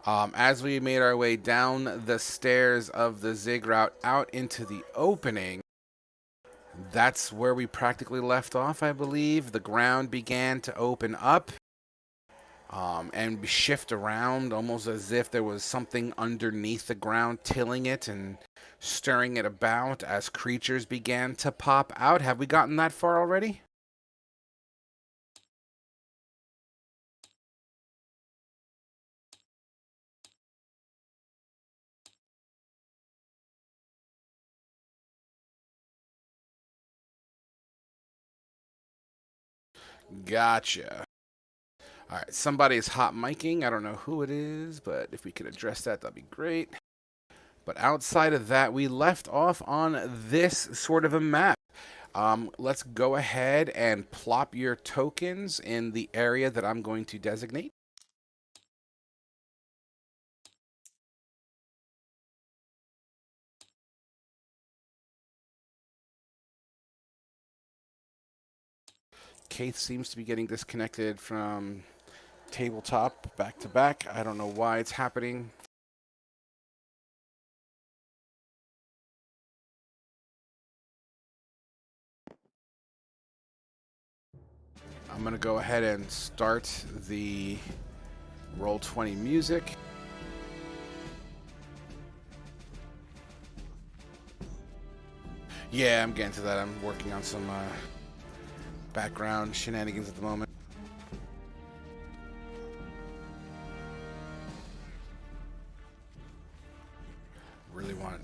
As we made our way down the stairs of the ziggurat out into the opening, that's where we practically left off, I believe. The ground began to open up and shift around almost as if there was something underneath the ground tilling it and stirring it about as creatures began to pop out. Have we gotten that far already? Gotcha. All right, somebody's hot micing. I don't know who it is, but if we could address that, that'd be great. But outside of that, we left off on this sort of a map. Let's go ahead and plop your tokens in the area that I'm going to designate. Keith seems to be getting disconnected from tabletop back to back. I don't know why it's happening. I'm going to go ahead and start the Roll20 music. Yeah, I'm getting to that. I'm working on some background shenanigans at the moment. Really want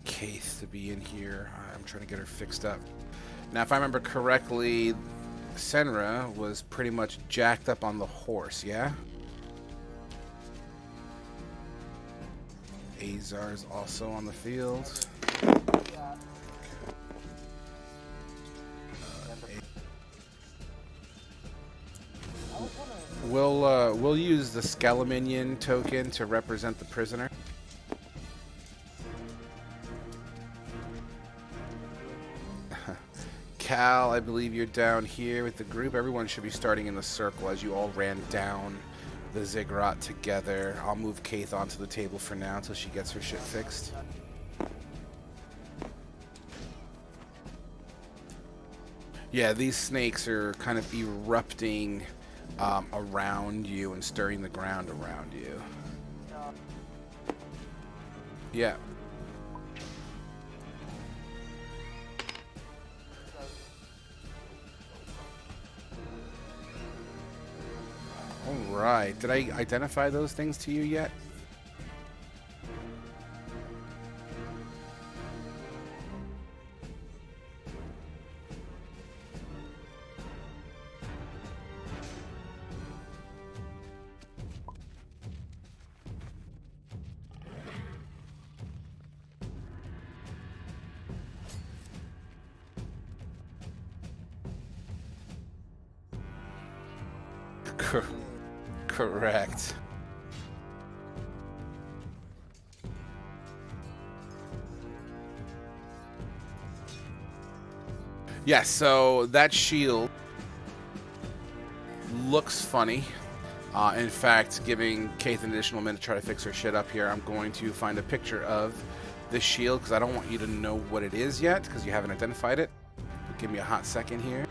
Keith to be in here. I'm trying to get her fixed up. Now, if I remember correctly, Senra was pretty much jacked up on the horse, yeah? Azar's also on the field. We'll use the Skeleminion token to represent the prisoner. Cal, I believe you're down here with the group. Everyone should be starting in the circle as you all ran down the ziggurat together. I'll move Keith onto the table for now until she gets her shit fixed. Yeah, these snakes are kind of erupting around you and stirring the ground around you. Yeah. All right. Did I identify those things to you yet? Correct. Yes, so that shield looks funny. In fact, giving Kate an additional minute to try to fix her shit up here, I'm going to find a picture of this shield because I don't want you to know what it is yet because you haven't identified it. Give me a hot second here.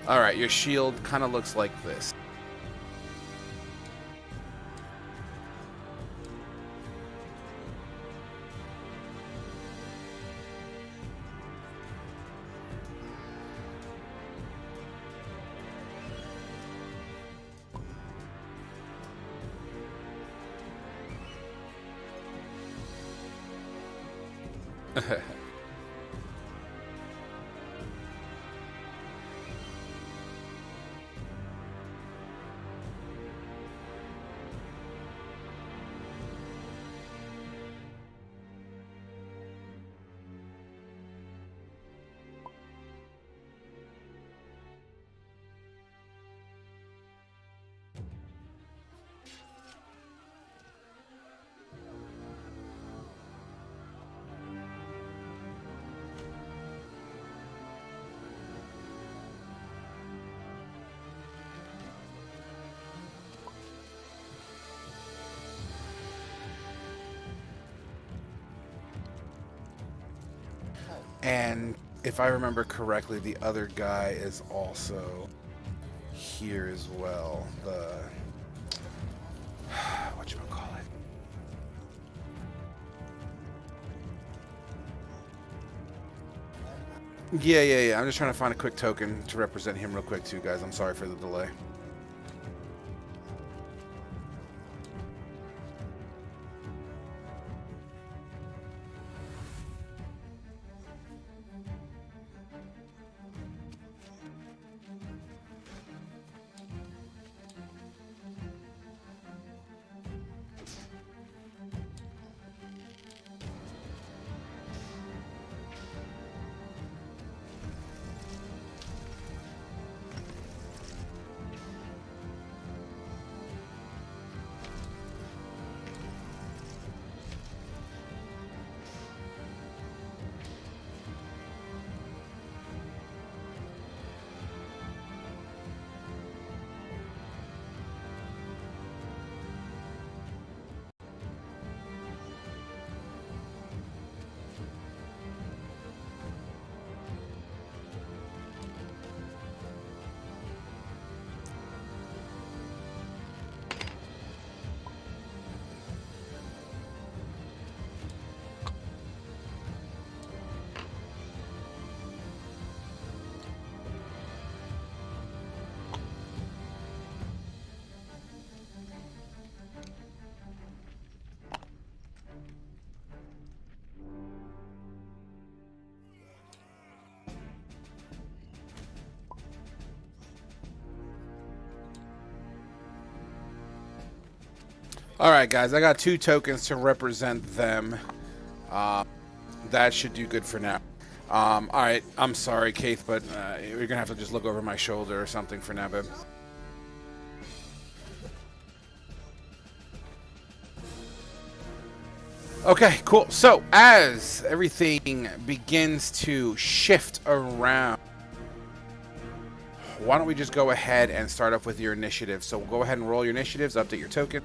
Alright, your shield kind of looks like this. And if I remember correctly, the other guy is also here as well. The whatchamacallit? Yeah. I'm just trying to find a quick token to represent him real quick too, guys. I'm sorry for the delay. All right, guys, I got 2 tokens to represent them. That should do good for now. All right, I'm sorry, Keith, but you're gonna have to just look over my shoulder or something for now, babe. Okay, cool. So as everything begins to shift around, why don't we just go ahead and start off with your initiative? So we'll go ahead and roll your initiatives, update your token.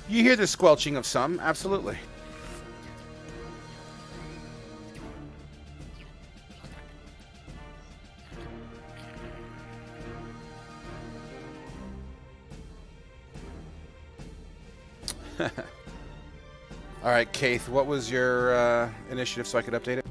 You hear the squelching of some, absolutely. All right, Keith, what was your initiative so I could update it?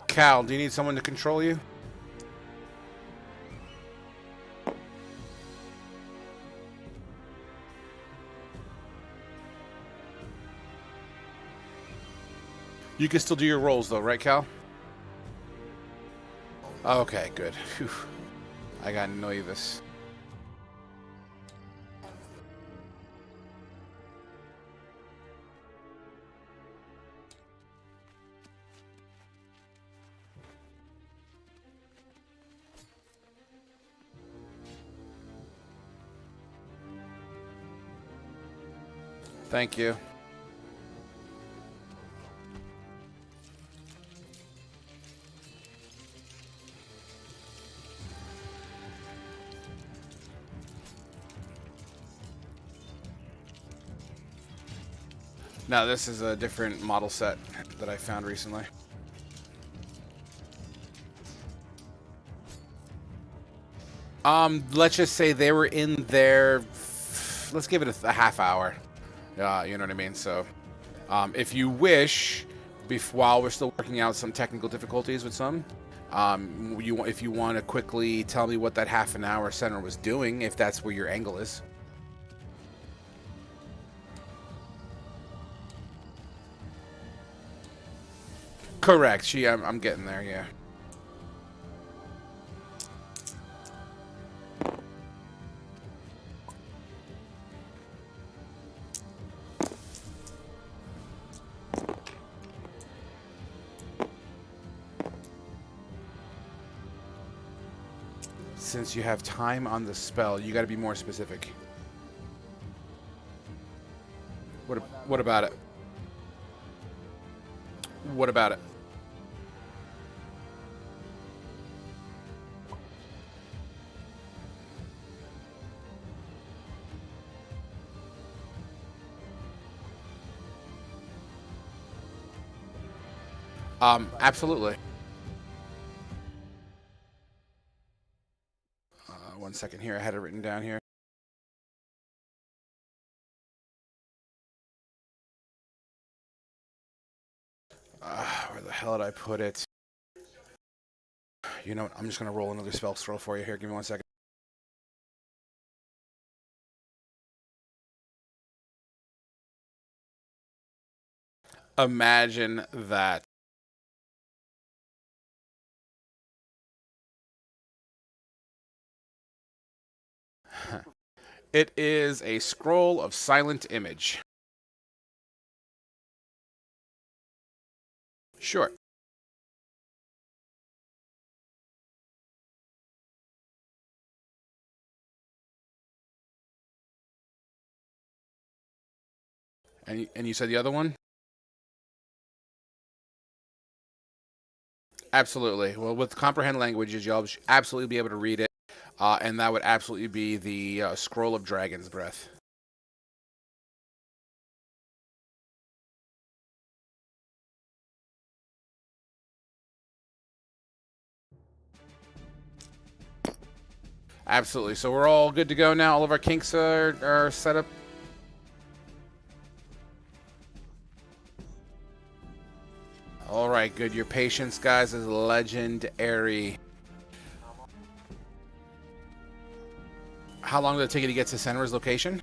Cal, do you need someone to control you? You can still do your rolls though, right, Cal? Okay, good. Whew. I got nervous. Thank you. Now this is a different model set that I found recently. Let's just say they were in there. Let's give it a half hour. You know what I mean? So, if you wish, while we're still working out some technical difficulties with some, if you want to quickly tell me what that half an hour center was doing, if that's where your angle is. Correct. I'm getting there. Yeah. Since you have time on the spell, you got to be more specific. What about it? What about it? Absolutely. 1 second here. I had it written down here. Where the hell did I put it? You know what? I'm just going to roll another spell scroll for you here. Give me 1 second. Imagine that. It is a scroll of silent image. Sure. And you said the other one? Absolutely. Well, with comprehend languages, you'll absolutely be able to read it, and that would absolutely be the Scroll of Dragon's Breath. Absolutely. So we're all good to go now. All of our kinks are set up. All right, good. Your patience, guys, is legendary. How long did it take you to get to Senra's location?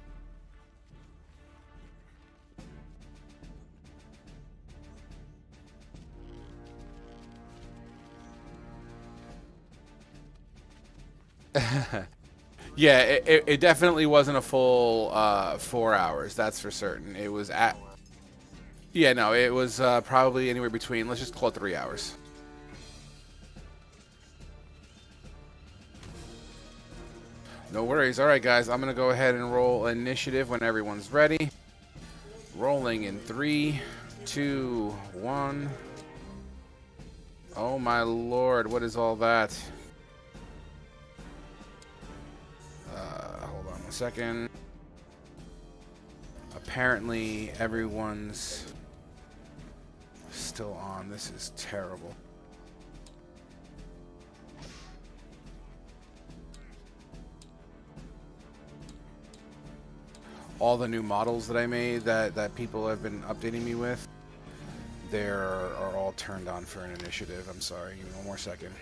Yeah, it definitely wasn't a full 4 hours. That's for certain. It was at. Yeah, no, it was probably anywhere between. Let's just call it 3 hours. No worries. All right, guys. I'm gonna go ahead and roll initiative when everyone's ready. Rolling in 3, 2, 1. Oh my lord! What is all that? Hold on 1 second. Apparently, everyone's still on. This is terrible. All the new models that I made that people have been updating me with, they are all turned on for an initiative. I'm sorry. Give me 1 more second.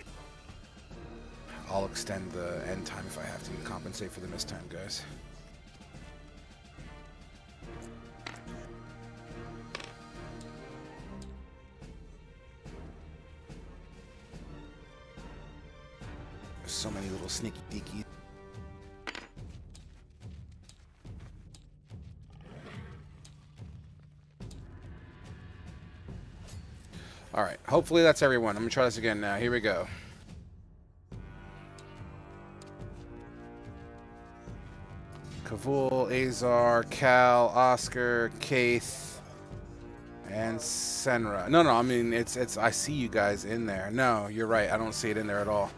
I'll extend the end time if I have to compensate for the missed time, guys. So many little sneaky peeky. All right. Hopefully that's everyone. I'm gonna try this again now. Here we go. Kavul, Azar, Cal, Oscar, Kaith, and Senra. No, I mean it's. I see you guys in there. No, you're right. I don't see it in there at all.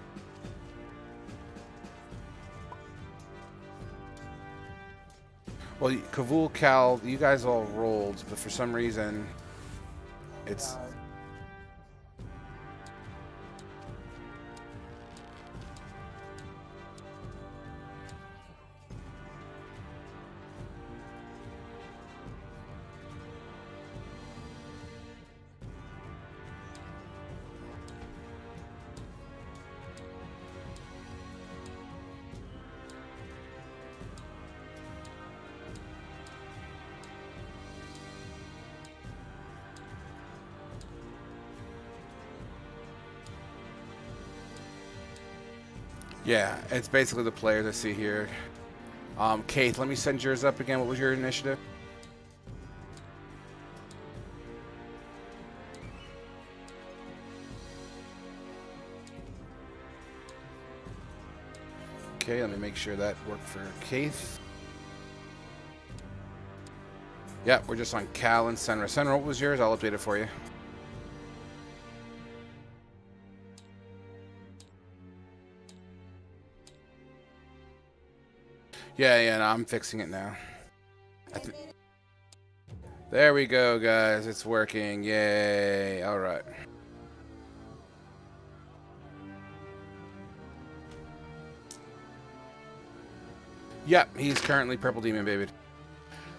Well, Kavul, Cal, you guys all rolled, but for some reason, it's. Yeah, it's basically the players I see here. Keith, let me send yours up again. What was your initiative? Okay, let me make sure that worked for Keith. Yep, we're just on Cal and Senra. Senra, what was yours? I'll update it for you. Yeah, no, I'm fixing it now. There we go, guys. It's working. Yay. All right. Yep, he's currently Purple Demon, baby.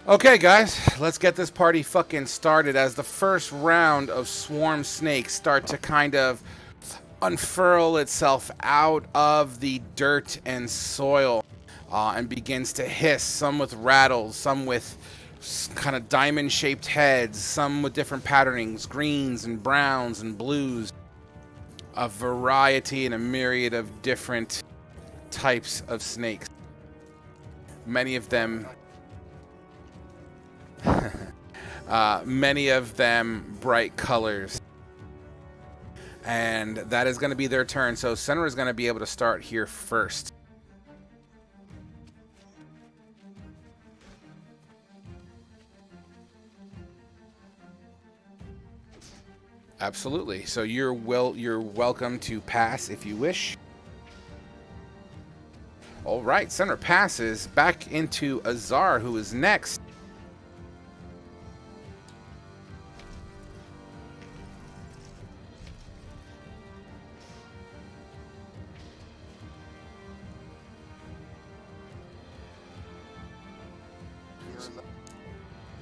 Okay, guys, let's get this party fucking started as the first round of swarm snakes start to kind of unfurl itself out of the dirt and soil and begins to hiss, some with rattles, some with kind of diamond-shaped heads, some with different patternings, greens and browns and blues, a variety and a myriad of different types of snakes. Many of them bright colors. And that is going to be their turn. So Senra is going to be able to start here first. Absolutely. So you're welcome to pass if you wish. All right, Senra passes back into Azar, who is next.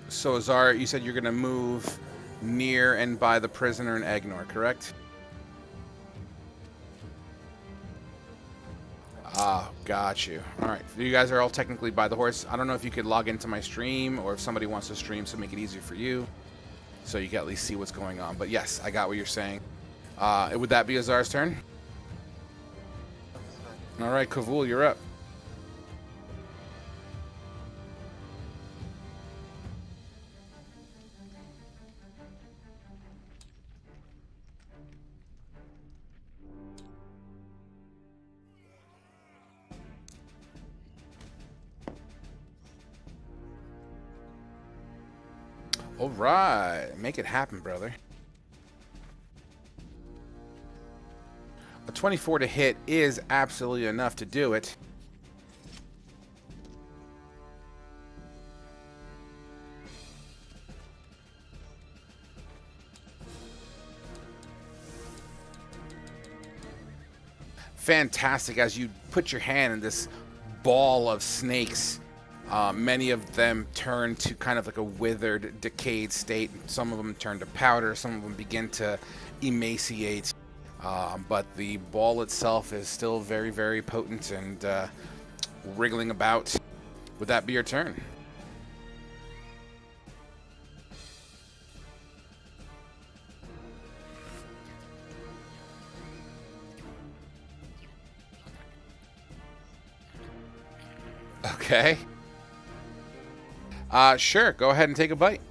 So Azar, you said you're going to move near and by the prisoner in Agnor, correct? Ah, got you. All right, you guys are all technically by the horse. I don't know if you could log into my stream or if somebody wants to stream so make it easier for you, so you can at least see what's going on. But yes, I got what you're saying. Would that be Azar's turn? All right, Kavul, you're up. All right, make it happen, brother. A 24 to hit is absolutely enough to do it. Fantastic. As you put your hand in this ball of snakes, many of them turn to kind of like a withered, decayed state. Some of them turn to powder. Some of them begin to emaciate. But the ball itself is still very, very potent and wriggling about. Would that be your turn? Okay. Sure. Go ahead and take a bite.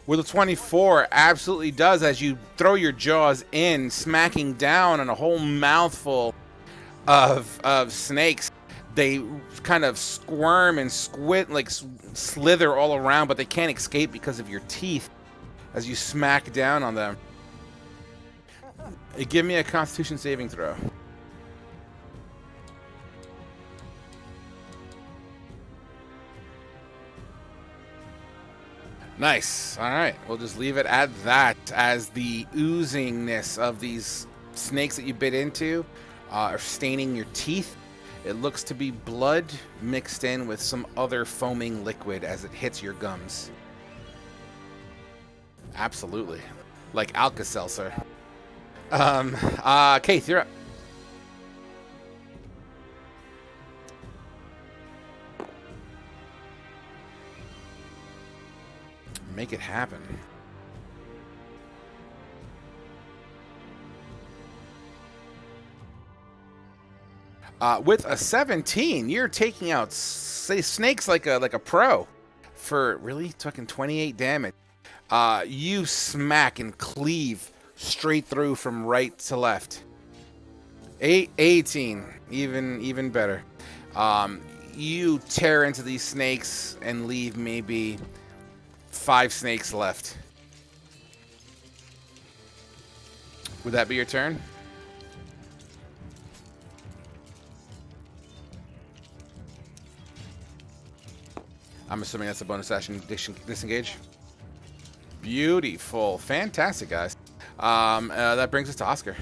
With a 24, absolutely does, as you throw your jaws in, smacking down on a whole mouthful of snakes. They kind of squirm and squint, like slither all around, but they can't escape because of your teeth as you smack down on them. Give me a Constitution saving throw. Nice. All right. We'll just leave it at that, as the oozingness of these snakes that you bit into are staining your teeth. It looks to be blood mixed in with some other foaming liquid as it hits your gums. Absolutely. Like Alka-Seltzer. Keith, you're up. Make it happen. With a 17, you're taking out snakes like a pro for really fucking 28 damage. You smack and cleave straight through from right to left. 18, even better. You tear into these snakes and leave maybe 5 snakes left. Would that be your turn? I'm assuming that's a bonus action disengage. Beautiful. Fantastic, guys. That brings us to Oscar.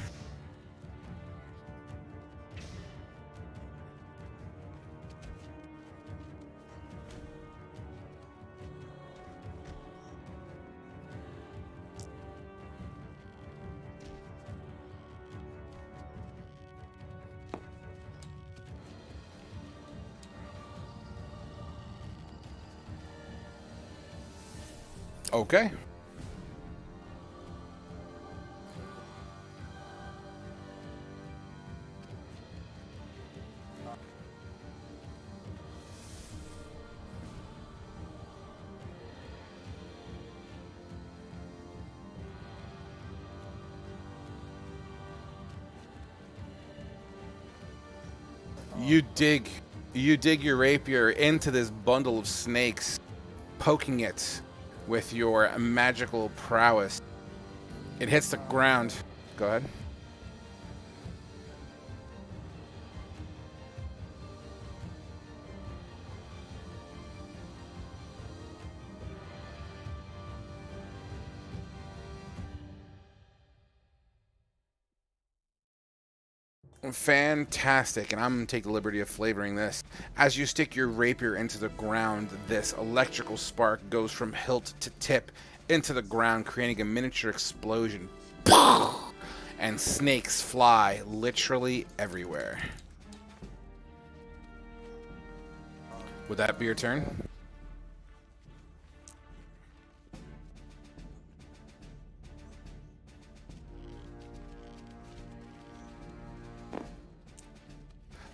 Okay. You dig your rapier into this bundle of snakes, poking it with your magical prowess. It hits the ground. Go ahead. Fantastic, and I'm going to take the liberty of flavoring this. As you stick your rapier into the ground, this electrical spark goes from hilt to tip into the ground, creating a miniature explosion. And snakes fly literally everywhere. Would that be your turn?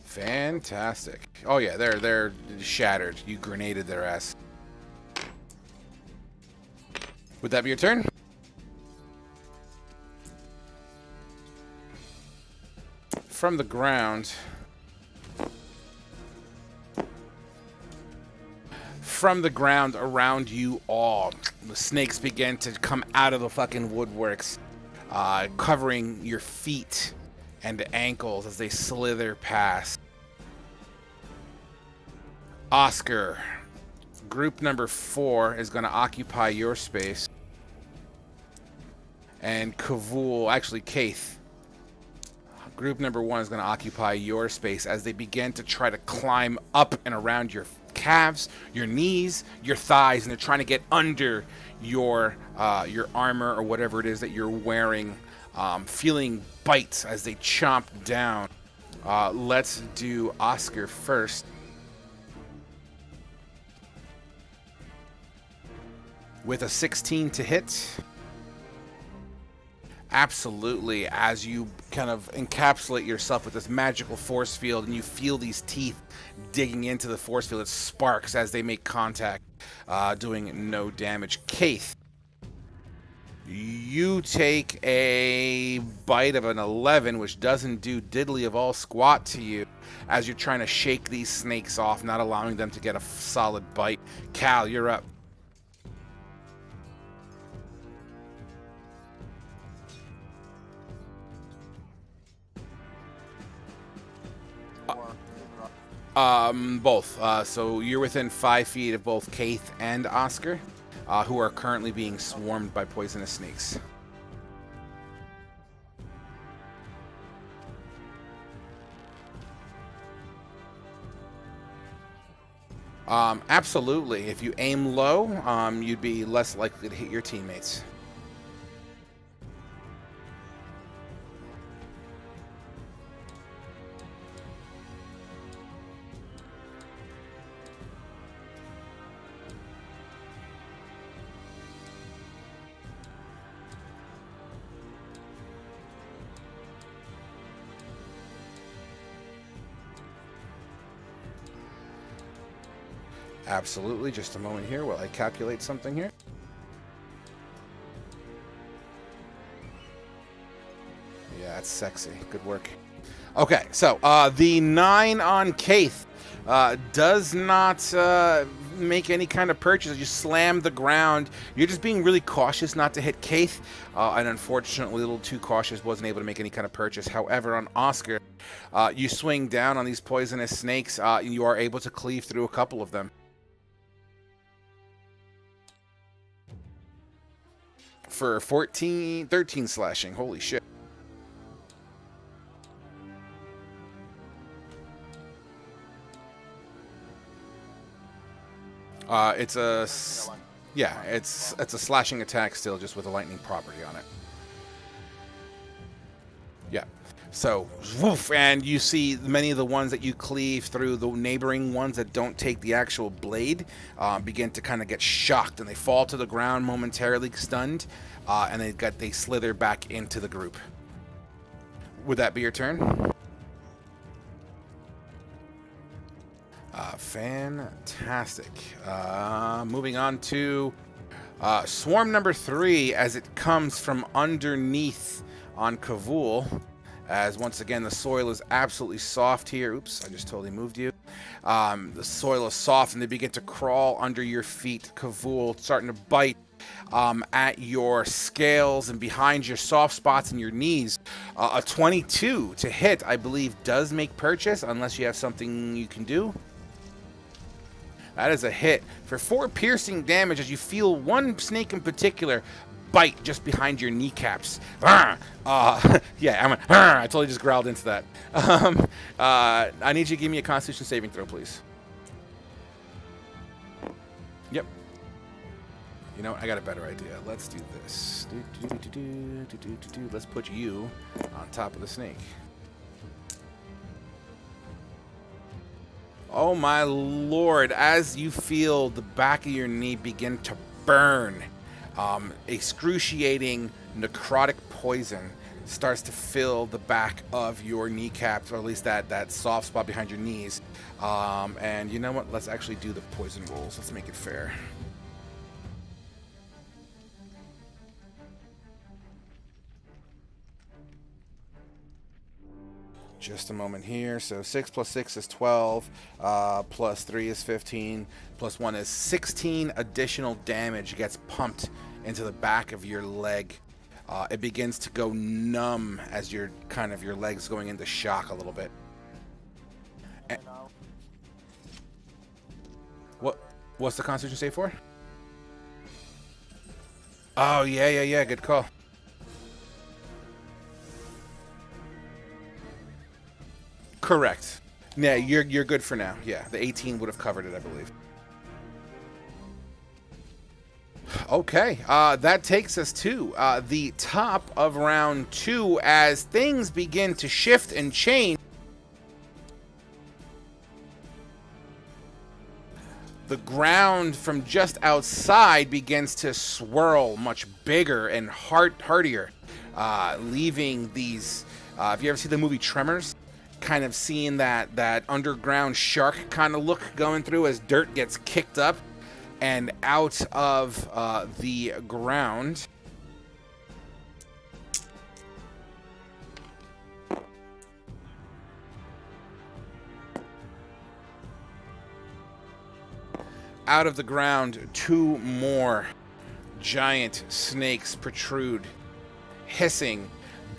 Fantastic. Oh yeah, they're shattered. You grenaded their ass. Would that be your turn? From the ground. From the ground around you all, the snakes begin to come out of the fucking woodworks, covering your feet and ankles as they slither past. Oscar, group number 4 is going to occupy your space. And Kavul, actually Kaith, group number 1 is going to occupy your space as they begin to try to climb up and around your calves, your knees, your thighs, and they're trying to get under your armor or whatever it is that you're wearing, feeling bites as they chomp down. Let's do Oscar first. With a 16 to hit. Absolutely, as you kind of encapsulate yourself with this magical force field and you feel these teeth digging into the force field, it sparks as they make contact, doing no damage. Kaith, you take a bite of an 11, which doesn't do diddly of all squat to you as you're trying to shake these snakes off, not allowing them to get a solid bite. Cal, you're up. Both. So you're within 5 feet of both Kaith and Oscar, who are currently being swarmed by poisonous snakes. Absolutely. If you aim low, you'd be less likely to hit your teammates. Absolutely. Just a moment here while I calculate something here. Yeah, that's sexy. Good work. Okay, so the 9 on Kaith does not make any kind of purchase. You slam the ground. You're just being really cautious not to hit Kaith, and unfortunately, a little too cautious, wasn't able to make any kind of purchase. However, on Oscar, you swing down on these poisonous snakes. You are able to cleave through a couple of them. For 13 slashing. Holy shit. It's a it's a slashing attack still, just with a lightning property on it. Yeah. So, woof, and you see many of the ones that you cleave through, the neighboring ones that don't take the actual blade, begin to kind of get shocked, and they fall to the ground momentarily stunned, and they slither back into the group. Would that be your turn? Fantastic. Moving on to swarm number 3 as it comes from underneath on Kavul. As once again, the soil is absolutely soft here. Oops, I just totally moved you. The soil is soft and they begin to crawl under your feet. Kavul starting to bite at your scales and behind your soft spots and your knees. A 22 to hit, I believe, does make purchase unless you have something you can do. That is a hit for 4 piercing damage as you feel one snake in particular bite just behind your kneecaps. Yeah, I totally just growled into that. I need you to give me a Constitution saving throw, please. Yep. You know what? I got a better idea. Let's do this. Let's put you on top of the snake. Oh my lord, as you feel the back of your knee begin to burn, excruciating necrotic poison starts to fill the back of your kneecaps, or at least that soft spot behind your knees. And you know what? Let's actually do the poison rolls. Let's make it fair. Just a moment here. So 6 plus 6 is 12, plus 3 is 15, plus 1 is 16 additional damage gets pumped into the back of your leg. It begins to go numb as your legs going into shock a little bit. What's the Constitution save for? Oh yeah. Good call. Correct. Yeah, you're good for now. Yeah, the 18 would have covered it, I believe. Okay, that takes us to the top of round 2 as things begin to shift and change. The ground from just outside begins to swirl much bigger and hardier, leaving these... if you ever see the movie Tremors, kind of seeing that underground shark kind of look going through as dirt gets kicked up and out of the ground. Out of the ground, 2 more giant snakes protrude, hissing.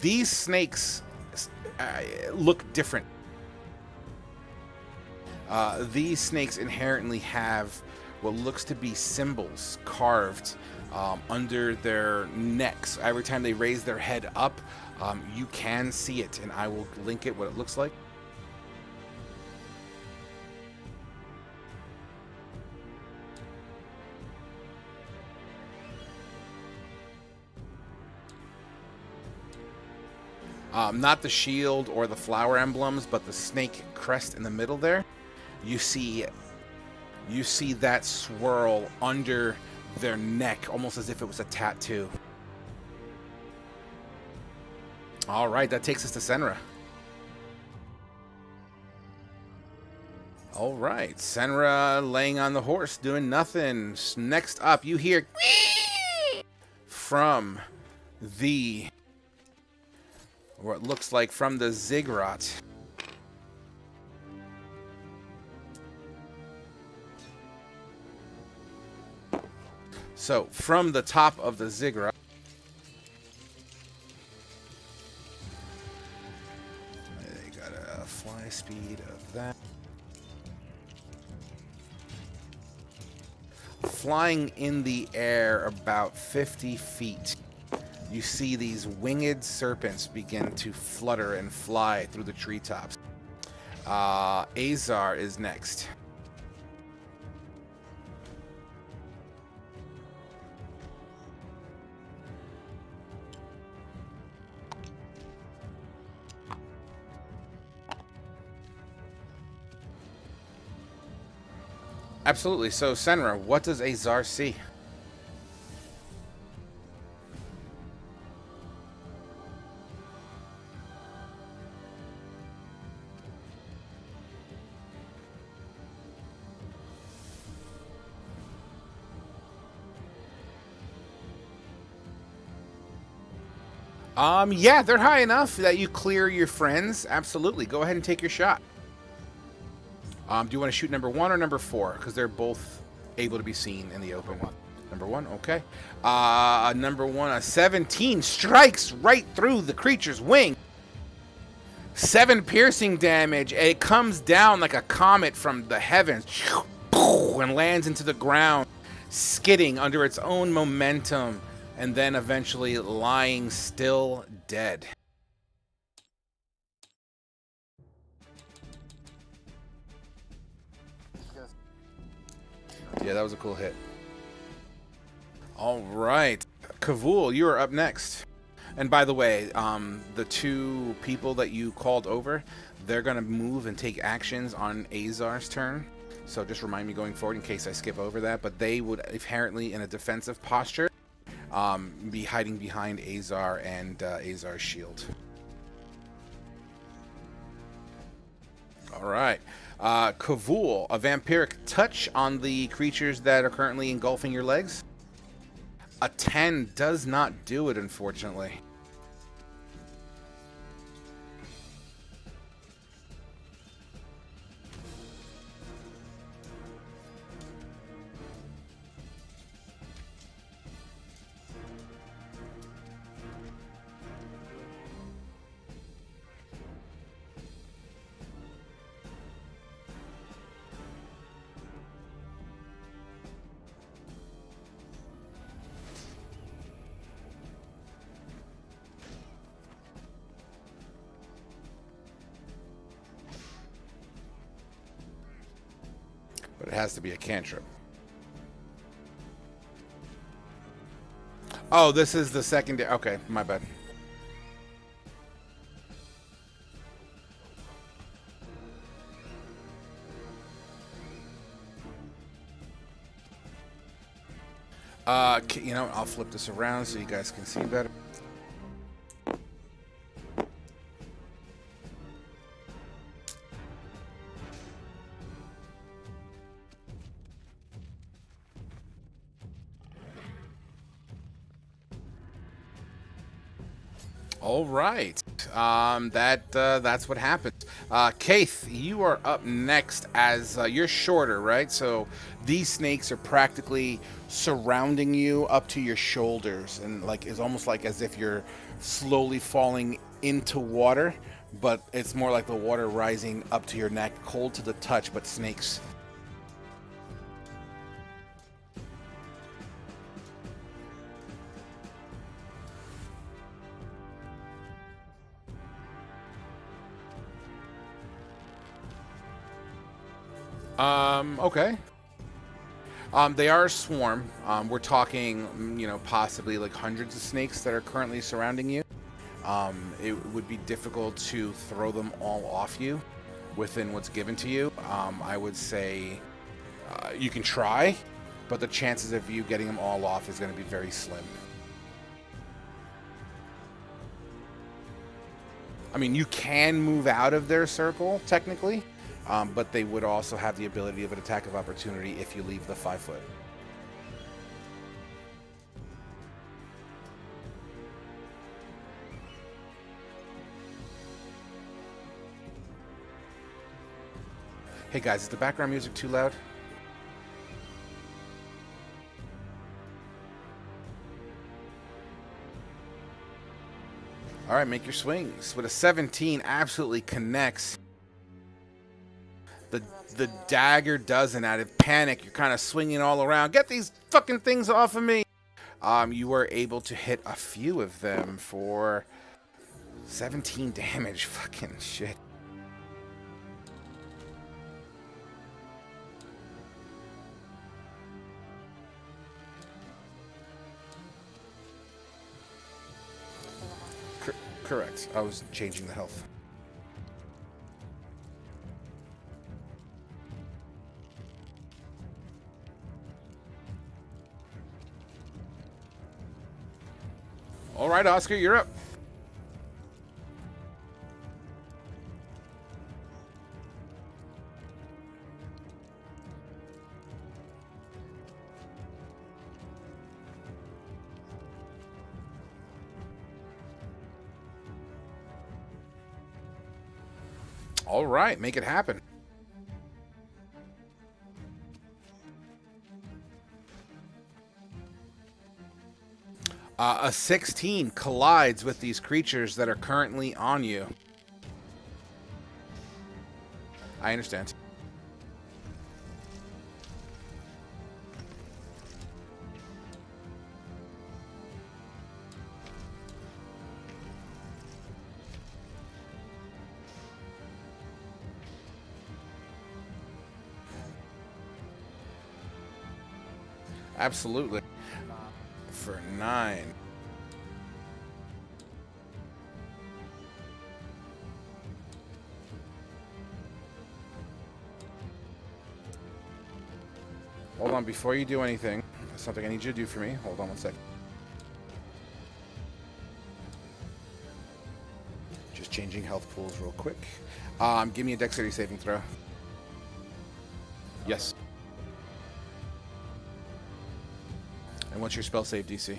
These snakes look different. These snakes inherently have what looks to be symbols carved under their necks. Every time they raise their head up, you can see it, and I will link it what it looks like. Not the shield or the flower emblems, but the snake crest in the middle there. You see that swirl under their neck, almost as if it was a tattoo. All right, that takes us to Senra. All right, Senra laying on the horse, doing nothing. Next up, you hear from the, what looks like from the ziggurat. So, from the top of the ziggurat, they got a fly speed of that. Flying in the air about 50 feet, you see these winged serpents begin to flutter and fly through the treetops. Azar is next. Absolutely. So, Senra, what does Azar see? Yeah, they're high enough that you clear your friends. Absolutely. Go ahead and take your shot. Do you want to shoot number 1 or number 4? Because they're both able to be seen in the open. Number 1, okay. Number 1, a 17 strikes right through the creature's wing. 7 piercing damage. It comes down like a comet from the heavens and lands into the ground, skidding under its own momentum, and then eventually lying still dead. Yeah, that was a cool hit. All right. Kavul, you are up next. And by the way, the 2 people that you called over, they're going to move and take actions on Azar's turn. So just remind me going forward in case I skip over that. But they would inherently, in a defensive posture, be hiding behind Azar and Azar's shield. All right. Kavul, a vampiric touch on the creatures that are currently engulfing your legs. A 10 does not do it, unfortunately. But it has to be a cantrip. Oh, this is the secondary. Okay, my bad. You know, I'll flip this around so you guys can see better. All right. That's what happens. Kaith, you are up next as you're shorter, right? So these snakes are practically surrounding you up to your shoulders, and like it's almost like as if you're slowly falling into water, but it's more like the water rising up to your neck, cold to the touch, but snakes. Okay. They are a swarm. We're talking, you know, possibly like hundreds of snakes that are currently surrounding you. It would be difficult to throw them all off you within what's given to you. I would say you can try, but the chances of you getting them all off is going to be very slim. I mean, you can move out of their circle, technically. but they would also have the ability of an attack of opportunity if you leave the 5 foot. Hey guys, is the background music too loud? All right, make your swings. With a 17, absolutely connects. The dagger doesn't. Out of panic, you're kind of swinging all around. Get these fucking things off of me. You were able to hit a few of them for 17 damage. Fucking shit. Correct. I was changing the health. All right, Oscar, you're up. All right, make it happen. A 16 collides with these creatures that are currently on you. I understand. Absolutely. For 9. Hold on, before you do anything, there's something I need you to do for me. Hold on one second. Just changing health pools real quick. Give me a dexterity saving throw. Yes. And what's your spell save DC?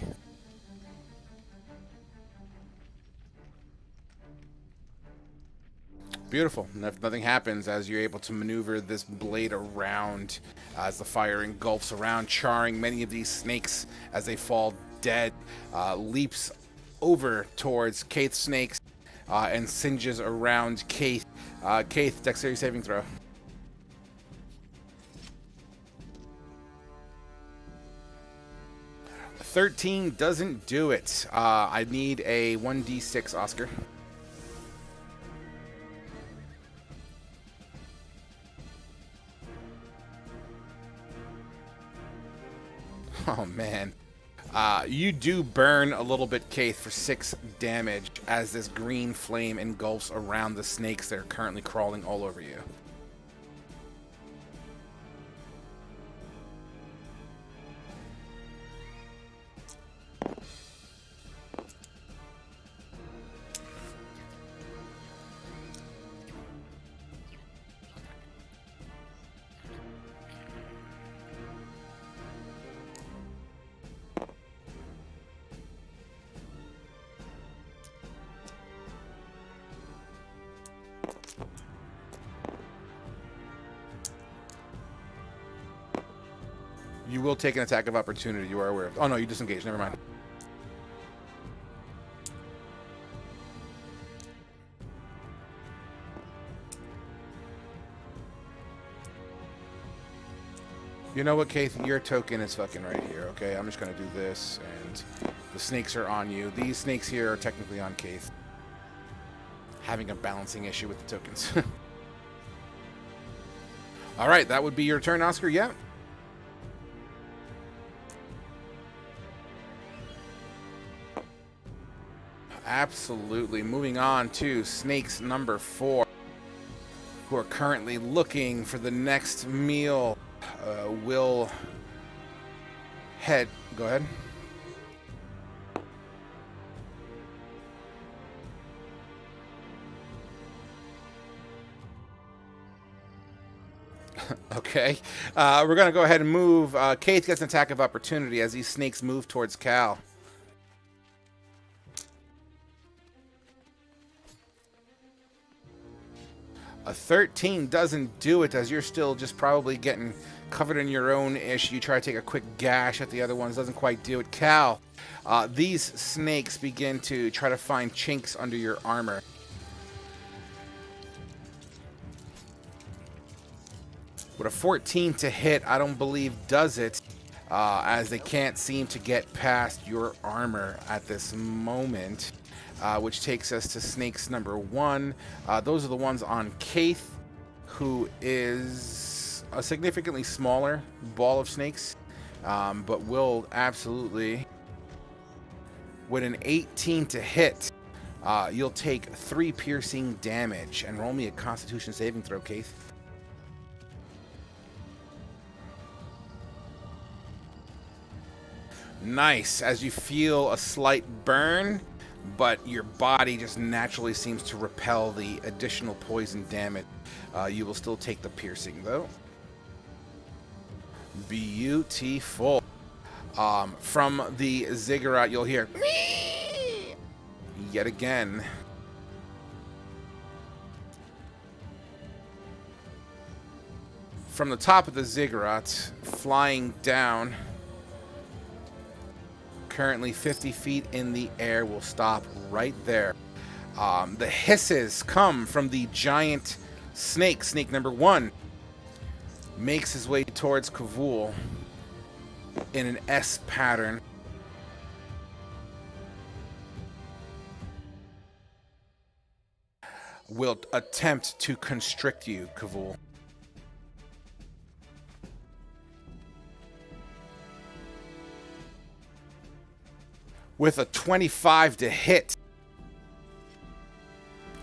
Beautiful. Nothing happens as you're able to maneuver this blade around as the fire engulfs around, charring many of these snakes as they fall dead. Leaps over towards Kaith's snakes and singes around Kaith. Kaith, dexterity saving throw. 13 doesn't do it. I need a 1d6, Oscar. Oh, man. You do burn a little bit, Kaith, for 6 damage as this green flame engulfs around the snakes that are currently crawling all over you. You will take an attack of opportunity, you are aware of. Oh, no, you disengage. Never mind. You know what, Kaith? Your token is fucking right here, okay? I'm just going to do this, and the snakes are on you. These snakes here are technically on Kaith. Having a balancing issue with the tokens. All right, that would be your turn, Oscar. Yeah. Absolutely. Moving on to snakes number 4, who are currently looking for the next meal. Will head. Go ahead. Okay. We're going to go ahead and move. Keith gets an attack of opportunity as these snakes move towards Cal. A 13 doesn't do it, as you're still just probably getting covered in your own ish. You try to take a quick gash at the other ones, doesn't quite do it. Cal, these snakes begin to try to find chinks under your armor. With a 14 to hit, I don't believe does it, as they can't seem to get past your armor at this moment. Which takes us to snakes number 1. Those are the ones on Keith, who is a significantly smaller ball of snakes, but will absolutely, with an 18 to hit, you'll take 3 piercing damage. And roll me a Constitution saving throw, Keith. Nice, as you feel a slight burn, but your body just naturally seems to repel the additional poison damage. You will still take the piercing, though. Beautiful. From the ziggurat, you'll hear yet again. From the top of the ziggurat, flying down, currently 50 feet in the air, will stop right there. The hisses come from the giant snake. Snake number 1 makes his way towards Kavul in an S pattern. Will attempt to constrict you, Kavul. With a 25 to hit.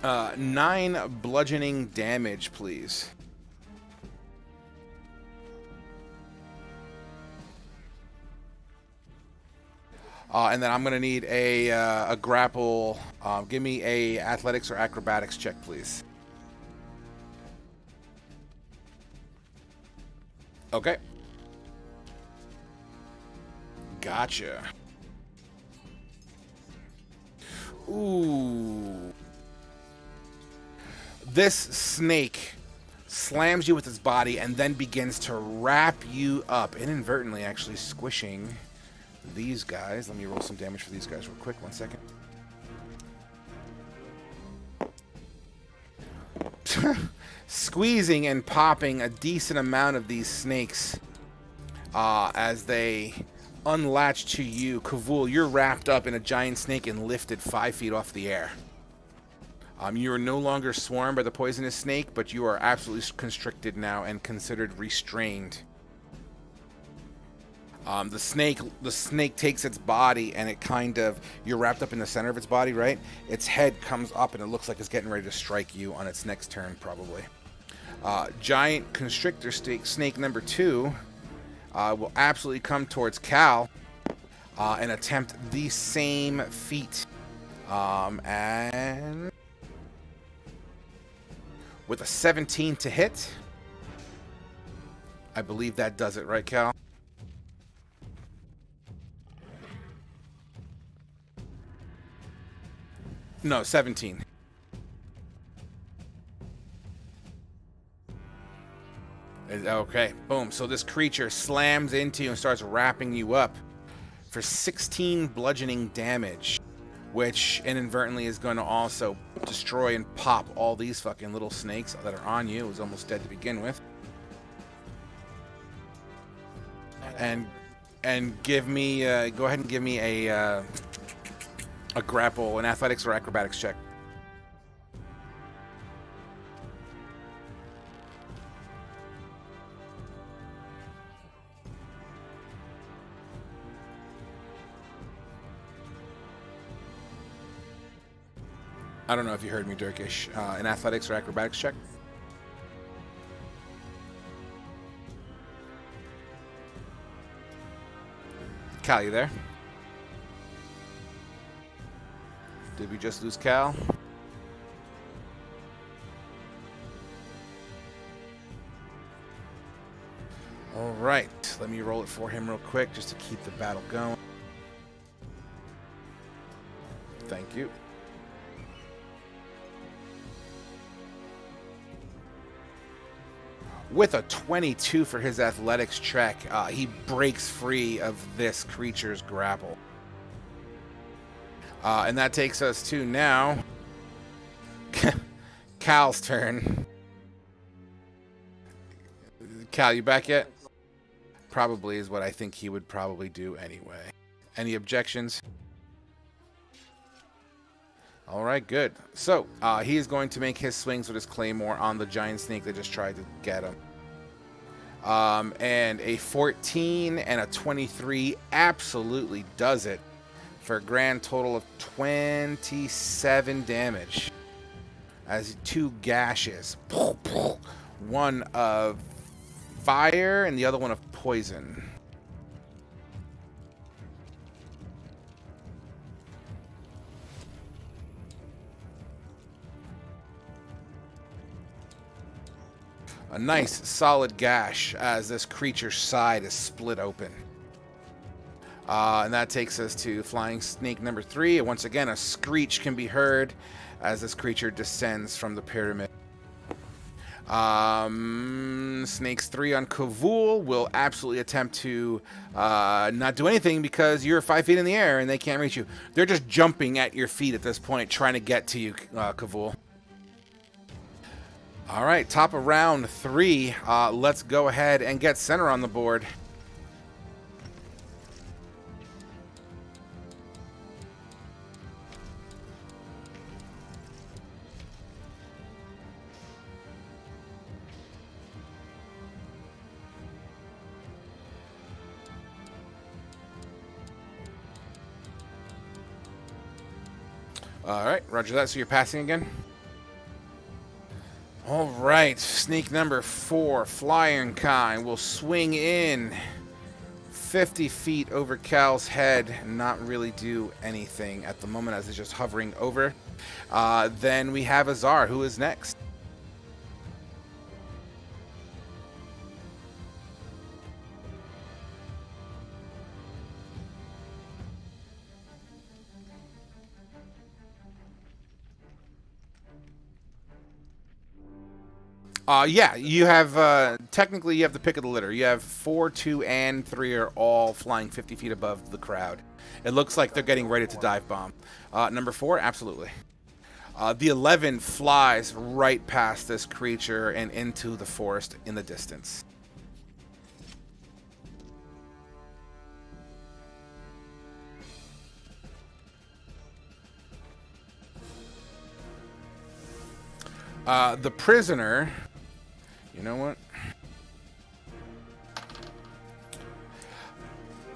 9 bludgeoning damage, please. And then I'm going to need a grapple. Give me a athletics or acrobatics check, please. Okay. Gotcha. Ooh. This snake slams you with its body and then begins to wrap you up, inadvertently actually squishing these guys. Let me roll some damage for these guys real quick. 1 second. Squeezing and popping a decent amount of these snakes as they unlatched to you. Kavul, you're wrapped up in a giant snake and lifted 5 feet off the air. You are no longer swarmed by the poisonous snake, but you are absolutely constricted now and considered restrained. The snake takes its body and it kind of, you're wrapped up in the center of its body, right? Its head comes up and it looks like it's getting ready to strike you on its next turn, probably. Giant constrictor snake number 2 will absolutely come towards Cal and attempt the same feat. And with a 17 to hit, I believe that does it, right, Cal? No, 17. Okay, boom. So this creature slams into you and starts wrapping you up for 16 bludgeoning damage, which inadvertently is going to also destroy and pop all these fucking little snakes that are on you. It was almost dead to begin with. And give me, go ahead and give me a grapple, an athletics or acrobatics check. I don't know if you heard me, Dirkish. An athletics or acrobatics check. Cal, you there? Did we just lose Cal? right. Let me roll it for him real quick just to keep the battle going. Thank you. With a 22 for his athletics check, he breaks free of this creature's grapple. And that takes us to now Cal's turn. Cal, you back yet? Probably is what I think he would probably do anyway. Any objections? All right, good. So he is going to make his swings with his claymore on the giant snake that just tried to get him. And a 14 and a 23 absolutely does it for a grand total of 27 damage. As 2 gashes. One of fire and the other one of poison. A nice solid gash as this creature's side is split open. And that takes us to flying snake number 3. And once again, a screech can be heard as this creature descends from the pyramid. Snakes 3 on Kavul will absolutely attempt to not do anything because you're 5 feet in the air and they can't reach you. They're just jumping at your feet at this point, trying to get to you, Kavul. All right, top of round 3. Let's go ahead and get center on the board. All right, roger that. So you're passing again? All right, sneak number 4, Flying Kind, will swing in 50 feet over Cal's head and not really do anything at the moment as it's just hovering over. Then we have Azar, who is next. Yeah, you have, technically you have the pick of the litter. You have 4, 2, and 3 are all flying 50 feet above the crowd. It looks like they're getting ready to dive bomb. Number 4, absolutely. The 11 flies right past this creature and into the forest in the distance. The prisoner... You know what?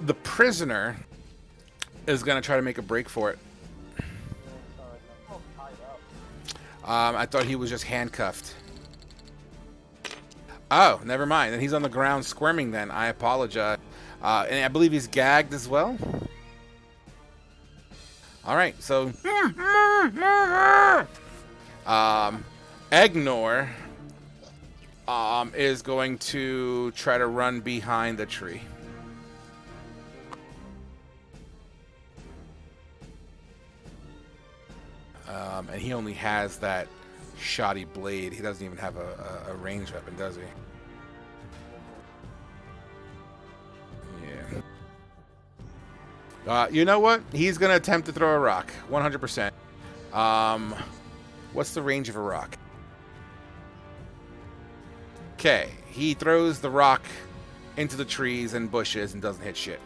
The prisoner is going to try to make a break for it. I thought he was just handcuffed. Oh, never mind. Then he's on the ground squirming then. I apologize. And I believe he's gagged as well. All right, so... Egnor... is going to try to run behind the tree. And he only has that shoddy blade. He doesn't even have a ranged weapon, does he? Yeah. You know what? He's going to attempt to throw a rock. 100%. What's the range of a rock? Okay, he throws the rock into the trees and bushes and doesn't hit shit.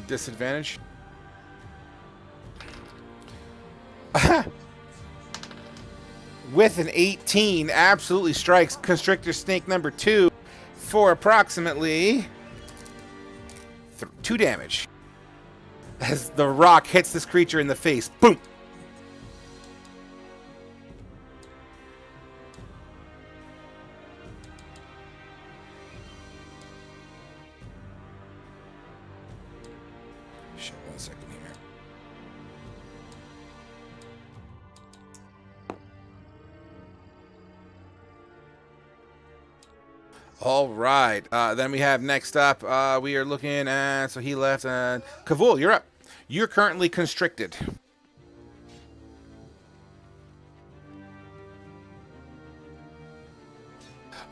Disadvantage? With an 18, absolutely strikes Constrictor Snake number 2 for approximately 2 damage. As the rock hits this creature in the face. Boom! Shit, 1 second here. All right. Then we have next up, we are looking at, so he left, and Kavul, you're up. You're currently constricted.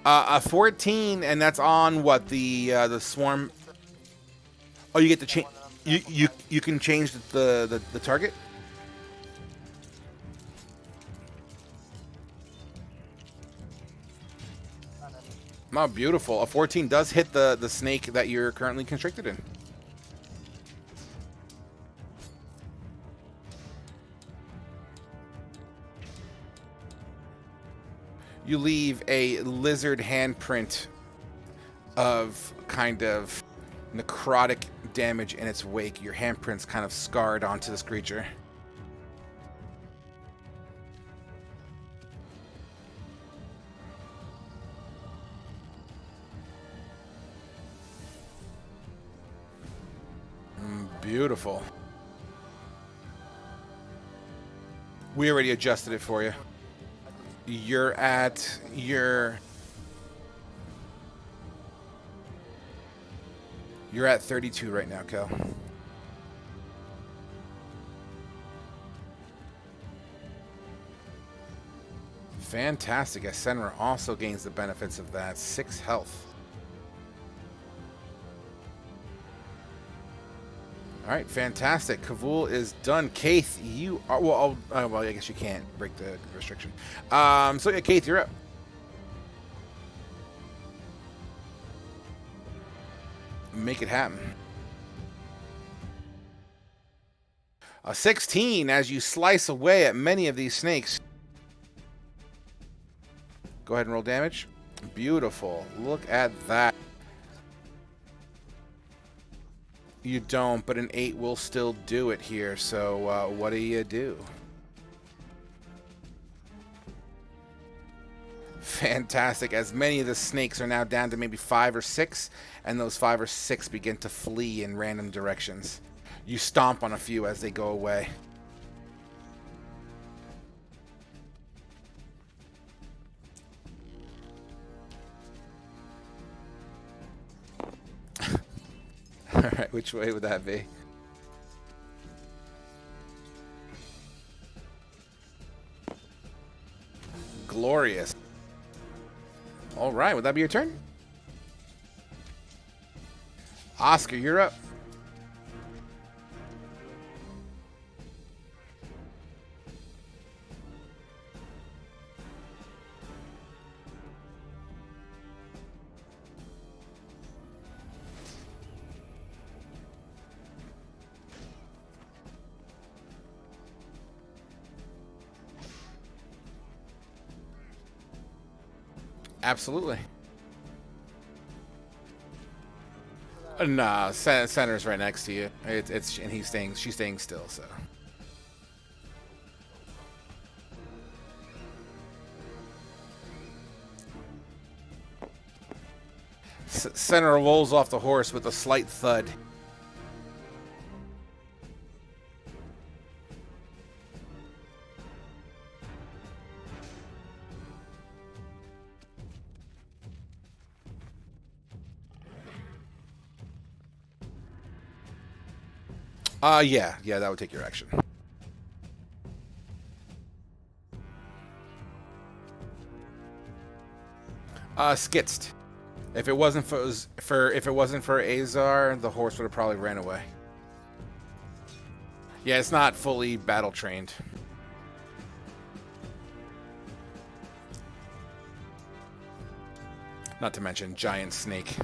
A 14, and that's on what, the swarm. Oh, you get to change. You can change the target. Oh, beautiful. A 14 does hit the snake that you're currently constricted in. You leave a lizard handprint of kind of necrotic damage in its wake. Your handprint's kind of scarred onto this creature. Beautiful. We already adjusted it for you. You're at your... You're at 32 right now, Kel. Fantastic. Senra also gains the benefits of that. 6 health. All right, fantastic. Kavul is done. Kaith, you are... Well, I guess you can't break the restriction. So, yeah, Kaith, you're up. Make it happen. A 16 as you slice away at many of these snakes. Go ahead and roll damage. Beautiful. Look at that. You don't, but an 8 will still do it here. So what do you do? Fantastic. As many of the snakes are now down to maybe 5 or 6, and those 5 or 6 begin to flee in random directions. You stomp on a few as they go away. All right, which way would that be? Glorious. All right, would that be your turn? Oscar, you're up. Absolutely. Nah, Center's right next to you. It's and she's staying still. So. Center rolls off the horse with a slight thud. Yeah, that would take your action. Skitzed. If it wasn't for Azar, the horse would have probably ran away. Yeah, it's not fully battle trained. Not to mention giant snake.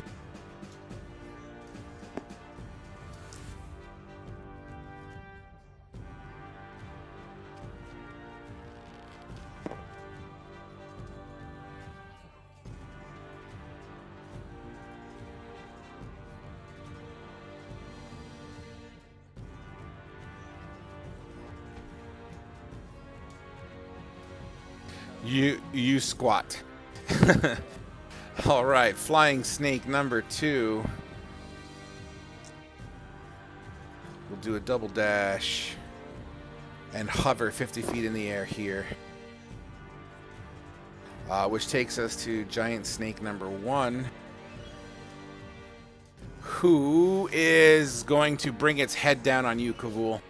You squat. All right, flying snake number 2. We'll do a double dash and hover 50 feet in the air here, which takes us to giant snake number 1. Who is going to bring its head down on you, Kavul?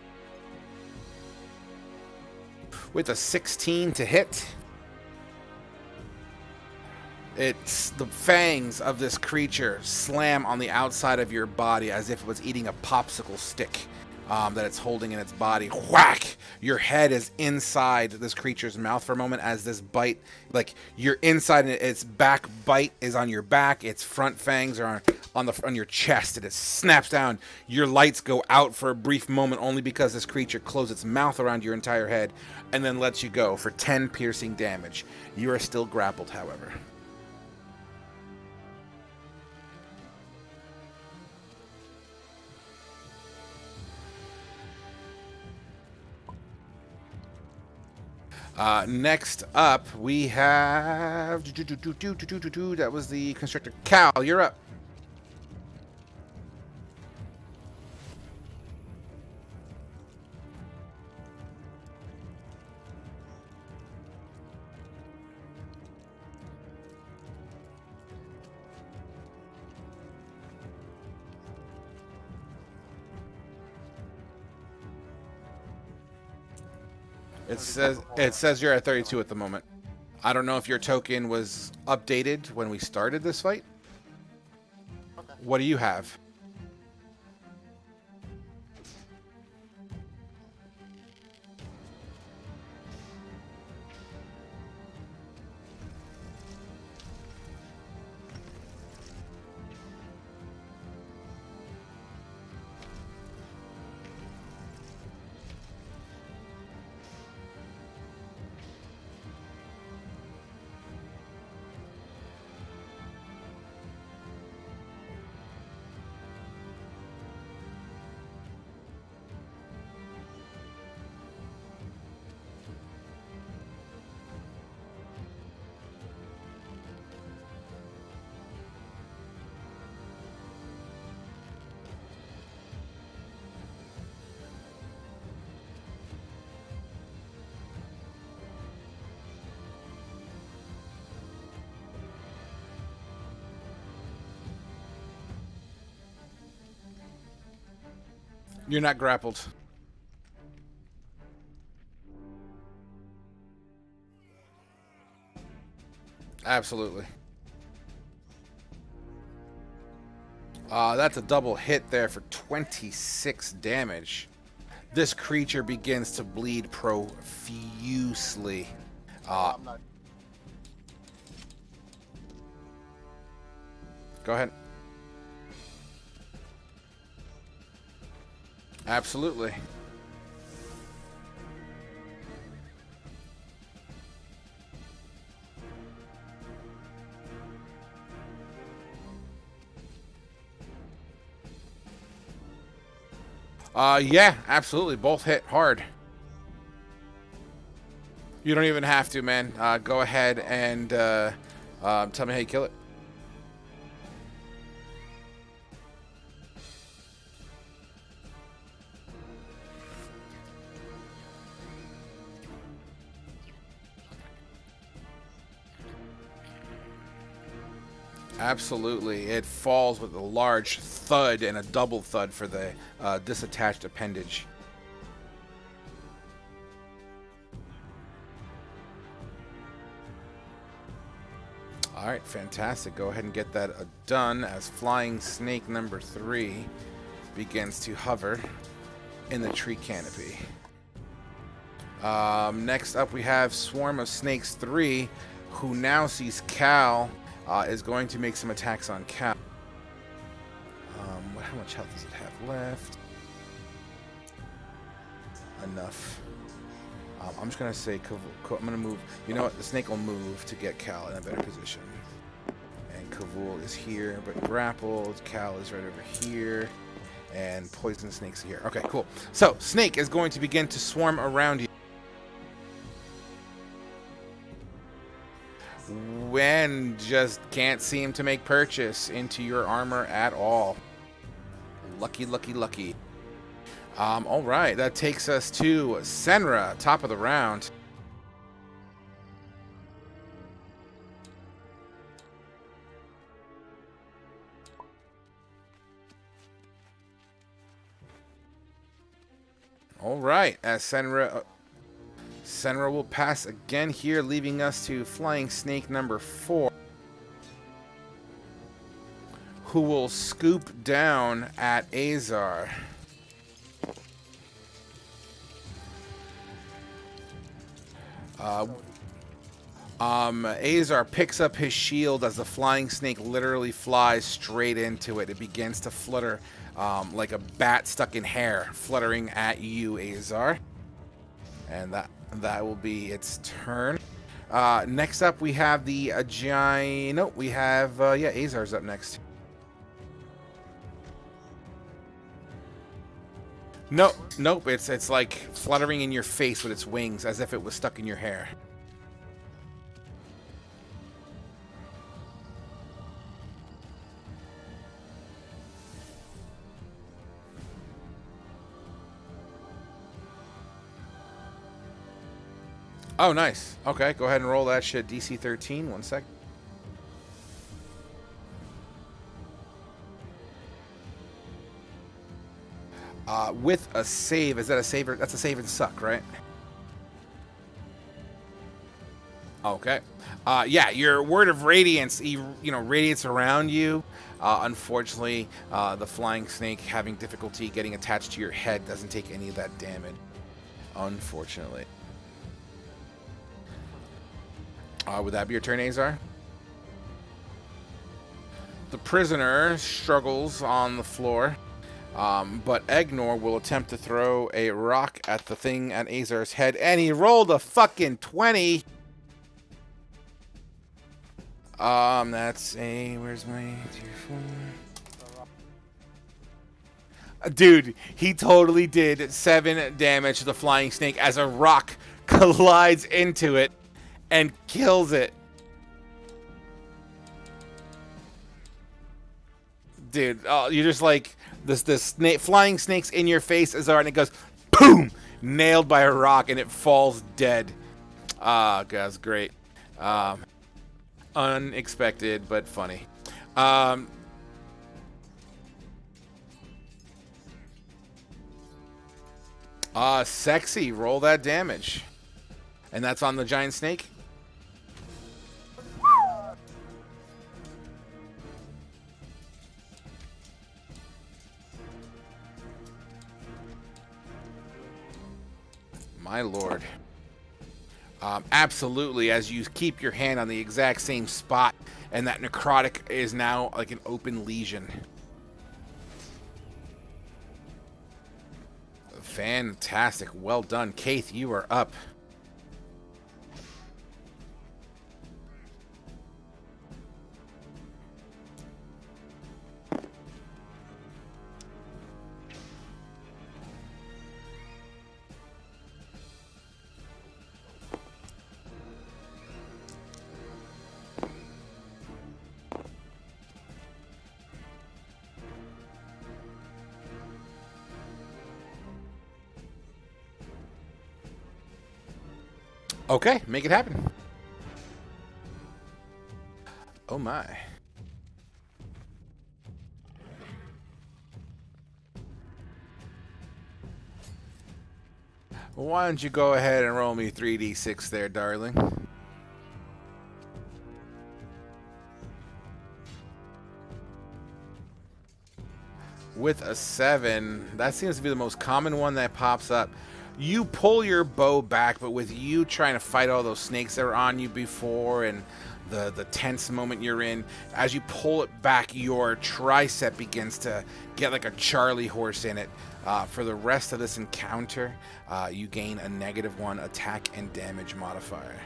With a 16 to hit. It's the fangs of this creature slam on the outside of your body as if it was eating a popsicle stick that it's holding in its body. Whack! Your head is inside this creature's mouth for a moment as this bite, like you're inside and its back bite is on your back. Its front fangs are on your chest and it snaps down. Your lights go out for a brief moment only because this creature closed its mouth around your entire head and then lets you go for 10 piercing damage. You are still grappled, however. Next up, we have... That was the Constrictor. Cal, you're up. It says you're at 32 at the moment. I don't know if your token was updated when we started this fight. Okay. What do you have? You're not grappled. Absolutely. That's a double hit there for 26 damage. This creature begins to bleed profusely. I'm not. Go ahead. Absolutely. Yeah, absolutely. Both hit hard. You don't even have to, man. Go ahead and tell me how you kill it. Absolutely. It falls with a large thud and a double thud for the disattached appendage. All right, fantastic. Go ahead and get that done as flying snake number 3 begins to hover in the tree canopy. Next up, we have Swarm of Snakes 3, who now sees Cal. Is going to make some attacks on Cal. How much health does it have left? Enough. I'm just going to say, I'm going to move. You know what? The snake will move to get Cal in a better position. And Kavul is here, but grappled. Cal is right over here. And Poison Snake's here. Okay, cool. So, Snake is going to begin to swarm around you. When just can't seem to make purchase into your armor at all. Lucky, lucky, lucky. All right, that takes us to Senra, top of the round. All right, as Senra will pass again here, leaving us to Flying Snake number 4, who will scoop down at Azar. Azar picks up his shield as the flying snake literally flies straight into it. It begins to flutter like a bat stuck in hair, fluttering at you, Azar. And that will be its turn. Next up, we have the giant. Nope, we have Azar's up next. Nope. It's like fluttering in your face with its wings, as if it was stuck in your hair. Oh, nice. Okay, go ahead and roll that shit. DC 13. 1 sec. With a save, is that a save? That's a save and suck, right? Okay. Yeah, your word of radiance, radiates around you. Unfortunately, the flying snake having difficulty getting attached to your head doesn't take any of that damage. Unfortunately. Would that be your turn, Azar? The prisoner struggles on the floor, but Egnor will attempt to throw a rock at the thing at Azar's head, and he rolled a fucking 20. That's a... Where's my... 2, 4... Dude, he totally did 7 damage to the flying snake as a rock collides into it and kills it. Dude, you're just like this flying snake's in your face, Azar, and it goes boom, nailed by a rock, and it falls dead. That's great. Unexpected but funny. Sexy, roll that damage, and that's on the giant snake. My lord. Absolutely, as you keep your hand on the exact same spot, and that necrotic is now like an open lesion. Fantastic. Well done. Kaith, you are up. Okay, make it happen. Oh my. Why don't you go ahead and roll me 3d6 there, darling? With a 7, that seems to be the most common one that pops up. You pull your bow back, but with you trying to fight all those snakes that were on you before and the tense moment you're in, as you pull it back, your tricep begins to get like a Charlie horse in it. For the rest of this encounter, you gain a -1 attack and damage modifier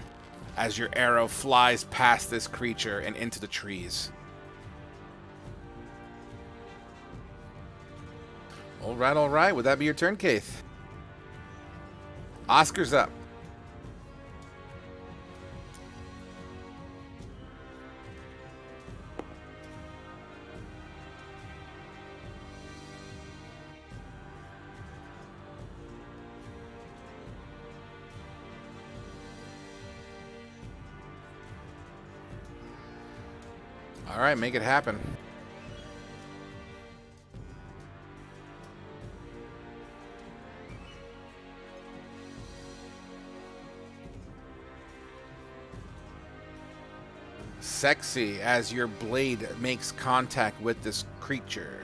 as your arrow flies past this creature and into the trees. All right. Would that be your turn, Kaith? Oscar's up. All right, make it happen. Sexy as your blade makes contact with this creature.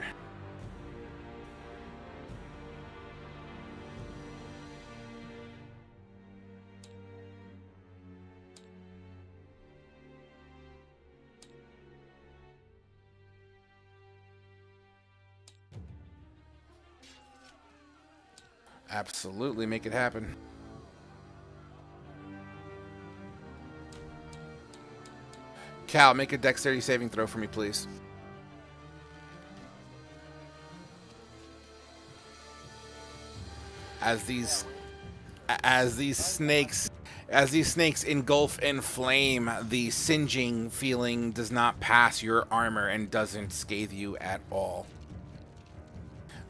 Absolutely, make it happen. Cal, make a dexterity saving throw for me, please. As these snakes engulf in flame, the singeing feeling does not pass your armor and doesn't scathe you at all.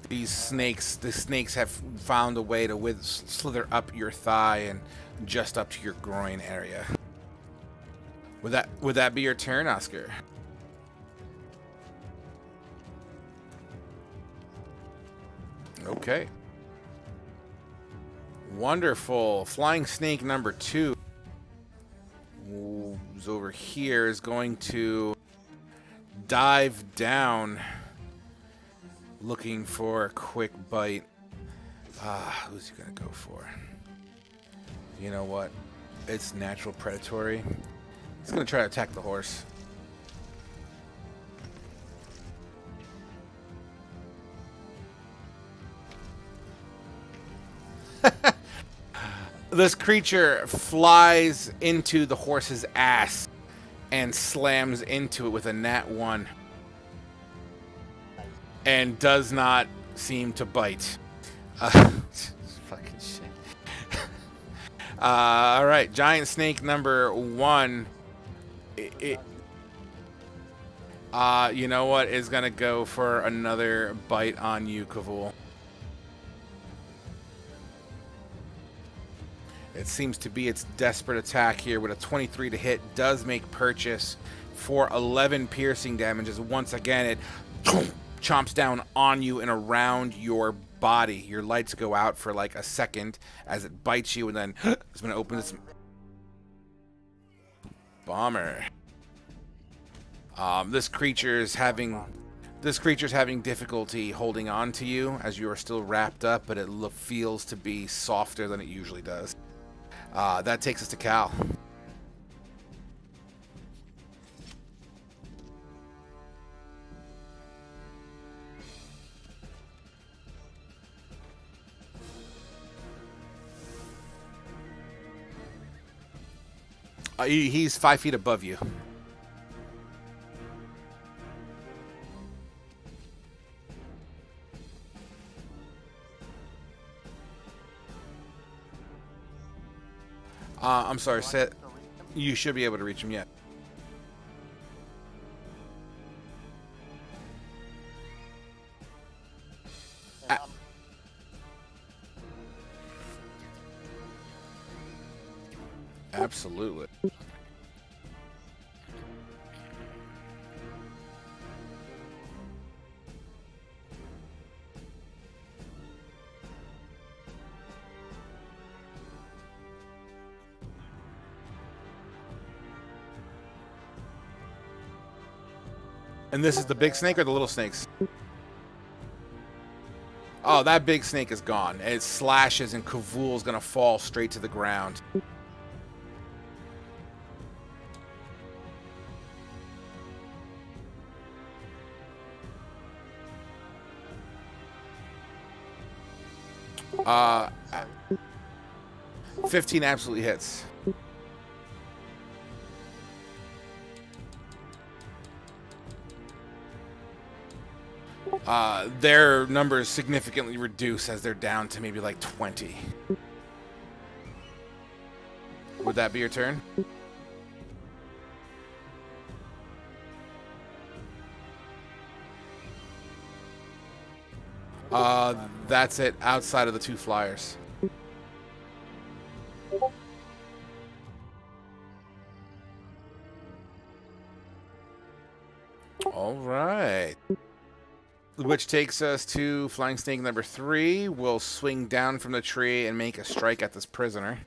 The snakes have found a way to slither up your thigh and just up to your groin area. Would that be your turn, Oscar? Okay. Wonderful. Flying snake number 2, who's over here, is going to dive down, looking for a quick bite. Who's he gonna go for? You know what? It's natural predatory. He's gonna try to attack the horse. This creature flies into the horse's ass and slams into it with a nat 1. And does not seem to bite. Fucking shit. All right, giant snake number 1. You know what? Is gonna go for another bite on you, Kavul. It seems to be its desperate attack here with a 23 to hit. Does make purchase for 11 piercing damage as once again it chomps down on you and around your body. Your lights go out for like a second as it bites you, and then it's going to open its bomber. This creature's having difficulty holding on to you as you are still wrapped up, but it feels to be softer than it usually does. That takes us to Cal. He's 5 feet above you. I'm sorry, Seth. You should be able to reach him yet. Absolutely. And this is the big snake or the little snakes? Oh, that big snake is gone. It slashes and Kavul's gonna fall straight to the ground. Uh, 15 absolutely hits. Their numbers significantly reduce as they're down to maybe like 20. Would that be your turn? That's it, outside of the 2 flyers. All right. Which takes us to flying snake number 3. Will swing down from the tree and make a strike at this prisoner.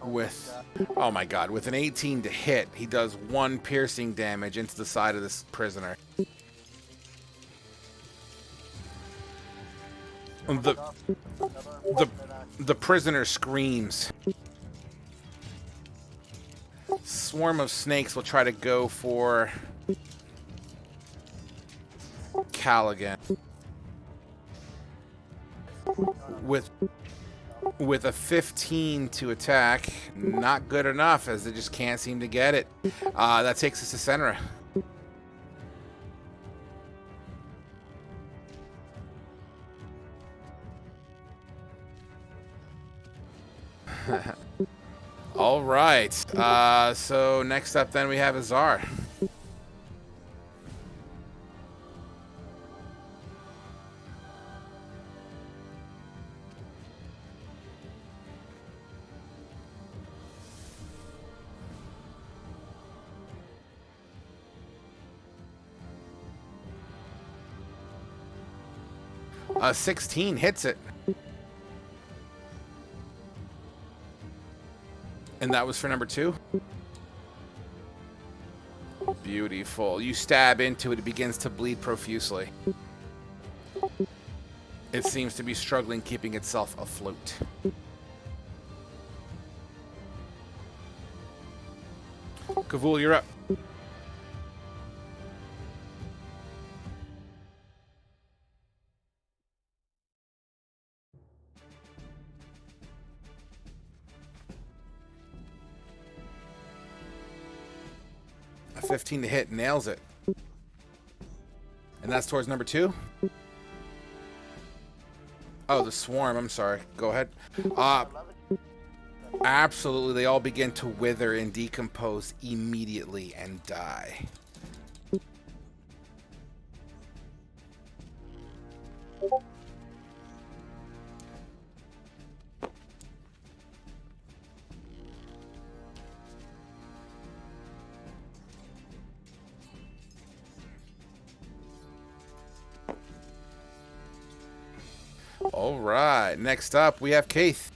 with, oh my god, with an 18 to hit, he does 1 piercing damage into the side of this prisoner. The prisoner screams. Swarm of snakes will try to go for Callaghan. With a 15 to attack, not good enough as they just can't seem to get it. That takes us to Senra. All right. So next up, then we have Azar. A 16 hits it. And that was for number 2? Beautiful. You stab into it, it begins to bleed profusely. It seems to be struggling keeping itself afloat. Kavul, you're up. A 15 to hit nails it. And that's towards number 2? Oh, the swarm. I'm sorry. Go ahead. Absolutely. They all begin to wither and decompose immediately and die. All right. Next up, we have Keith.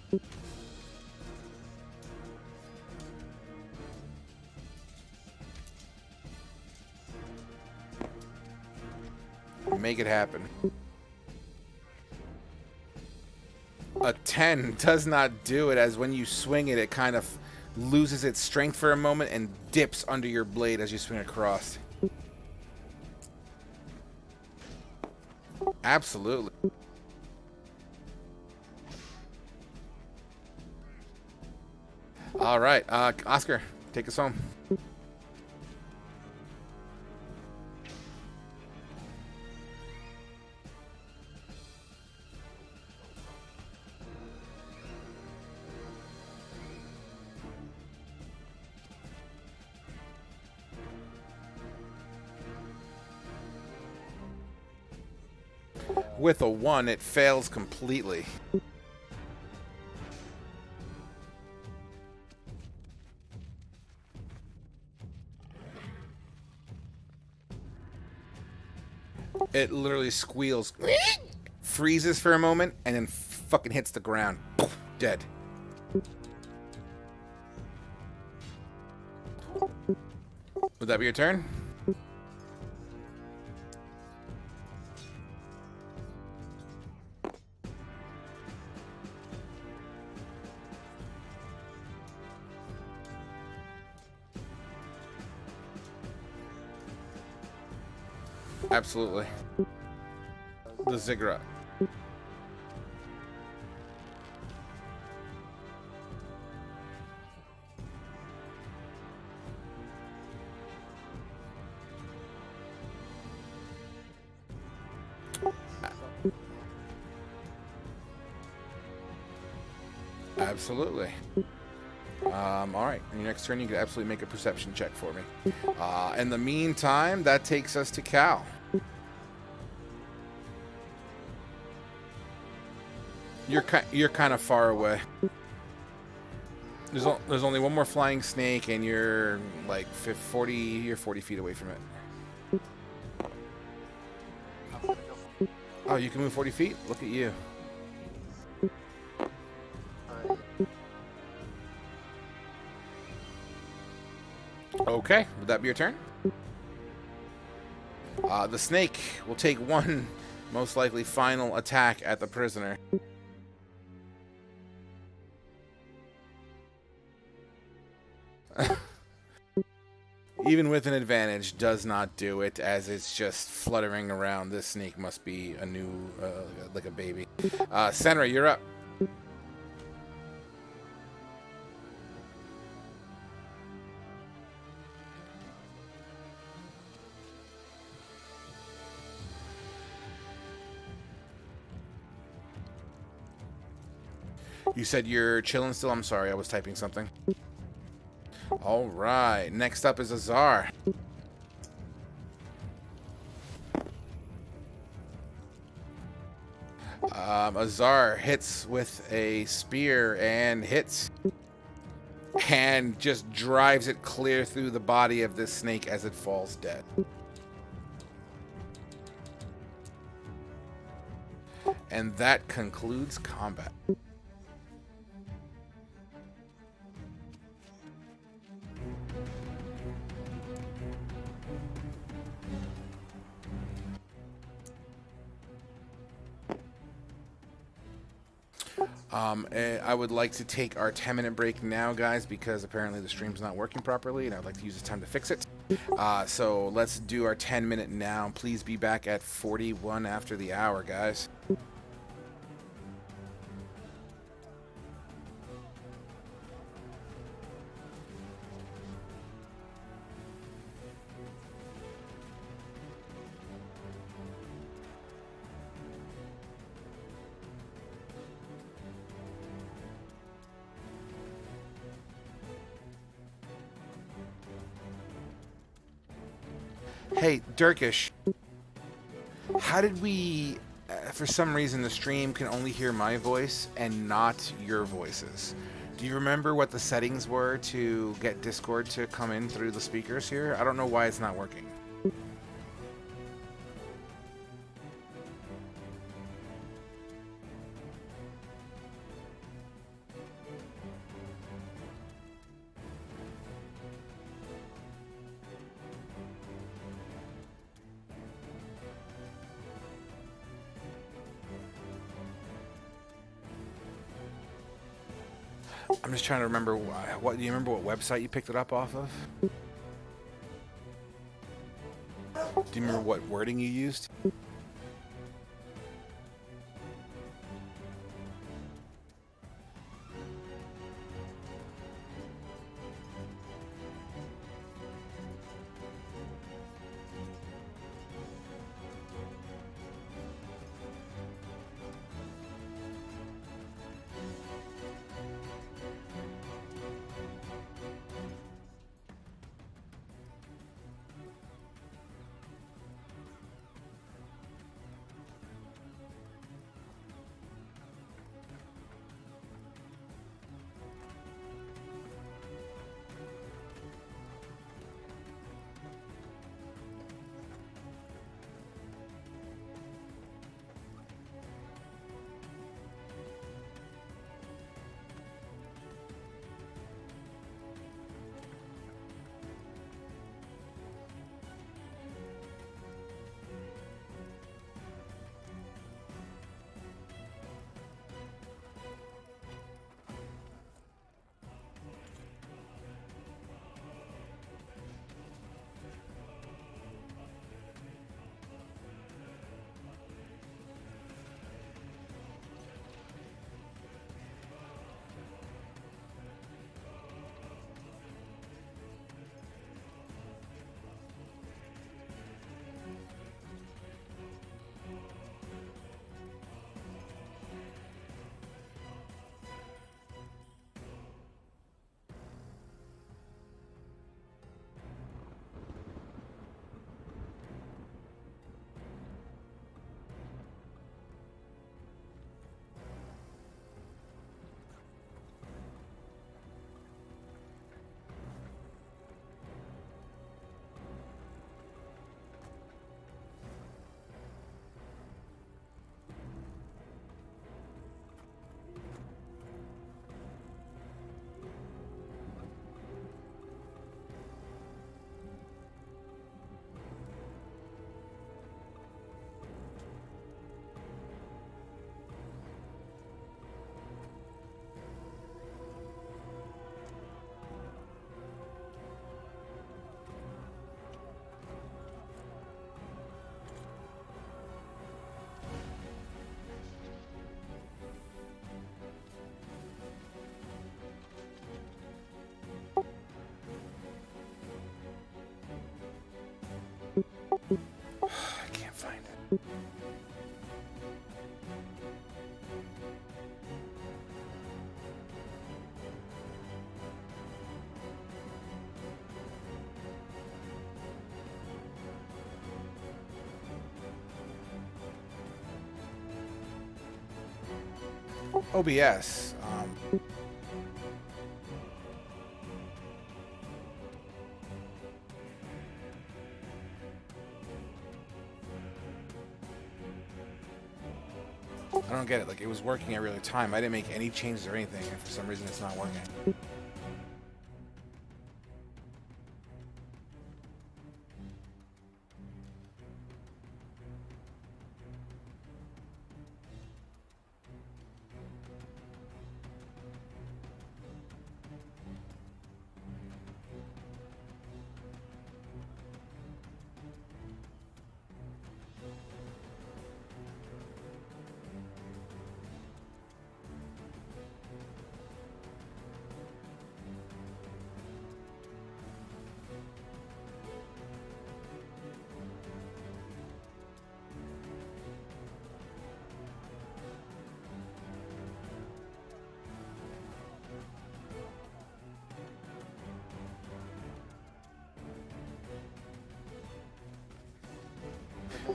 Make it happen. A 10 does not do it, as when you swing it, it kind of loses its strength for a moment and dips under your blade as you swing across. Absolutely. All right, Oscar, take us home. With a 1, it fails completely. It literally squeals, freezes for a moment, and then fucking hits the ground. Dead. Would that be your turn? Absolutely. The ziggurat. Absolutely. All right. In your next turn, you can absolutely make a perception check for me. In the meantime, that takes us to Cal. You're kind of far away. There's only one more flying snake, and you're like 40 feet away from it. Oh, you can move 40 feet? Look at you. Okay, would that be your turn? The snake will take one, most likely final attack at the prisoner. Even with an advantage, does not do it, as it's just fluttering around. This snake must be a new, like a baby. Senra, you're up. You said you're chilling still? I'm sorry, I was typing something. All right, next up is Azar. Azar hits with a spear and hits. And just drives it clear through the body of this snake as it falls dead. And that concludes combat. I would like to take our 10-minute break now, guys, because apparently the stream's not working properly, and I'd like to use this time to fix it. So let's do our 10-minute now. Please be back at 41 after the hour, guys. Hey, Durkish, how did we... for some reason, the stream can only hear my voice and not your voices. Do you remember what the settings were to get Discord to come in through the speakers here? I don't know why it's not working. I'm just trying to remember what. Do you remember what website you picked it up off of? Do you remember what wording you used? I can't find it. OBS. I don't get it. Like, it was working every other time. I didn't make any changes or anything, and for some reason it's not working.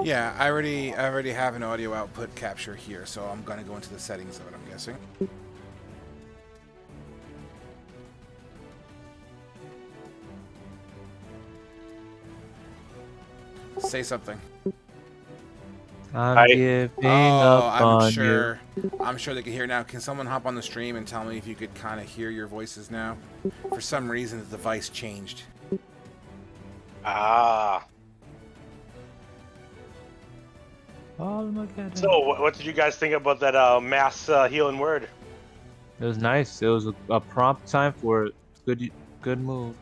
Yeah, I already have an audio output capture here, so I'm gonna go into the settings of it, I'm guessing. Say something. I'm giving up on you. I'm sure they can hear now. Can someone hop on the stream and tell me if you could kind of hear your voices now? For some reason, the device changed. Ah. Oh, look at it. So, what did you guys think about that mass healing word? It was nice. It was a prompt time for it. Good move.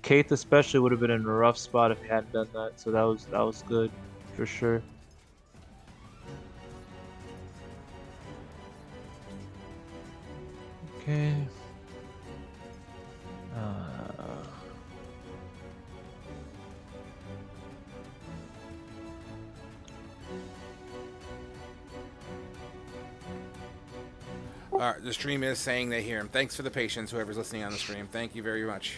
Kate especially would have been in a rough spot if he hadn't done that. So that was good, for sure. Okay. Alright, the stream is saying they hear him. Thanks for the patience, whoever's listening on the stream. Thank you very much.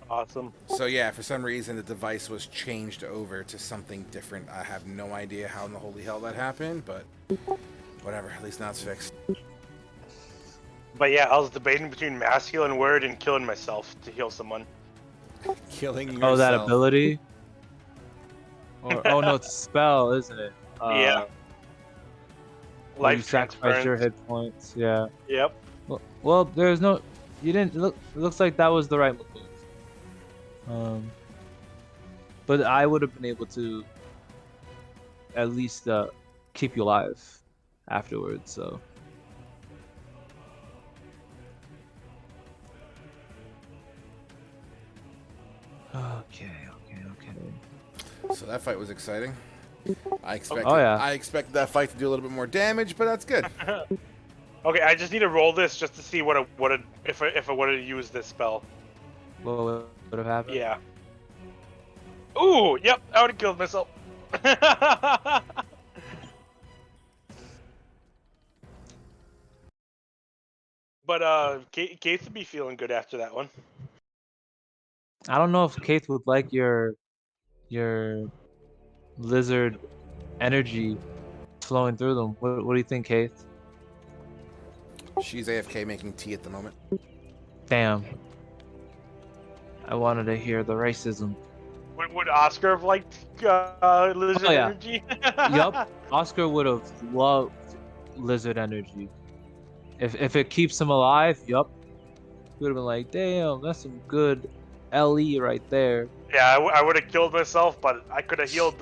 Awesome. So yeah, for some reason the device was changed over to something different. I have no idea how in the holy hell that happened, but whatever. At least now it's fixed. But yeah, I was debating between mass healing word and killing myself to heal someone. Killing yourself. Oh, that ability? Or, oh no, it's a spell, isn't it? Yeah. Where you Life sacrifice your transference. hit points. Yeah. Yep. Well, there's no. You didn't look. It looks like that was the right move. But I would have been able to at least keep you alive afterwards. So. Okay. So that fight was exciting. I expect Oh, yeah. I expect that fight to do a little bit more damage, but that's good. Okay, I just need to roll this just to see if I would have used this spell. What would have happened? Yeah. Ooh, yep, I would have killed myself. But Gates would be feeling good after that one. I don't know if Kate would like your lizard energy flowing through them. What do you think, Kate? She's AFK making tea at the moment. Damn. I wanted to hear the racism. Would Oscar have liked lizard Oh, yeah. energy? Yup. Oscar would have loved lizard energy. If it keeps him alive, yup. He would have been like, damn, that's some good LE right there. Yeah, I would have killed myself, but I could have healed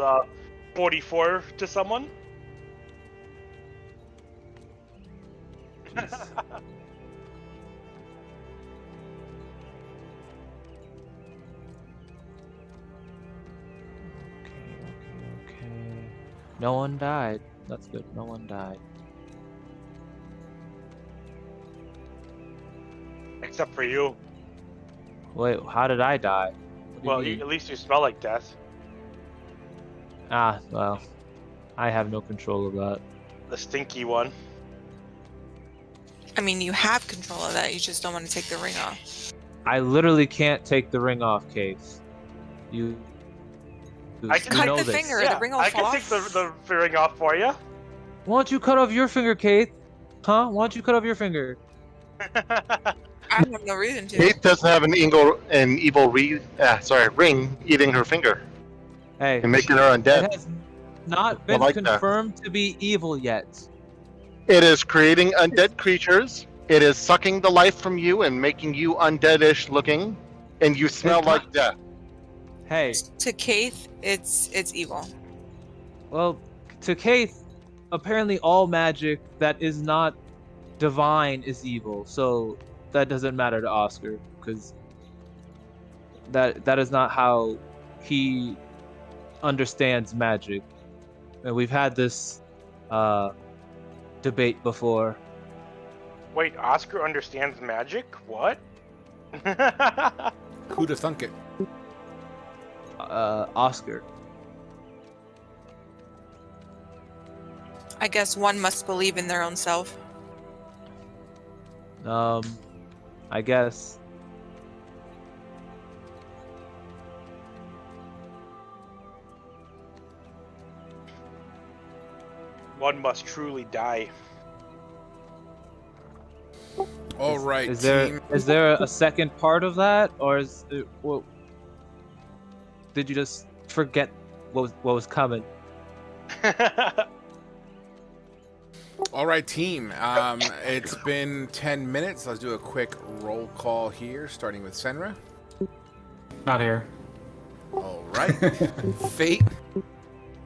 44 to someone. Jeez. Okay. No one died. That's good. No one died. Except for you. Wait, how did I die? What do Well, you mean? at least you smell like death. Ah, well, I have no control of that. The stinky one. I mean, you have control of that. You just don't want to take the ring off. I literally can't take the ring off, Case. You I can you Cut know the this. finger. Yeah, The ring will I fall can off. take the ring off for you. Why don't you cut off your finger, Kate? Huh? Why don't you cut off your finger? I have no reason to. Kate doesn't have an evil ring eating her finger Hey, and making her undead. it has not I been like that. confirmed to be evil yet. It is creating undead creatures. It is sucking the life from you and making you undeadish looking, and you smell It's like not- death. Hey, To Kaith, it's evil. well, to Kate, apparently all magic that is not divine is evil, so that doesn't matter to Oscar, because that is not how he understands magic. And we've had this debate before. Wait, Oscar understands magic? What? Who'd have thunk it? Oscar. I guess one must believe in their own self. I guess. One must truly die. All right, Is team. there a second part of that, or is it, well, did you just forget what was coming? All right, team. It's been 10 minutes. Let's do a quick roll call here, starting with Senra. Not here. All right. Fate.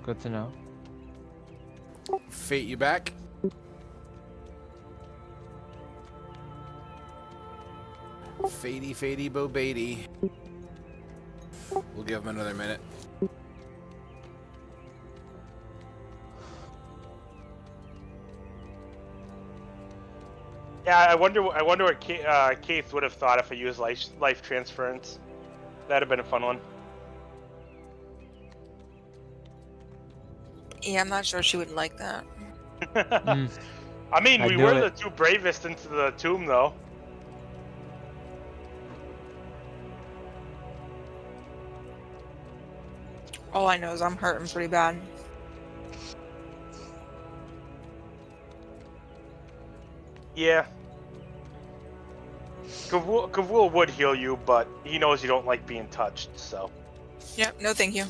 Good to know. Fate, you back? Fatey, Bo Beatty. We'll give him another minute. Yeah, I wonder what Keith would have thought if I used life transference. That'd have been a fun one. Yeah, I'm not sure she would like that. I mean, I we knew were it. the two bravest into the tomb, though. All I know is I'm hurting pretty bad. Yeah. Kavul would heal you, but he knows you don't like being touched, so. Yep, no thank you.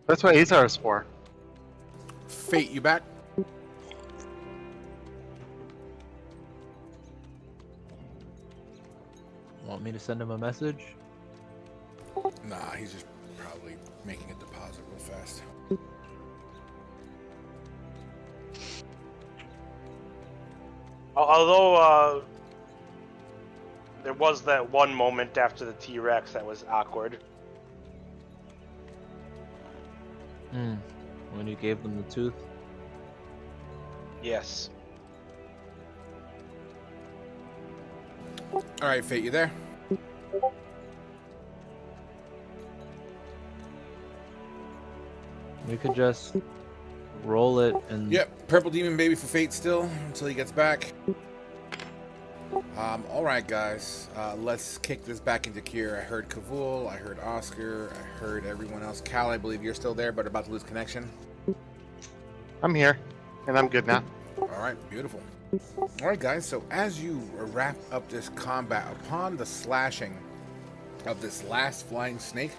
That's what Azar is for. Fate, you back? Want me to send him a message? Nah, he's just probably making a deposit real fast. Although, there was that one moment after the T-Rex that was awkward. When you gave them the tooth? Yes. All right, Fate, you there? We could just roll it and... Yep, Purple Demon Baby for Fate still until he gets back. All right, guys, let's kick this back into Cure. I heard Kavul, I heard Oscar, I heard everyone else. Cal, I believe you're still there, but about to lose connection. I'm here, and I'm good now. All right, beautiful. All right, guys, so as you wrap up this combat, upon the slashing of this last flying snake,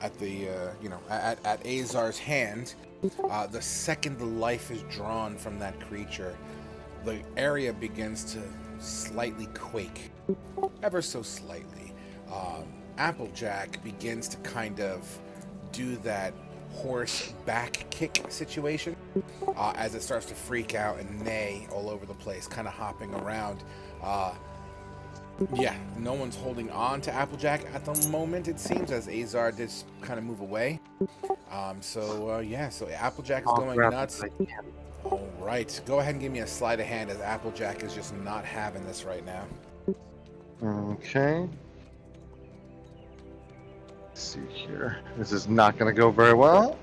at Azar's hand, the second the life is drawn from that creature, the area begins to slightly quake, ever so slightly. Applejack begins to kind of do that horse back kick situation as it starts to freak out and neigh all over the place, kind of hopping around. Yeah, no one's holding on to Applejack at the moment, it seems, as Azar did kind of move away. So Applejack is I'll going grab nuts. it if I can. All right, go ahead and give me a sleight of hand as Applejack is just not having this right now. Okay. Let's see here. This is not going to go very well.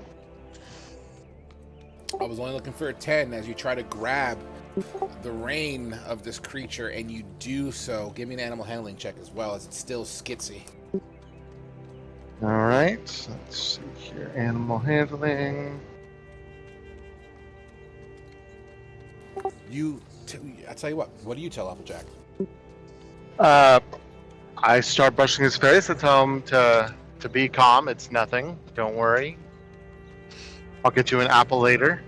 I was only looking for a 10 as you try to grab the rein of this creature, and you do so. Give me an animal handling check as well, as it's still skitsy. All right. Let's see here. Animal handling. I tell you what do you tell Applejack? I start brushing his face. I tell him to be calm. It's nothing. Don't worry. I'll get you an apple later.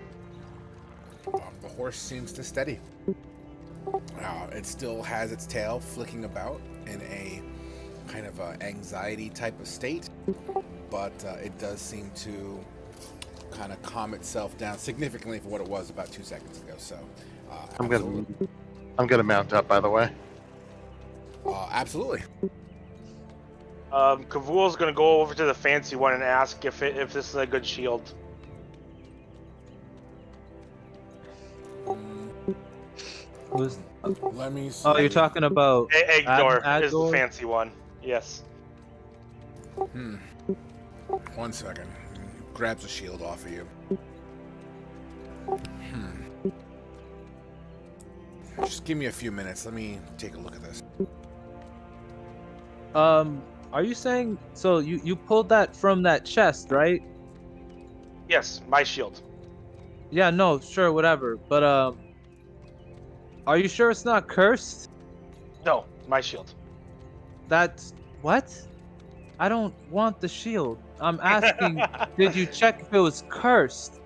The horse seems to steady. It still has its tail flicking about in a kind of anxiety type of state, but it does seem to kind of calm itself down significantly for what it was about 2 seconds ago. So, I'm gonna mount up, by the way. Absolutely. Kavul's gonna go over to the fancy one and ask if this is a good shield. Who's? Let me see. Oh, you're talking about Egdor is the Agdor? fancy one. Yes. 1 second. Grabs a shield off of you. Just give me a few minutes. Let me take a look at this. Are you saying so? You pulled that from that chest, right? Yes, my shield. Yeah, no, sure, whatever. But are you sure it's not cursed? No, my shield. That's what? I don't want the shield. I'm asking, did you check if it was cursed?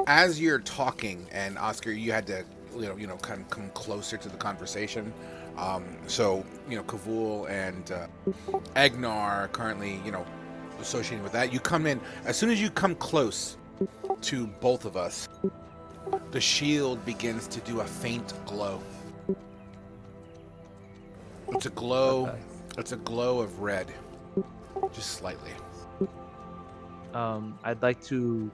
As you're talking, and Oscar, you had to, kind of come closer to the conversation. So, Kavul and Agnar are currently, associated with that. You come in, as soon as you come close to both of us, the shield begins to do a faint glow. It's a glow. Okay. It's a glow of red, just slightly. I'd like to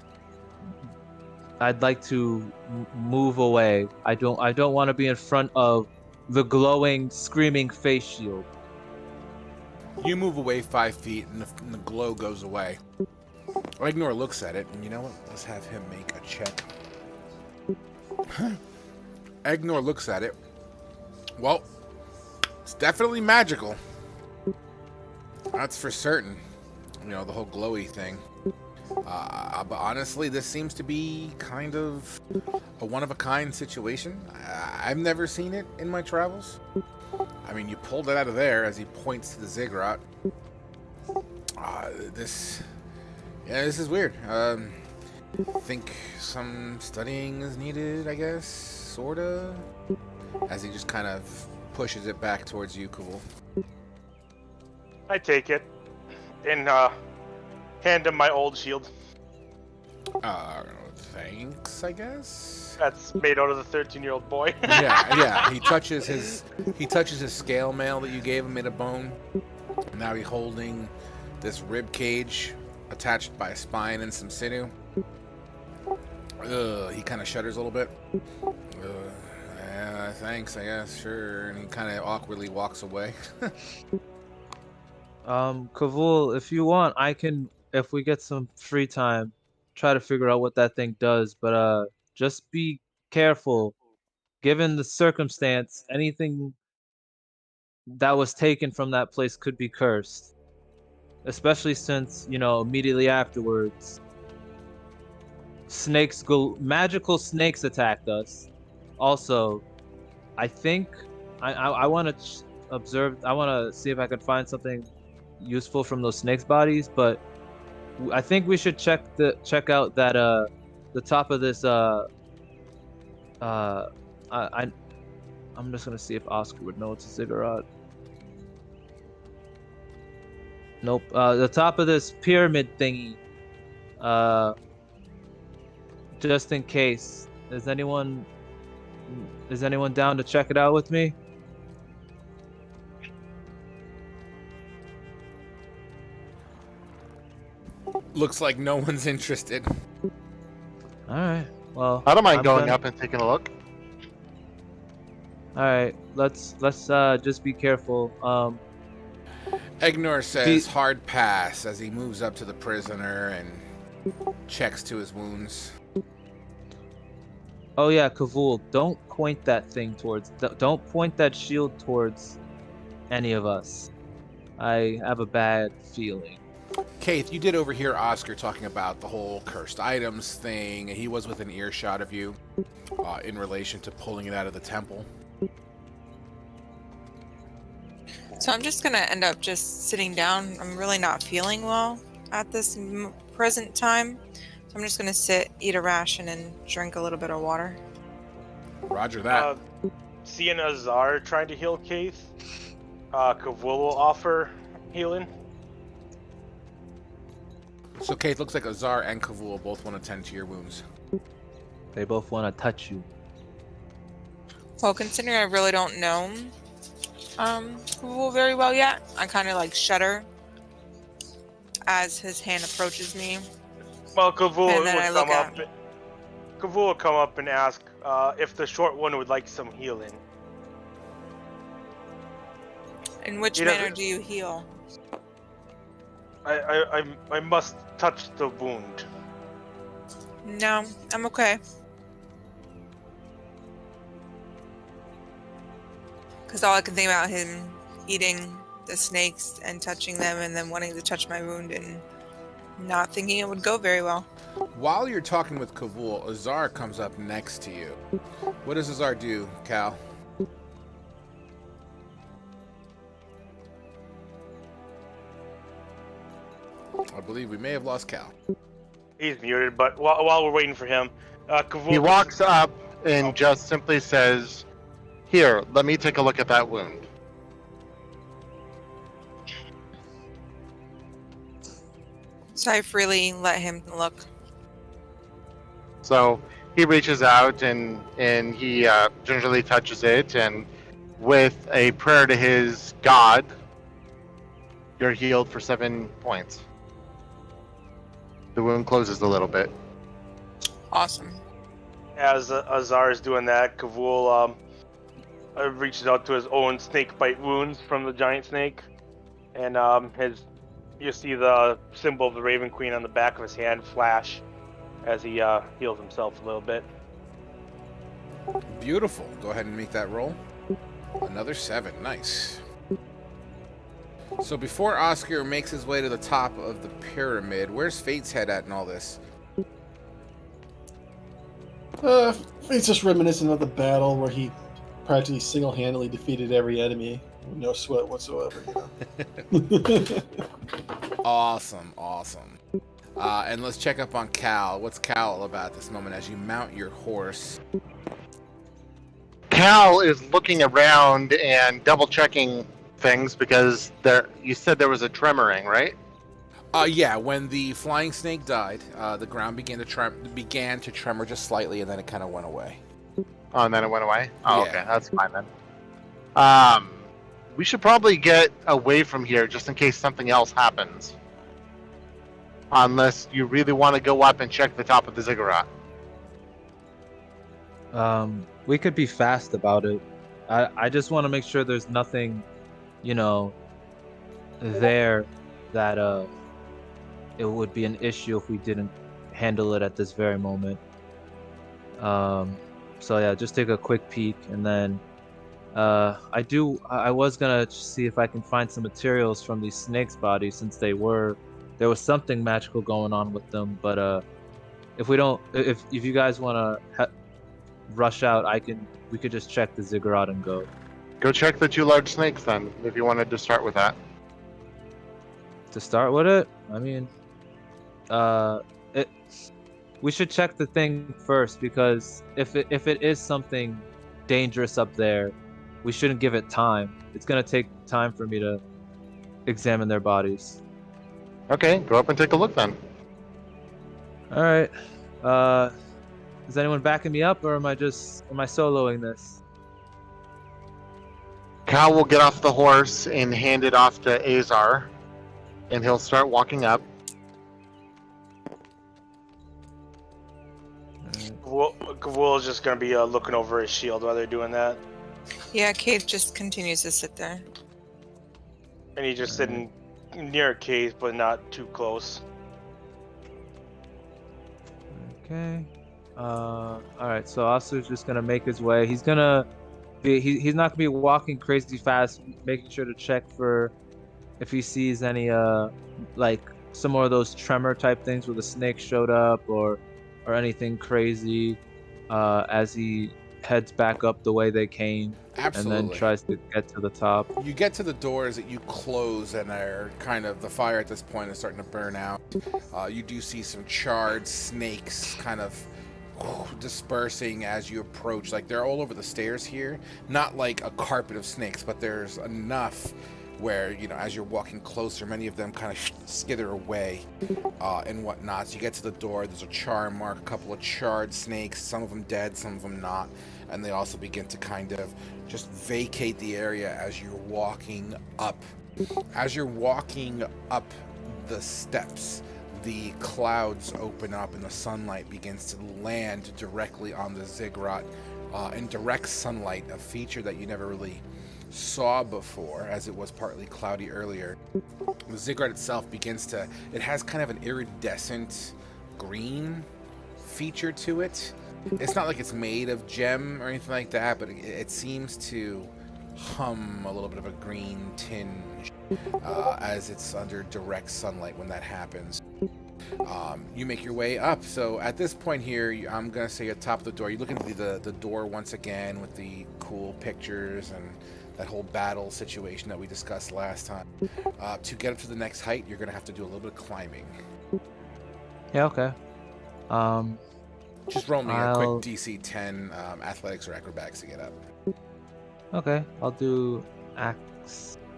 move away. I don't want to be in front of the glowing, screaming face shield. You move away 5 feet, and the glow goes away. Agnar looks at it, and you know what? Let's have him make a check. Agnar looks at it. Well, it's definitely magical. That's for certain. The whole glowy thing. But honestly, this seems to be kind of a one-of-a-kind situation. I've never seen it in my travels. I mean, you pulled it out of there as he points to the ziggurat. This is weird. I think some studying is needed, I guess, sorta. As he just kind of pushes it back towards you, Kavul. I take it and hand him my old shield. Thanks, I guess. That's made out of the 13-year-old boy. Yeah. He touches his scale mail that you gave him made of bone. Now he's holding this rib cage attached by a spine and some sinew. He kind of shudders a little bit. Yeah, thanks, I guess, sure. And he kind of awkwardly walks away. Kavul, if you want, I can, if we get some free time, try to figure out what that thing does. But just be careful. Given the circumstance, anything that was taken from that place could be cursed. Especially since, immediately afterwards, magical snakes attacked us. Also, I think I want to observe. I want to see if I can find something useful from those snakes' bodies. But I think we should check out that the top of this. I'm just gonna see if Oscar would know it's a ziggurat. Nope. The top of this pyramid thingy. Just in case. Is anyone down to check it out with me? Looks like no one's interested. All right. Well, I don't mind I'm going gonna- up and taking a look. All right, let's just be careful. Egnor says Do- hard pass as he moves up to the prisoner and checks to his wounds. Oh yeah, Kavul, don't point that thing towards. Don't point that shield towards any of us. I have a bad feeling. Kaith, you did overhear Oscar talking about the whole cursed items thing. He was within earshot of you in relation to pulling it out of the temple. So I'm just gonna end up just sitting down. I'm really not feeling well at this present time. So I'm just gonna sit, eat a ration, and drink a little bit of water. Roger that. Seeing Azar trying to heal Keith, Kavul will offer healing. So Kaith, looks like Azar and Kavul both want to tend to your wounds. They both want to touch you. Well, considering I really don't know Kavul very well yet, I kind of like shudder as his hand approaches me. Well, Kavul And then I look at him. Kavul will come up and ask if the short one would like some healing. In which He manner doesn't- do you heal? I must touch the wound. No, I'm okay. Because all I can think about him eating the snakes and touching them and then wanting to touch my wound and not thinking it would go very well. While you're talking with Kavul, Azar comes up next to you. What does Azar do, Cal? I believe we may have lost Cal. He's muted, but while we're waiting for him, Kavul... He walks up and just simply says, "Here, let me take a look at that wound." So I freely let him look. So he reaches out and he gingerly touches it, and with a prayer to his god, you're healed for 7 points. The wound closes a little bit. Awesome. As Azar is doing that, Kavul reaches out to his own snake bite wounds from the giant snake, and you see the symbol of the Raven Queen on the back of his hand flash as he heals himself a little bit. Beautiful. Go ahead and make that roll. Another 7. Nice. So before Oscar makes his way to the top of the pyramid, where's Fate's head at in all this? It's just reminiscent of the battle where he practically single-handedly defeated every enemy. No sweat whatsoever. You know? Awesome. And let's check up on Cal. What's Cal about this moment as you mount your horse? Cal is looking around and double checking things because you said there was a tremoring, right? Yeah, when the flying snake died, the ground began to tremor just slightly, and then it kind of went away. Oh, and then it went away? Oh, Yeah. okay, that's fine then. We should probably get away from here just in case something else happens. Unless you really want to go up and check the top of the ziggurat. We could be fast about it. I just want to make sure there's nothing, there that it would be an issue if we didn't handle it at this very moment. So yeah, just take a quick peek, and then I was gonna see if I can find some materials from these snakes' bodies, since there was something magical going on with them. But if you guys want to rush out, we could just check the ziggurat and go. Go check the 2 large snakes then, if you wanted to start with that. To start with it, I mean, we should check the thing first, because if it is something dangerous up there, we shouldn't give it time. It's gonna take time for me to examine their bodies. Okay, go up and take a look then. All right. Is anyone backing me up, or am I soloing this? Cal will get off the horse and hand it off to Azar, and he'll start walking up. Kavul is just gonna be looking over his shield while they're doing that, Yeah, Cave just continues to sit there. and he's just sitting near Cave, but not too close. Okay. All right. So Oscar's just gonna make his way. He's gonna be. He's not gonna be walking crazy fast. Making sure to check for if he sees any like some more of those tremor type things where the snake showed up or anything crazy. As he heads back up the way they came, and then Absolutely. tries to get to the top. You get to the doors that you close, and are kind of the fire at this point is starting to burn out. You do see some charred snakes kind of dispersing as you approach. Like they're all over the stairs here, not like a carpet of snakes, but there's enough where, you know, as you're walking closer, many of them kind of skither away and whatnot. So you get to the door, there's a char mark, a couple of charred snakes, some of them dead, some of them not, and they also begin to kind of just vacate the area as you're walking up. As you're walking up the steps, the clouds open up and the sunlight begins to land directly on the ziggurat in direct sunlight, a feature that you never really saw before, as it was partly cloudy earlier. The ziggurat itself begins to, it has kind of an iridescent green feature to it. It's not like it's made of gem or anything like that, but it seems to hum a little bit of a green tinge as it's under direct sunlight when that happens. You make your way up. So at this point here, I'm going to say at the top of the door, you look into the door once again with the cool pictures and that whole battle situation that we discussed last time. To get up to the next height, you're going to have to do a little bit of climbing. Yeah. Okay. Just roll me a quick I'll- DC 10 athletics or acrobatics to get up. Okay. I'll do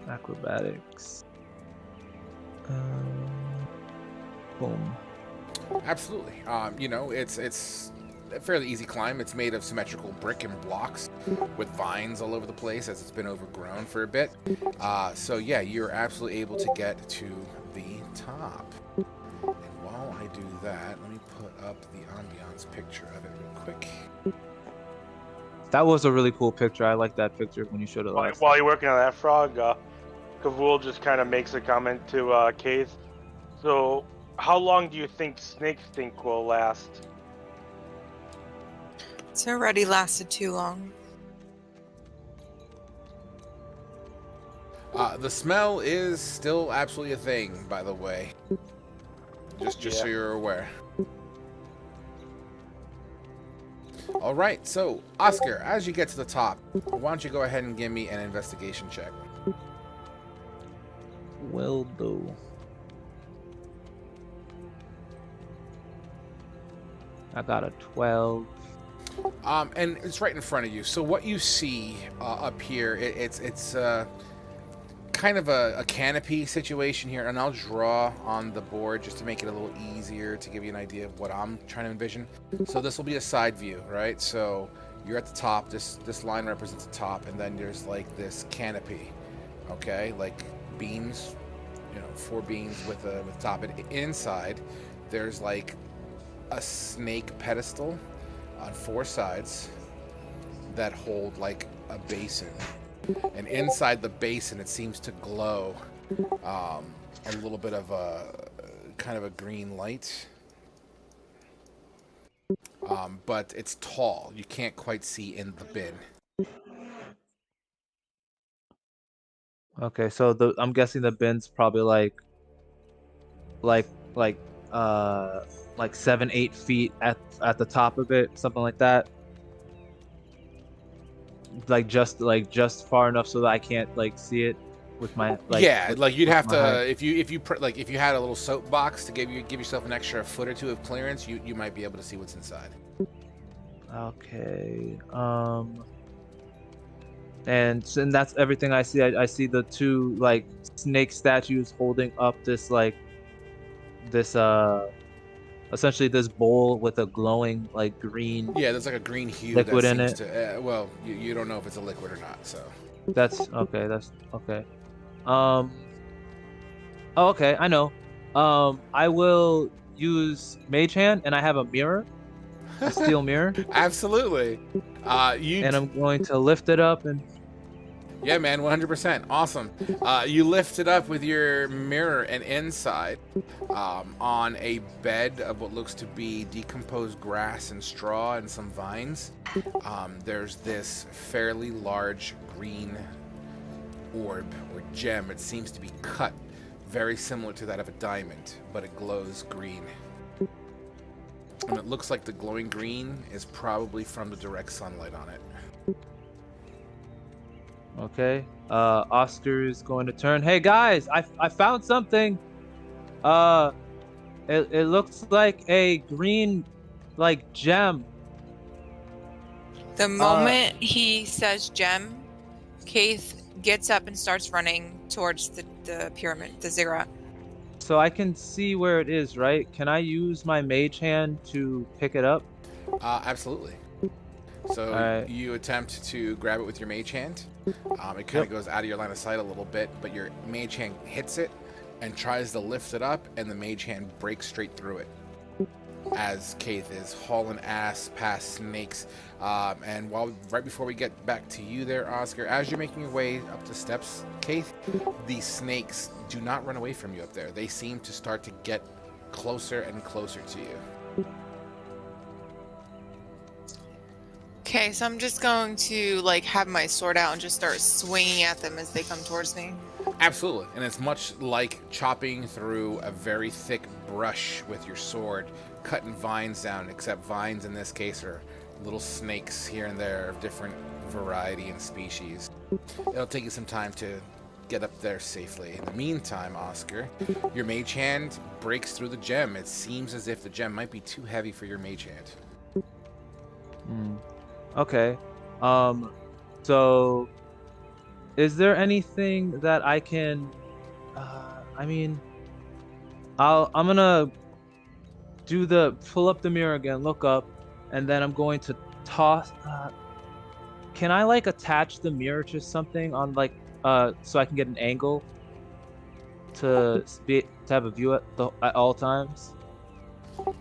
acrobatics. Boom. Absolutely. You know, it's a fairly easy climb. It's made of symmetrical brick and blocks with vines all over the place as it's been overgrown for a bit. So yeah, you're absolutely able to get to the top. And while I do that, let me put up the ambiance picture of it real quick. That was a really cool picture. I like that picture when you showed it last While time. you're working on that, Frog, Kavul just kind of makes a comment to Cave. So, how long do you think Snake Stink will last? It's already lasted too long. The smell is still absolutely a thing, by the way. Just so you're aware. All right, so Oscar, as you get to the top, why don't you go ahead and give me an investigation check? Will do. I got a 12. And it's right in front of you. So what you see up here, it's kind of a canopy situation here, and I'll draw on the board just to make it a little easier to give you an idea of what I'm trying to envision. So this will be a side view, right? So you're at the top. This line represents the top, and then there's like this canopy, okay, like beams, you know, 4 beams with top. And inside, there's like a snake pedestal on 4 sides that hold like a basin. And inside the basin, it seems to glow a little bit of a kind of a green light. But it's tall. You can't quite see in the bin. Okay, so I'm guessing the bin's probably like 7-8 feet at the top of it, something like that. Like just far enough so that I can't like see it with my Yeah, like you'd have my to height. if you had a little soapbox to give yourself an extra foot or 2 of clearance, you might be able to see what's inside. Okay. And that's everything I see. I see the 2 like snake statues holding up this essentially this bowl with a glowing like green. Yeah, there's like a green hue Liquid that in seems to well, you don't know if it's a liquid or not, so. That's okay. That's okay. Oh, okay. I know. I will use Mage Hand, and I have a mirror. the steel mirror, Absolutely. and I'm going to lift it up and. Yeah, man, 100%. Awesome. You lift it up with your mirror, and inside, on a bed of what looks to be decomposed grass and straw and some vines, there's this fairly large green orb or gem. It seems to be cut very similar to that of a diamond, but it glows green. And it looks like the glowing green is probably from the direct sunlight on it. Okay. Oscar is going to turn. Hey guys, I found something. It looks like a green, like gem. The moment he says gem, Keith gets up and starts running towards the pyramid, the ziggurat. So I can see where it is, right? Can I use my mage hand to pick it up? Absolutely. So Alright. you attempt to grab it with your mage hand. It kind of goes out of your line of sight a little bit, but your mage hand hits it and tries to lift it up, and the mage hand breaks straight through it. As Keith is hauling ass past snakes. And right before we get back to you there, Oscar, as you're making your way up the steps, Keith, the snakes do not run away from you up there. They seem to start to get closer and closer to you. Okay, so I'm just going to like have my sword out and just start swinging at them as they come towards me. Absolutely, and it's much like chopping through a very thick brush with your sword, cutting vines down, except vines in this case are little snakes here and there of different variety and species. It'll take you some time to get up there safely. In the meantime, Oscar, your mage hand breaks through the gem. It seems as if the gem might be too heavy for your mage hand. Okay. So is there anything that I can I mean, I'm gonna pull up the mirror again, look up, and then I'm going to toss can I like attach the mirror to something on like so I can get an angle to have a view at all times?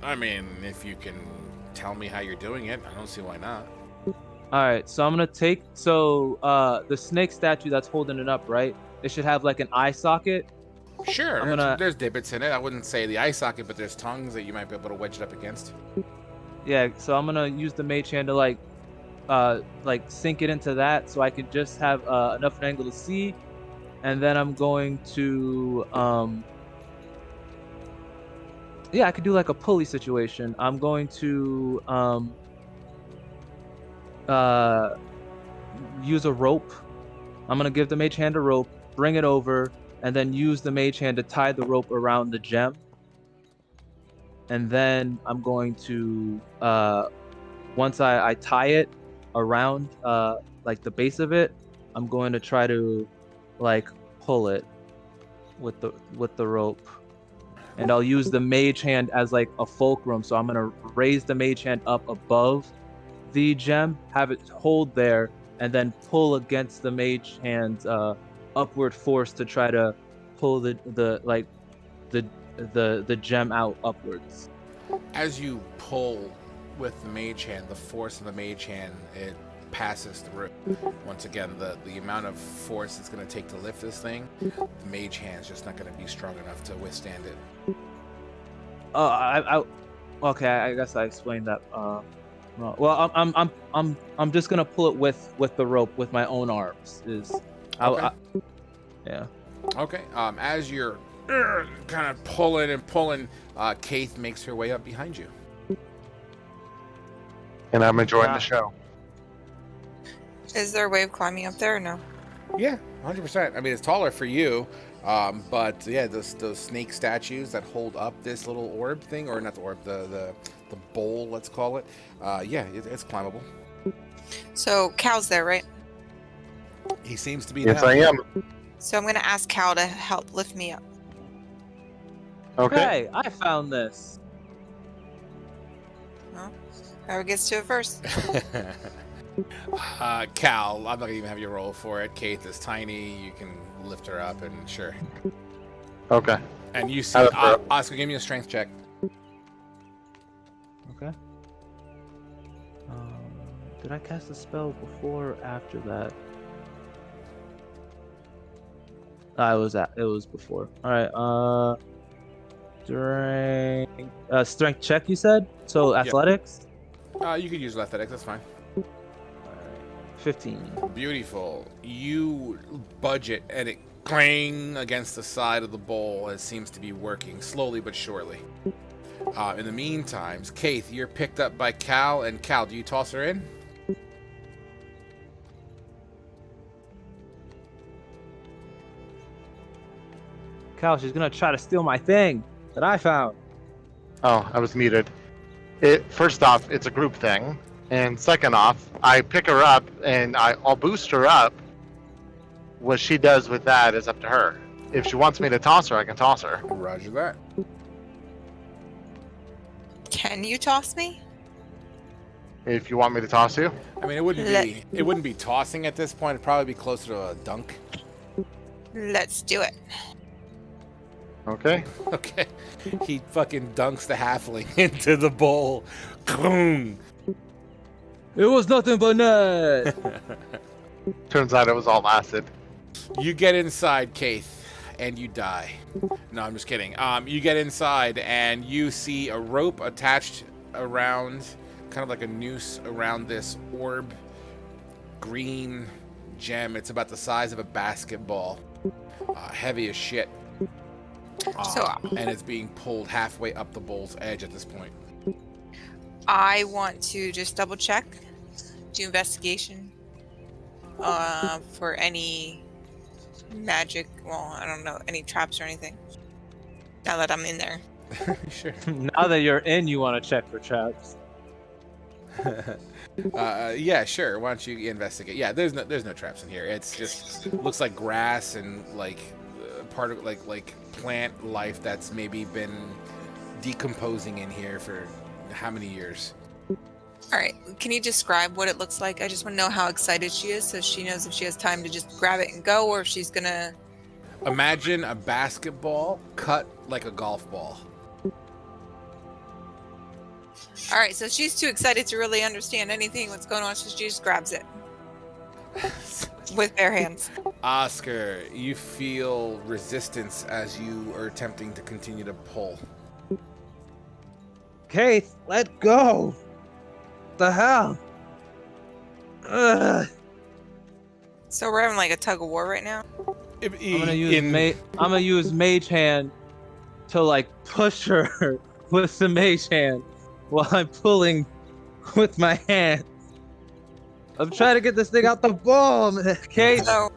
I mean, if you can tell me how you're doing it, I don't see why not. All right, so I'm gonna take the snake statue that's holding it up, right? It should have like an eye socket. Sure, there's divots in it. I wouldn't say the eye socket, but there's tongues that you might be able to wedge it up against. Yeah, so I'm gonna use the mage hand to like sink it into that, so I can just have enough of an angle to see, and then I'm going to yeah, I could do like a pulley situation. I'm going to use a rope. I'm gonna give the mage hand a rope, bring it over, and then use the mage hand to tie the rope around the gem. And then I'm going to once I tie it around like the base of it, I'm going to try to like pull it with the rope. And I'll use the mage hand as like a fulcrum. So I'm gonna raise the mage hand up above the gem, have it hold there, and then pull against the mage hand's upward force to try to pull the gem out upwards. As you pull with the mage hand, the force of the mage hand, it passes through. Once again, the amount of force it's going to take to lift this thing, the mage hand's just not going to be strong enough to withstand it. Okay, I guess I explained that. Well, I'm just gonna pull it with the rope with my own arms. Okay. Yeah. Okay. As you're kind of pulling, Keith makes her way up behind you. And I'm enjoying the show. Is there a way of climbing up there or no? Yeah, 100%. I mean, it's taller for you, but yeah, those snake statues that hold up this little orb thing, or not the orb, the bowl, let's call it. Yeah, it's climbable. So Cal's there, right? He seems to be. Yes, now. I am. So I'm gonna ask Cal to help lift me up. Okay. Hey, I found this. Well, whoever gets to it first. Cal, I'm not gonna even have you roll for it. Keith is tiny. You can lift her up, and sure. Okay. And you see, Oscar, give me a strength check. Okay. Did I cast a spell before or after that? It was before. All right. Strength check. You said so. Yep. Athletics. You could use athletics. That's fine. All right. 15. Beautiful. You budget and it clang against the side of the bowl. It seems to be working slowly but surely. In the meantime, Kaith, you're picked up by Cal. And Cal, do you toss her in? Cal, she's gonna try to steal my thing that I found. Oh, I was muted. First off, it's a group thing, and second off, I pick her up and I'll boost her up. What she does with that is up to her. If she wants me to toss her, I can toss her. Roger that. Can you toss me? If you want me to toss you, I mean, it wouldn't be tossing at this point. It'd probably be closer to a dunk. Let's do it. okay. Okay. He fucking dunks the halfling into the bowl. Boom. It was nothing but net. Turns out it was all acid. You get inside, Kaith, and you die. No, I'm just kidding. You get inside and you see a rope attached around, kind of like a noose around this orb, green gem. It's about the size of a basketball, heavy as shit. And it's being pulled halfway up the bowl's edge at this point. I want to just double check, do investigation for any magic, well, I don't know, any traps or anything. Now that I'm in there. Sure. Now that you're in, you want to check for traps. Yeah, sure. Why don't you investigate? Yeah, there's no traps in here. It's just looks like grass and like part of like plant life that's maybe been decomposing in here for how many years? All right, can you describe what it looks like? I just want to know how excited she is, so she knows if she has time to just grab it and go, or if she's gonna. Imagine a basketball cut like a golf ball. All right, so she's too excited to really understand anything what's going on, so she just grabs it with bare hands. Oscar, you feel resistance as you are attempting to continue to pull. Kaith, let go. The hell? Ugh. So we're having like a tug of war right now. I'm gonna use mage hand to like push her with the mage hand while I'm pulling with my hand. I'm trying to get this thing out the bowl, okay? So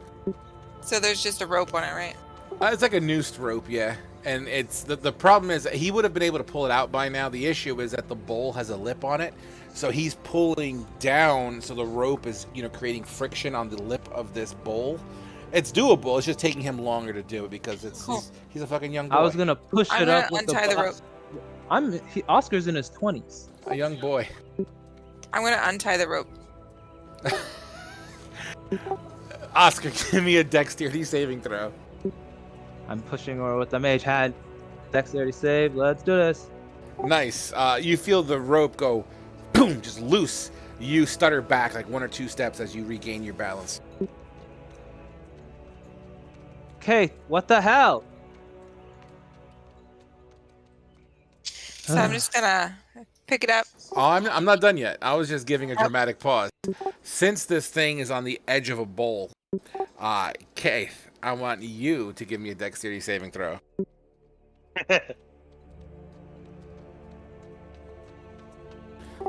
there's just a rope on it, right? It's like a noosed rope, yeah. And it's the problem is he would have been able to pull it out by now. The issue is that the bowl has a lip on it, so he's pulling down, so the rope is creating friction on the lip of this bowl. It's doable. It's just taking him longer to do it because he's a fucking young boy. I was gonna push it up with untie the rope. Oscar's in his 20s. A young boy. I'm gonna untie the rope. Oscar, give me a dexterity saving throw. I'm pushing her with the mage hand. Dexterity save. Let's do this. Nice. You feel the rope go boom, just loose. You stutter back like 1 or 2 steps as you regain your balance. Okay, what the hell? So I'm just gonna pick it up. Oh, I'm not done yet. I was just giving a dramatic pause. Since this thing is on the edge of a bowl, Kaith, I want you to give me a dexterity saving throw.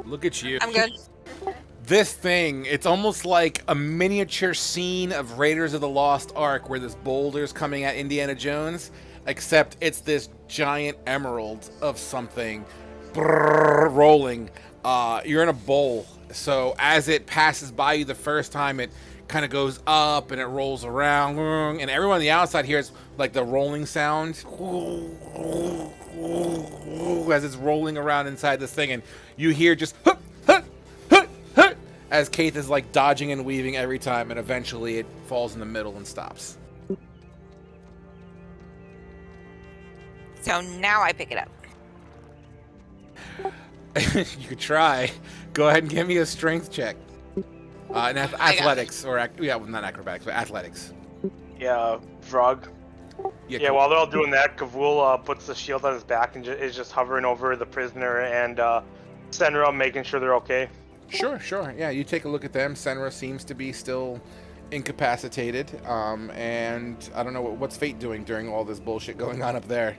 Look at you. I'm good. This thing, it's almost like a miniature scene of Raiders of the Lost Ark where this boulder's coming at Indiana Jones, except it's this giant emerald of something rolling. You're in a bowl, so as it passes by you the first time, it kind of goes up and it rolls around, and everyone on the outside hears like the rolling sound as it's rolling around inside this thing, and you hear just as Kaith is like dodging and weaving every time, and eventually it falls in the middle and stops. So now I pick it up. You could try. Go ahead and give me a strength check. And athletics, or yeah, well, not acrobatics, but athletics. Yeah, Vrog. Yeah, Yeah, cool. while they're all doing that, Kavul puts the shield on his back and is just hovering over the prisoner and Senra, making sure they're okay. Sure. Yeah, you take a look at them. Senra seems to be still incapacitated. And I don't know what's Fate doing during all this bullshit going on up there.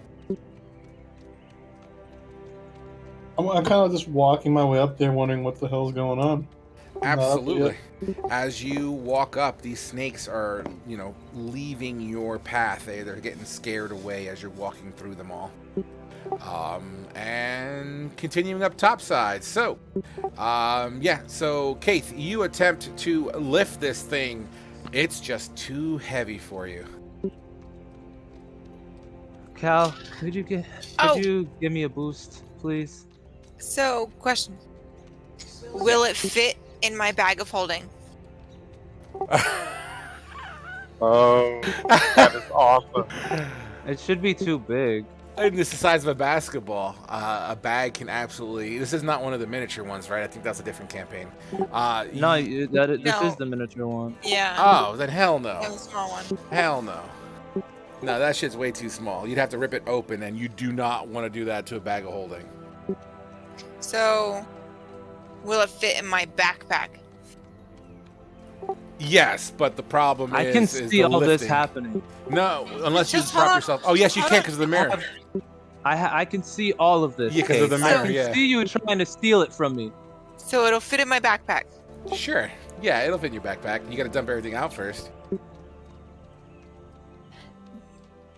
I'm kind of just walking my way up there, wondering what the hell's going on. Absolutely. As you walk up, these snakes are, leaving your path. They're getting scared away as you're walking through them all. And continuing up topside. So, so Keith, you attempt to lift this thing. It's just too heavy for you. Cal, could you give me a boost, please? So, question. Will it fit in my bag of holding? Oh, that is awesome. It should be too big. And this is the size of a basketball. A bag can absolutely... This is not one of the miniature ones, right? I think that's a different campaign. This is the miniature one. Yeah. Oh, then hell no. That was a small one. Hell no. No, that shit's way too small. You'd have to rip it open, and you do not want to do that to a bag of holding. So, will it fit in my backpack? Yes, but the problem I is... can is see the all this lifting. happening. No, unless you Just prop hold yourself... on. Oh, yes, you Hold can on. because of the mirror. I can see all of this. Yeah, 'cause of the Kate. mirror, I can yeah. see you trying to steal it from me. So it'll fit in my backpack. Sure. Yeah, it'll fit in your backpack. You gotta dump everything out first.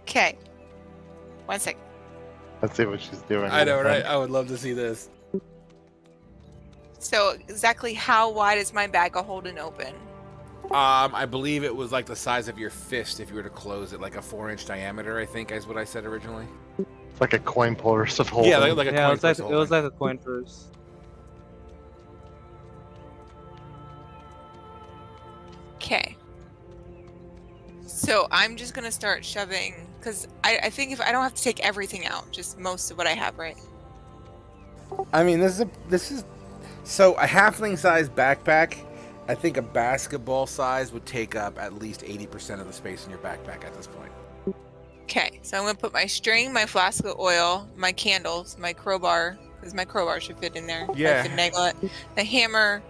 Okay. 1 second. Let's see what she's doing. I know, right? I would love to see this. So exactly how wide is my bag of holding open? I believe it was like the size of your fist if you were to close it, like a 4-inch diameter, I think is what I said originally. It's like a coin purse of holding. Yeah, like a Yeah, coin purse it was like a coin purse. Okay. So I'm just gonna start shoving, because I think if I don't have to take everything out, just most of what I have, right? I mean, this is so a halfling size backpack. I think a basketball size would take up at least 80% of the space in your backpack at this point. Okay, so I'm gonna put my string, my flask of oil, my candles, my crowbar, because my crowbar should fit in there. Yeah. My finaglet, the hammer,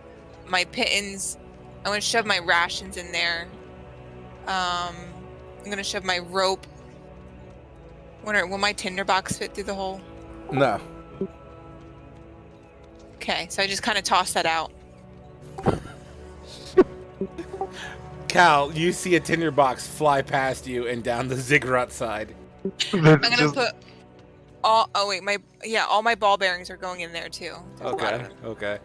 my pittance. I'm gonna shove my rations in there. I'm gonna shove my rope. Will my tinderbox fit through the hole? No. Okay, so I just kind of toss that out. Cal, you see a tinderbox fly past you and down the ziggurat side. I'm gonna put all. Oh wait, all my ball bearings are going in there too. There's a lot of them. Okay.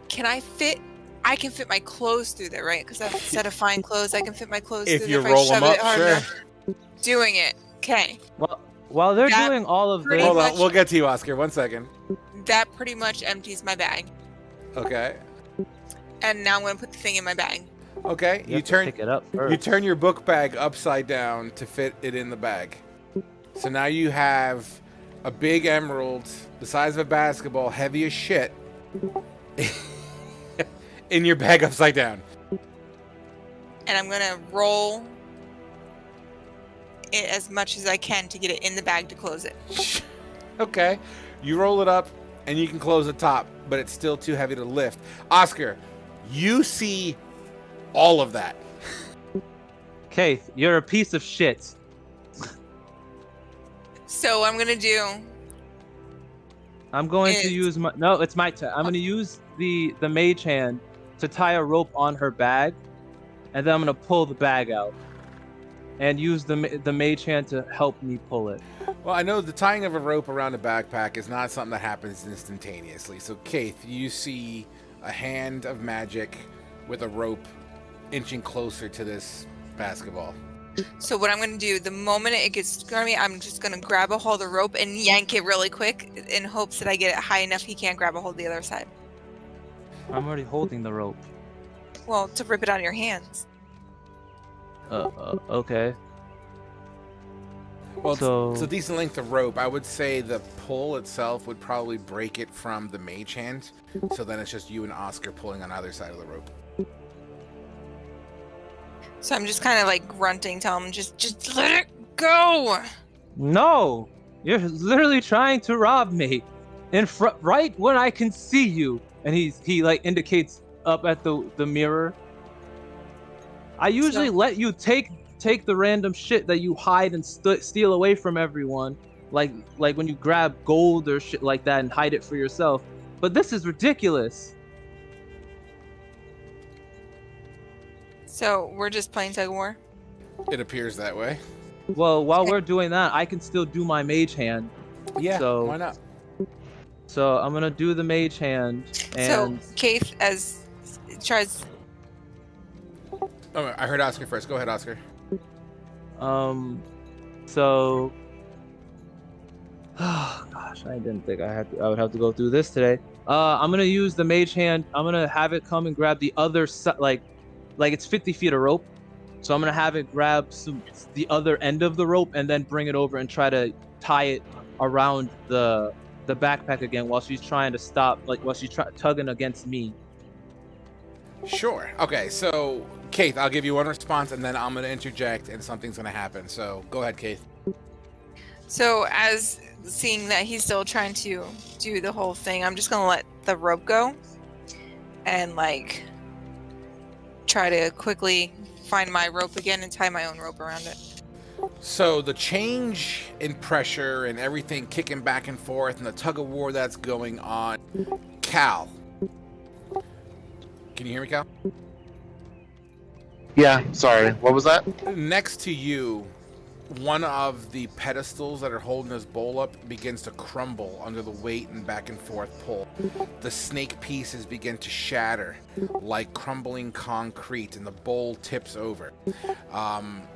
Can I fit? I can fit my clothes through there, right? Because that's a set of fine clothes. I can fit my clothes If through you there roll if I them shove up, it hard sure. enough. Doing it. Okay. Well, while they're That doing all of pretty this, Hold on, much- we'll get to you, Oscar. 1 second. That pretty much empties my bag. Okay. And now I'm gonna put the thing in my bag. Okay. you have to pick it up first. You turn your book bag upside down to fit it in the bag. So now you have a big emerald the size of a basketball, heavy as shit, in your bag upside down. And I'm gonna roll it as much as I can to get it in the bag to close it. Okay. You roll it up and you can close the top, but it's still too heavy to lift. Oscar, you see all of that. Keith, you're a piece of shit. So what I'm gonna do. I'm going to Is- use my... No, it's my turn. I'm going to use the mage hand to tie a rope on her bag, and then I'm going to pull the bag out and use the mage hand to help me pull it. Well, I know the tying of a rope around a backpack is not something that happens instantaneously. So, Keith, you see a hand of magic with a rope inching closer to this basketball. So what I'm gonna do, the moment it gets scrummy, I'm just gonna grab a hold of the rope and yank it really quick in hopes that I get it high enough he can't grab a hold of the other side. I'm already holding the rope. Well, to rip it out of your hands. Okay. Well, So- it's a decent length of rope. I would say the pull itself would probably break it from the mage hand. So then it's just you and Oscar pulling on either side of the rope. So I'm just kind of like grunting, telling him just let it go. No, you're literally trying to rob me, in front, right when I can see you. And he like indicates up at the mirror. I usually So- let you take the random shit that you hide and steal away from everyone, like when you grab gold or shit like that and hide it for yourself. But this is ridiculous. So we're just playing tug of war. It appears that way. Well, while we're doing that, I can still do my mage hand. Yeah, So- why not? So I'm gonna do the mage hand, and So Keith as tries. Oh, I heard Oscar first. Go ahead, Oscar. so oh gosh, I didn't think I would have to go through this today. I'm gonna use the mage hand. I'm gonna have it come and grab the other side, like it's 50 feet of rope. So I'm gonna have it grab the other end of the rope and then bring it over and try to tie it around the backpack again while she's trying to stop, while she's tugging against me. Sure. Okay, so Keith, I'll give you one response and then I'm going to interject and something's going to happen. So go ahead, Keith. So as seeing that he's still trying to do the whole thing, I'm just gonna let the rope go, and like try to quickly find my rope again and tie my own rope around it. So the change in pressure and everything kicking back and forth and the tug of war that's going on. Cal. Can you hear me, Cal? Yeah, sorry. What was that? Next to you, one of the pedestals that are holding this bowl up begins to crumble under the weight and back and forth pull. The snake pieces begin to shatter like crumbling concrete, and the bowl tips over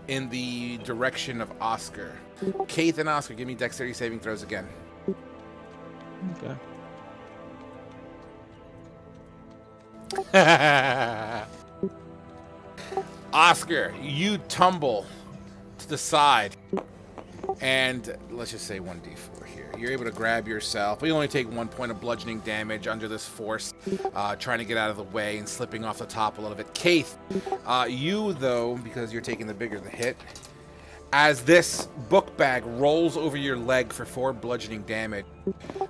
in the direction of Oscar. Keith and Oscar, give me dexterity saving throws again. Okay. Oscar, you tumble to the side, and let's just say 1d4 here. You're able to grab yourself, but you only take 1 point of bludgeoning damage under this force, trying to get out of the way and slipping off the top a little bit. Keith, you though, because you're taking the bigger the hit, as this book bag rolls over your leg for 4 bludgeoning damage,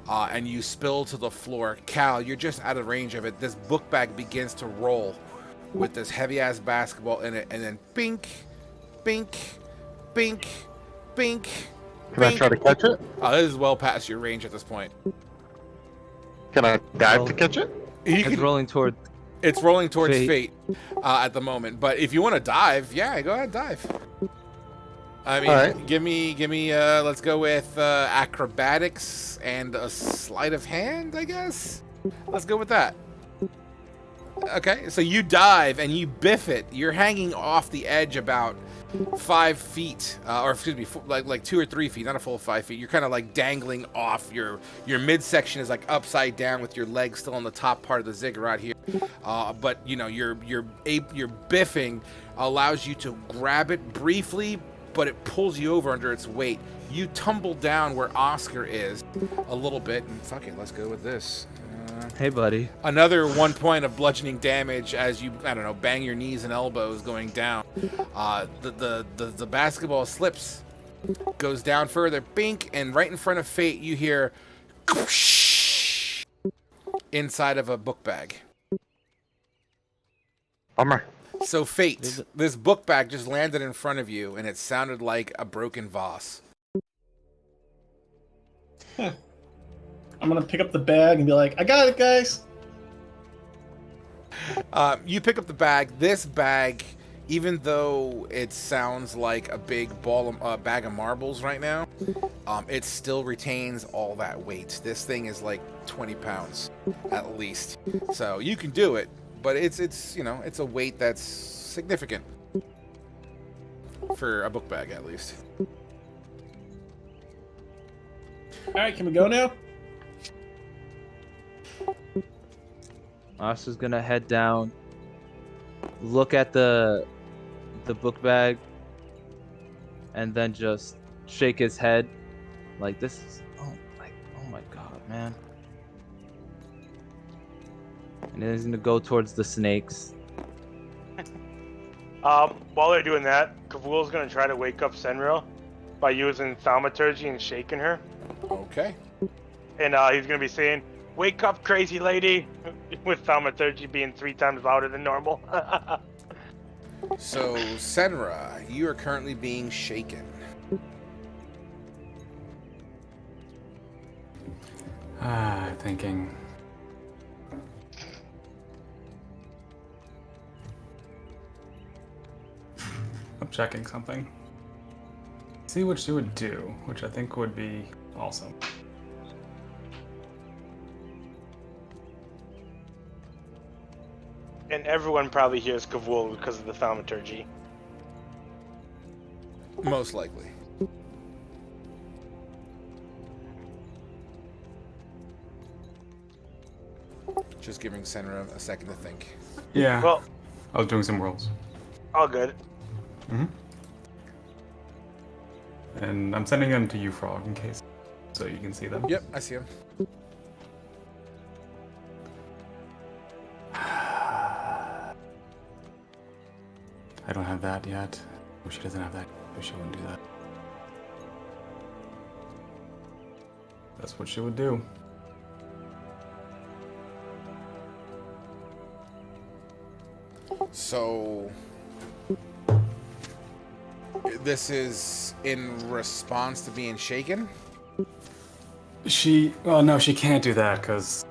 and you spill to the floor. Cal, you're just out of range of it. This book bag begins to roll with this heavy-ass basketball in it, and then bink, bink, bink, bink. Can I try to catch it? This is well past your range at this point. Can I dive Well, to catch it? It's rolling toward. It's rolling towards Fate. fate at the moment. But if you want to dive, yeah, go ahead, dive. I mean, All right. give me. Let's go with acrobatics and a sleight of hand, I guess. Let's go with that. Okay, so you dive and you biff it. You're hanging off the edge about 5 feet, or excuse me, like 2 or 3 feet, not a full 5 feet. You're kind of like dangling off. Your midsection is like upside down with your legs still on the top part of the ziggurat here. But you know your biffing allows you to grab it briefly, but it pulls you over under its weight. You tumble down where Oscar is a little bit, and fuck it, let's go with this. Hey, buddy. Another 1 point of bludgeoning damage as you, I don't know, bang your knees and elbows going down. The basketball slips, goes down further, bink, and right in front of Fate, you hear inside of a book bag. Bummer. So Fate, this book bag just landed in front of you, and it sounded like a broken vase. I'm gonna pick up the bag and be like, I got it, guys. You pick up the bag. This bag, even though it sounds like a big bag of marbles right now, it still retains all that weight. This thing is like 20 pounds at least. So you can do it, but it's you know, it's a weight that's significant for a book bag at least. All right, can we go now? Oscar's gonna head down, look at the book bag, and then just shake his head, like this is oh my god, man. And then he's gonna go towards the snakes. While they're doing that, Kavul's gonna try to wake up Senra by using thaumaturgy and shaking her. Okay. And he's gonna be saying, "Wake up, crazy lady," with thaumaturgy being 3 times louder than normal. So, Senra, you are currently being shaken. Thinking. I'm checking something. See what she would do, which I think would be awesome. And everyone probably hears Kavul because of the thaumaturgy. Most likely. Just giving Senra a second to think. Yeah. Well, I was doing some rolls. all good. And I'm sending them to you, Frog, in case, so you can see them. Yep, I see him. I don't have that yet. Oh, she doesn't have that. So she wouldn't do that. That's what she would do. So, this is in response to being shaken? Well, no, she can't do that because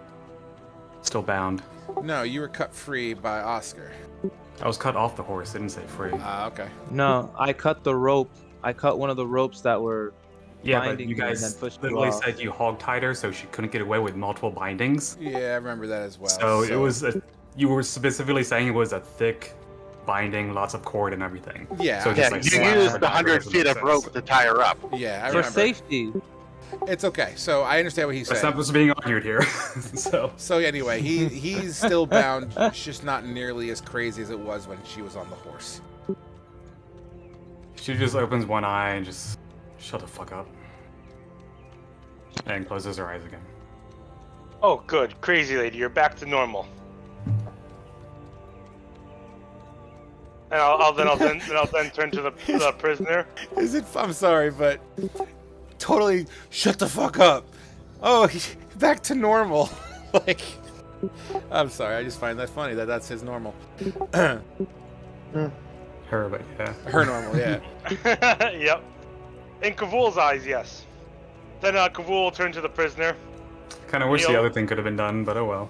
still bound. No, you were cut free by Oscar. I was cut off the horse, didn't say free. Okay. No, I cut the rope. I cut one of the ropes that were Yeah, but binding you me and guys then pushed me literally off. said you hog-tied her so she couldn't get away with multiple bindings. Yeah, I remember that as well. So it was you were specifically saying it was a thick binding, lots of cord and everything. Yeah, So I just Yeah, like you slap used her the down, 100 doesn't feet make of rope sense. to tie her up. Yeah, I For remember. safety. It's okay. So I understand what he's That's saying. not what's being argued here. So anyway, he's still bound. It's just not nearly as crazy as it was when she was on the horse. She just opens one eye and just shut the fuck up. And closes her eyes again. Oh, good. Crazy lady, you're back to normal. And I'll then turn to the prisoner. Is it? I'm sorry, but totally shut the fuck up. Oh, back to normal. Like, I'm sorry. I just find that funny that that's his normal. Her, but yeah. Her normal, yeah. Yep. In Kavul's eyes, yes. Then Kavul will turn to the prisoner, Kind of wish the Yo. other thing could have been done, but oh well.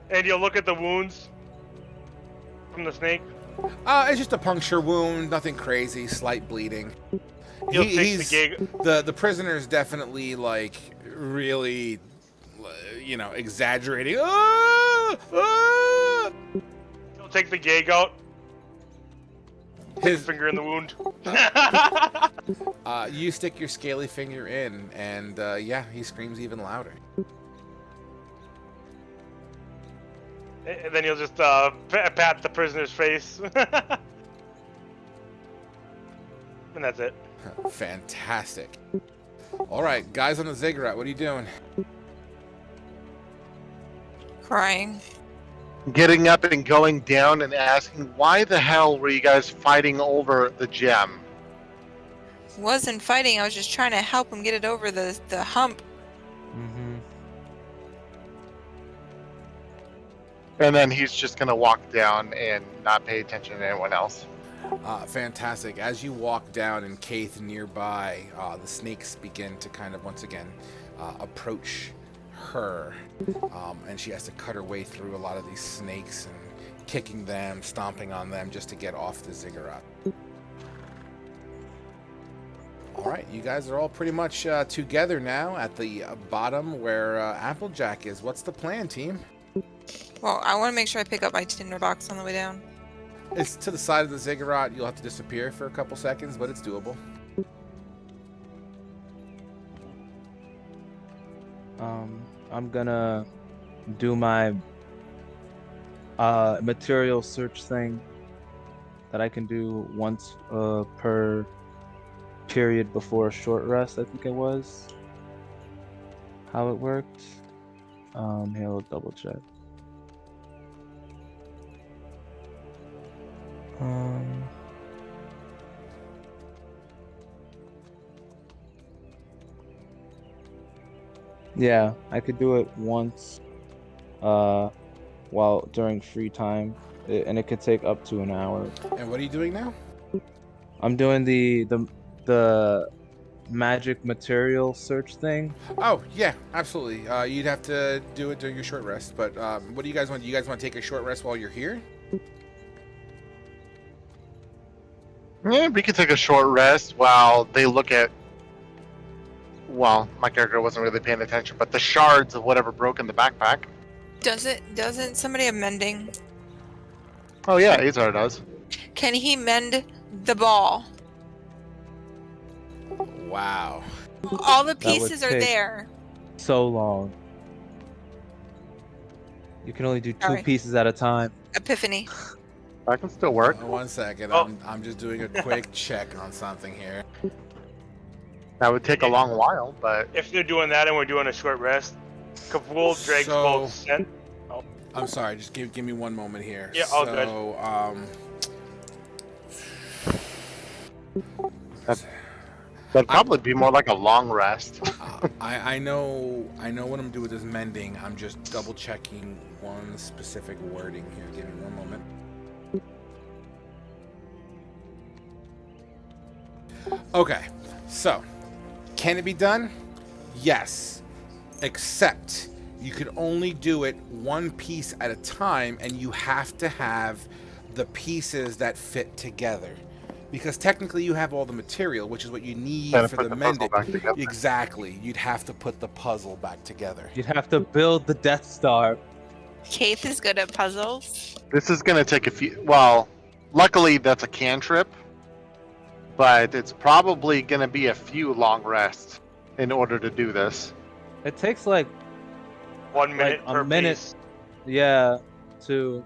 and you'll look at the wounds from the snake. It's just a puncture wound, nothing crazy, slight bleeding. You'll take the gig. The prisoner's definitely like really, you know, exaggerating. Ah! Ah! He'll take the gag out. His His, finger in the wound. you stick your scaly finger in, and yeah, he screams even louder. And then you'll just pat the prisoner's face. And that's it. Fantastic. All right, guys on the ziggurat, what are you doing? Crying. Getting up and going down and asking, why the hell were you guys fighting over the gem? Wasn't fighting. I was just trying to help him get it over the hump. Mm-hmm. And then he's just going to walk down and not pay attention to anyone else. Fantastic. As you walk down and Kaith nearby, the snakes begin to kind of once again approach her, and she has to cut her way through a lot of these snakes and kicking them, stomping on them just to get off the ziggurat. All right, you guys are all pretty much together now at the bottom where Applejack is. What's the plan, team? Well, I want to make sure I pick up my tinder box on the way down. It's to the side of the ziggurat. You'll have to disappear for a couple seconds, but it's doable. I'm gonna do my material search thing that I can do once per period before a short rest, I think it was. How it worked. Here, I'll double check. Um. Yeah, I could do it once, while during free time, and it could take up to an hour. And what are you doing now? I'm doing the magic material search thing. Oh, yeah, absolutely. You'd have to do it during your short rest, but what do you guys want? Do you guys want to take a short rest while you're here? Yeah, we could take a short rest while they look at. Well, my character wasn't really paying attention, but the shards of whatever broke in the backpack. Doesn't somebody have mending? Oh yeah, Azar does. Can he mend the ball? Wow. All the That would pieces are take there. so long. You can only do two Sorry. pieces at a time. Epiphany. That can still work. 1 second. Oh. I'm just doing a quick check on something here. That would take a long while, but If they're doing that and we're doing a short rest, Kavul drags So- both scent. I'm sorry. Just give me one moment here. Yeah, all good. that'd probably be more like a long rest. I know what I'm doing with this mending. I'm just double checking one specific wording here. Give me one moment. Okay, so can it be done? Yes, except you can only do it one piece at a time, and you have to have the pieces that fit together. Because technically you have all the material, which is what you need Gotta for put the the puzzle mending. back together. Exactly. You'd have to put the puzzle back together. You'd have to build the Death Star. Keith is good at puzzles. This is gonna take a few. Well, luckily that's a cantrip, but it's probably gonna be a few long rests in order to do this. It takes like 1 minute a per minute. piece. Yeah, two.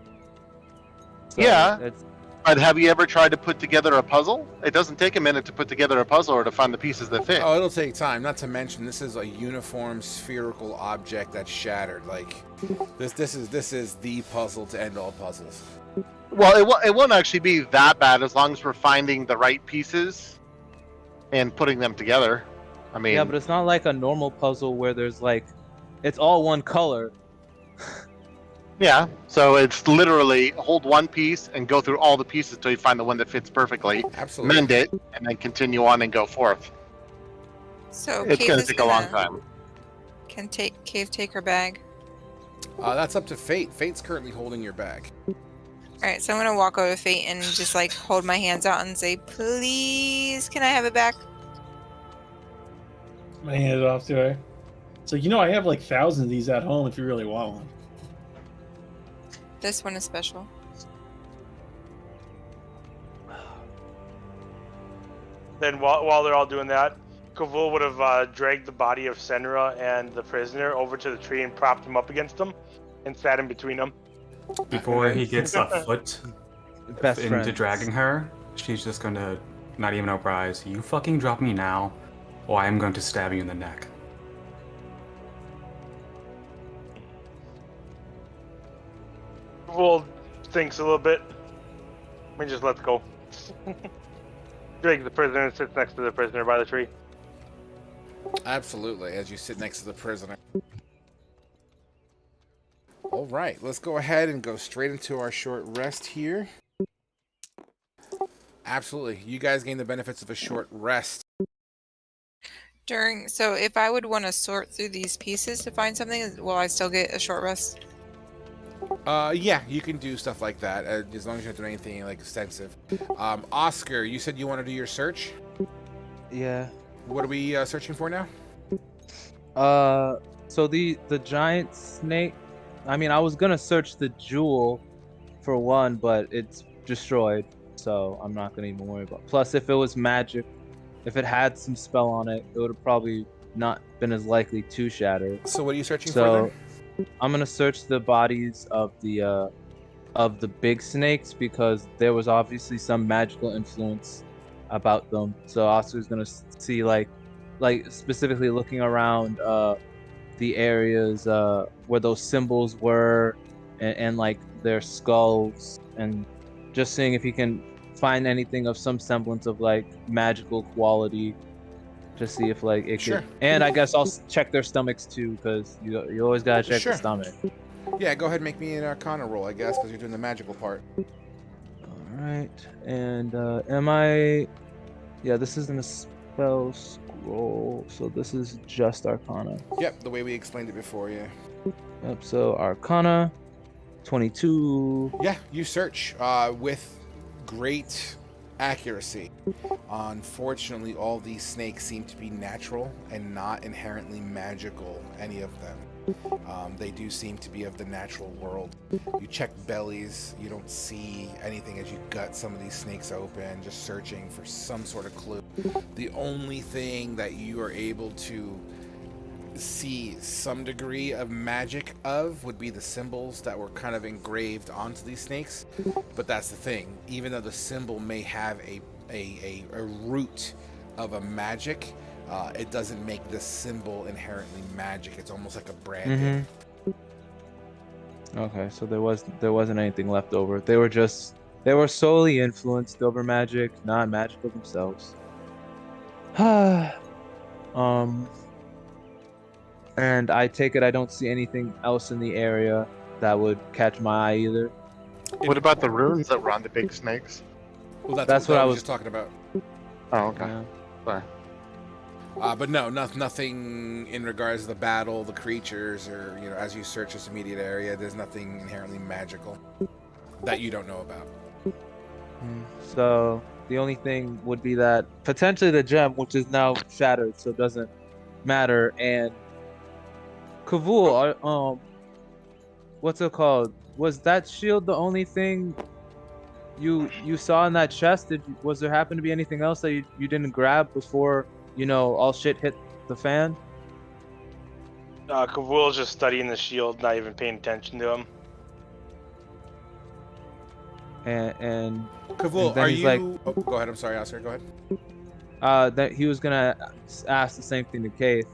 So Yeah. It's, But have you ever tried to put together a puzzle? It doesn't take a minute to put together a puzzle or to find the pieces that fit. Oh, it'll take time. Not to mention, this is a uniform spherical object that's shattered. Like this is the puzzle to end all puzzles. Well, it won't actually be that bad as long as we're finding the right pieces and putting them together. I mean, yeah, but it's not like a normal puzzle where there's like, it's all one color. yeah. So it's literally hold one piece and go through all the pieces till you find the one that fits perfectly, Absolutely. mend it, and then continue on and go forth. So It's Keith gonna is take a long time. Can Cave take her bag? That's up to Fate. Fate's currently holding your bag. Alright, so I'm gonna walk over to Fate and just like hold my hands out and say, please, can I have it back? I'm gonna hand it off to her. So I have like thousands of these at home if you really want one. This one is special. Then while they're all doing that, Kavul would have dragged the body of Senra and the prisoner over to the tree and propped him up against them and sat in between them. Before he gets a foot Best into friends. dragging her, she's just going to not even open her eyes. You fucking drop me now, or I am going to stab you in the neck. Kavul thinks a little bit. We just let go. Drags the prisoner and sits next to the prisoner by the tree. Absolutely, as you sit next to the prisoner. All right, let's go ahead and go straight into our short rest here. Absolutely. You guys gain the benefits of a short rest. So if I would want to sort through these pieces to find something, will I still get a short rest? Yeah, you can do stuff like that, as long as you're not doing anything like extensive. Oscar, you said you want to do your search? Yeah. What are we searching for now? So the giant snake. I mean, I was gonna search the jewel for one, but it's destroyed, so I'm not gonna even worry about. Plus, if it was magic, if it had some spell on it, it would have probably not been as likely to shatter. So what are you searching for So then? I'm gonna search the bodies of the big snakes because there was obviously some magical influence about them. So Oscar's gonna see like specifically looking around the areas where those symbols were and like their skulls and just seeing if he can find anything of some semblance of like magical quality. Just see if like it Sure. could, and I guess I'll check their stomachs too, because you always gotta check the Sure. stomach. Yeah, go ahead and make me an Arcana roll, I guess, because you're doing the magical part. All right, and am I? Yeah, this isn't a spell scroll, so this is just Arcana. Yep, the way we explained it before, yeah. Yep. So Arcana, 22. Yeah, you search with great accuracy. Unfortunately, all these snakes seem to be natural and not inherently magical, any of them. They do seem to be of the natural world. You check bellies, you don't see anything as you gut some of these snakes open, just searching for some sort of clue. The only thing that you are able to see some degree of magic of would be the symbols that were kind of engraved onto these snakes. But that's the thing, even though the symbol may have a root of a magic, it doesn't make this symbol inherently magic. It's almost like a branding. Okay, so there wasn't anything left over. They were solely influenced over magic, not magical themselves. And I take it I don't see anything else in the area that would catch my eye either. What about the runes that were on the big snakes? Well, That's what I was just talking about. Oh, okay. Yeah. Sorry. But no, nothing in regards to the battle, the creatures, or as you search this immediate area, there's nothing inherently magical that you don't know about. So the only thing would be that potentially the gem, which is now shattered, so it doesn't matter. And Kavul, what's it called? Was that shield the only thing you saw in that chest? Was there happen to be anything else that you didn't grab before all shit hit the fan? Kavul's just studying the shield, not even paying attention to him. And Kavul, then are he's you? like, Oh, go ahead. I'm sorry, Oscar. Go ahead. that he was gonna ask the same thing to Keith.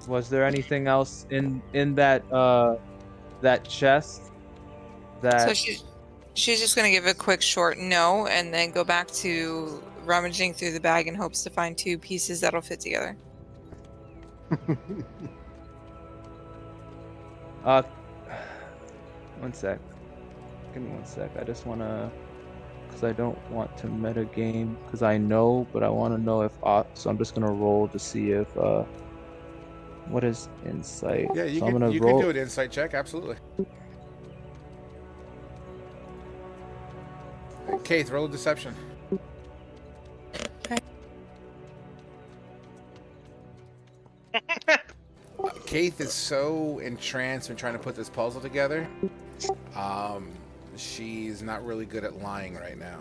Was there anything else in that chest that? So she's just gonna give a quick short no, and then go back to rummaging through the bag in hopes to find two pieces that'll fit together. One sec. Give me 1 sec. I just wanna, because I don't want to meta game, because I know, but I want to know if. So I'm just gonna roll to see if. What is insight? Yeah, you so can I'm gonna you roll. can do an insight check. Absolutely. Keith, roll a deception. Keith is so entranced in trying to put this puzzle together. She's not really good at lying right now.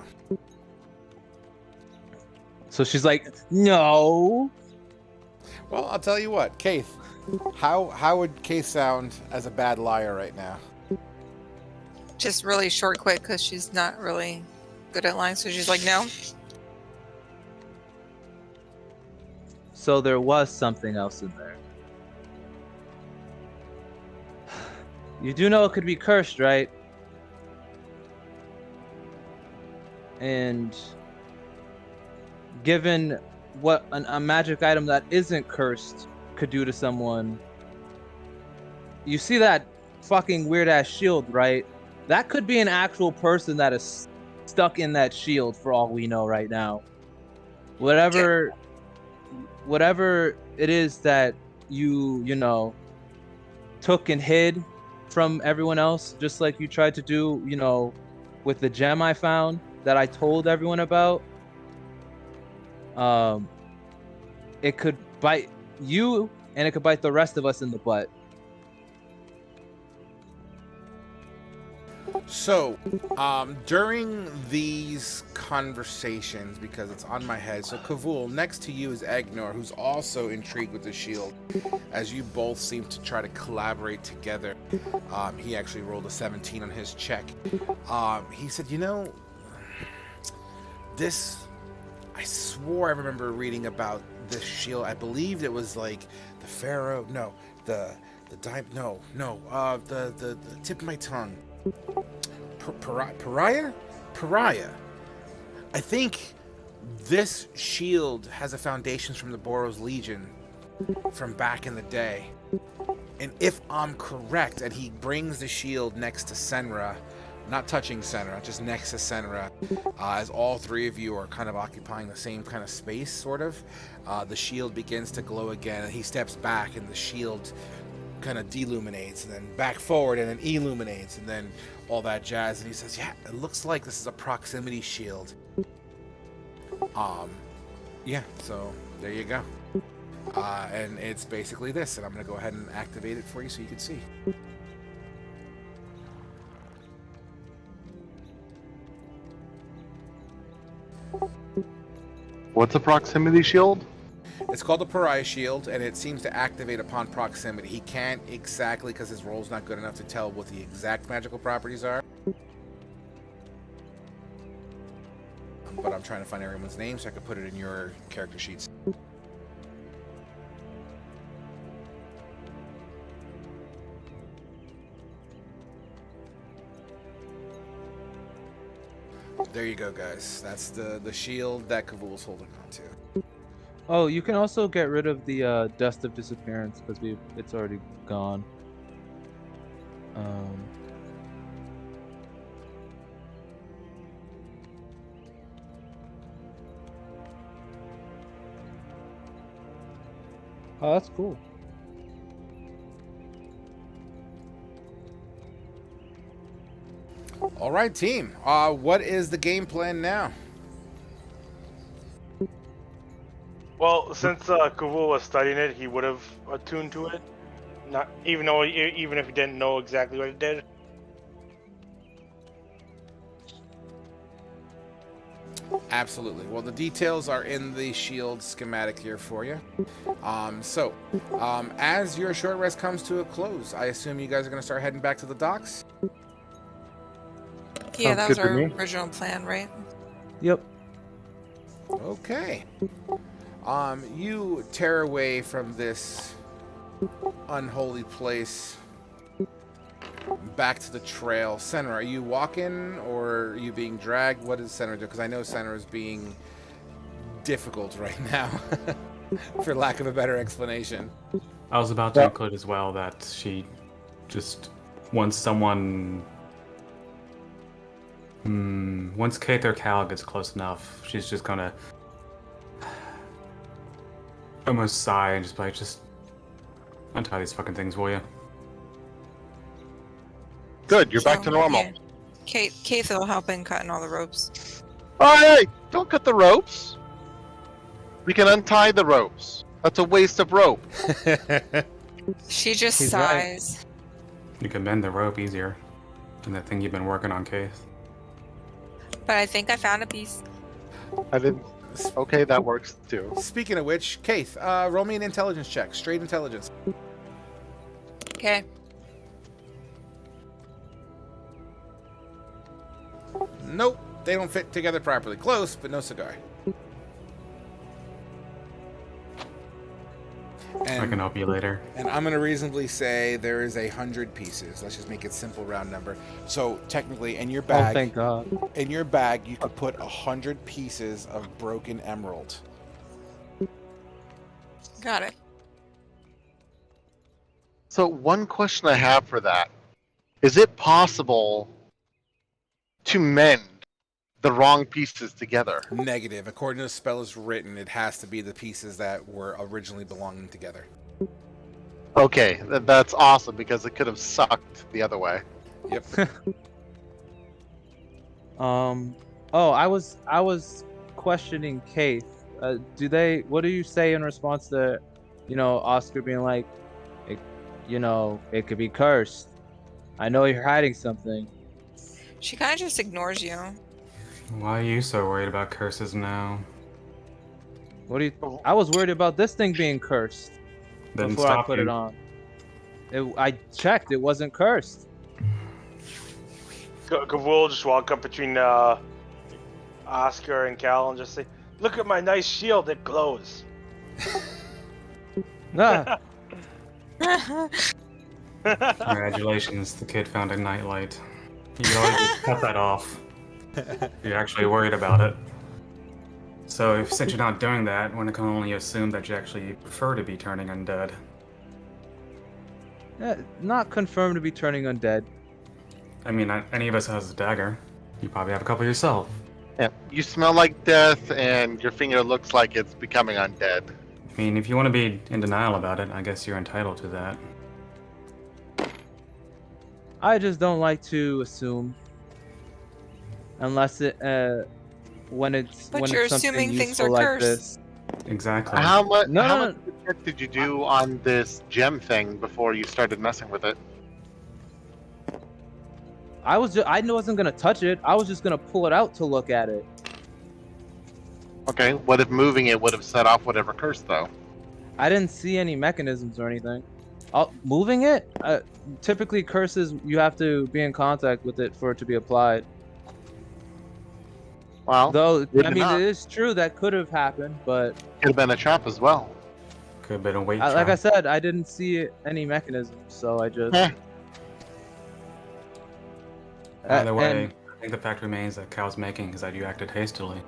So she's like, no. Well, I'll tell you what, Keith. How would Keith sound as a bad liar right now? Just really short, quick, because she's not really good at lying. So she's like, no. So there was something else in there. You do know it could be cursed, right? And given what a magic item that isn't cursed could do to someone, you see that fucking weird ass shield, right? That could be an actual person that is stuck in that shield for all we know right now. Whatever it is that you took and hid from everyone else, just like you tried to do, with the gem I found that I told everyone about. It could bite you, and it could bite the rest of us in the butt. So, during these conversations, because it's on my head, so Kavul, next to you is Agnor, who's also intrigued with the shield, as you both seem to try to collaborate together. He actually rolled a 17 on his check. He said, I swore I remember reading about this shield. I believed it was like the pharaoh, the tip of my tongue. Pariah? Pariah. I think this shield has a foundations from the Boros Legion from back in the day. And if I'm correct, and he brings the shield next to Senra, not touching Senra, just next to Senra, as all three of you are kind of occupying the same kind of space, sort of, the shield begins to glow again, and he steps back, and the shield kind of deluminates, and then back forward, and then illuminates, and then all that jazz, and he says, yeah, it looks like this is a proximity shield. Yeah, so there you go. And it's basically this, and I'm going to go ahead and activate it for you so you can see. What's a proximity shield? It's called the Pariah Shield, and it seems to activate upon proximity. He can't exactly, because his roll's not good enough to tell what the exact magical properties are. But I'm trying to find everyone's name so I can put it in your character sheets. There you go, guys. That's the shield that Kavul's holding on to. Oh, you can also get rid of the dust of disappearance because it's already gone. Oh, that's cool. All right, team. What is the game plan now? Well, since Kavul was studying it, he would have attuned to it. Not even if he didn't know exactly what it did. Absolutely. Well, the details are in the shield schematic here for you. As your short rest comes to a close, I assume you guys are going to start heading back to the docks? Yeah, Sounds that was good to our me. original plan, right? Yep. Okay. You tear away from this unholy place back to the trail. Senra, are you walking or are you being dragged? What does Senra do? Because I know Senra is being difficult right now, for lack of a better explanation. I was about to include as well that she just wants someone. Once Kate or Cal gets close enough, she's just gonna almost sigh and just be like, just untie these fucking things, will you? Good, you're back to normal. Yeah. Keith will help in cutting all the ropes. Oh, hey, don't cut the ropes. We can untie the ropes. That's a waste of rope. She just He's right. sighs. You can bend the rope easier than that thing you've been working on, Keith. But I think I found a piece. I didn't. Okay, that works too. Speaking of which, Keith, roll me an intelligence check. Straight intelligence. Okay. Nope, they don't fit together properly. Close, but no cigar. I can help you later. And I'm going to reasonably say there is 100 pieces. Let's just make it simple, round number. So technically, in your Oh, bag, thank God. you could put 100 pieces of broken emerald. Got it. So one question I have for that. Is it possible to mend the wrong pieces together? Negative. According to the spell is written, it has to be the pieces that were originally belonging together. Okay, that's awesome because it could have sucked the other way. Yep. Oh, I was questioning Keith. What do you say in response to, Oscar being like, it could be cursed. I know you're hiding something. She kind of just ignores you. Why are you so worried about curses now? I was worried about this thing being cursed Didn't before I stop put you. it on. I checked, it wasn't cursed. Kavul just walk up between Oscar and Cal and just say, "Look at my nice shield, it glows." Nah. Congratulations, the kid found a nightlight. You can always just cut that off. If you're actually worried about it. So, since you're not doing that, one can only assume that you actually prefer to be turning undead. Not confirmed to be turning undead. I mean, any of us has a dagger. You probably have a couple yourself. Yeah. You smell like death, and your finger looks like it's becoming undead. I mean, if you want to be in denial about it, I guess you're entitled to that. I just don't like to assume, unless when it's But when you're it's something assuming things useful are like cursed. this. Exactly. How much? No, how no, much research did you do on this gem thing before you started messing with it? I wasn't gonna touch it. I was just gonna pull it out to look at it. Okay. What if moving it would have set off whatever curse, though? I didn't see any mechanisms or anything. Moving it, typically curses you have to be in contact with it for it to be applied. Well, Though did I mean, not. it is true that could have happened, but Could have been a trap as well. Could have been a weight like I trap. said, I didn't see any mechanisms, so I just. Eh. Either way, and- I think the fact remains that Cal's making is that you acted hastily.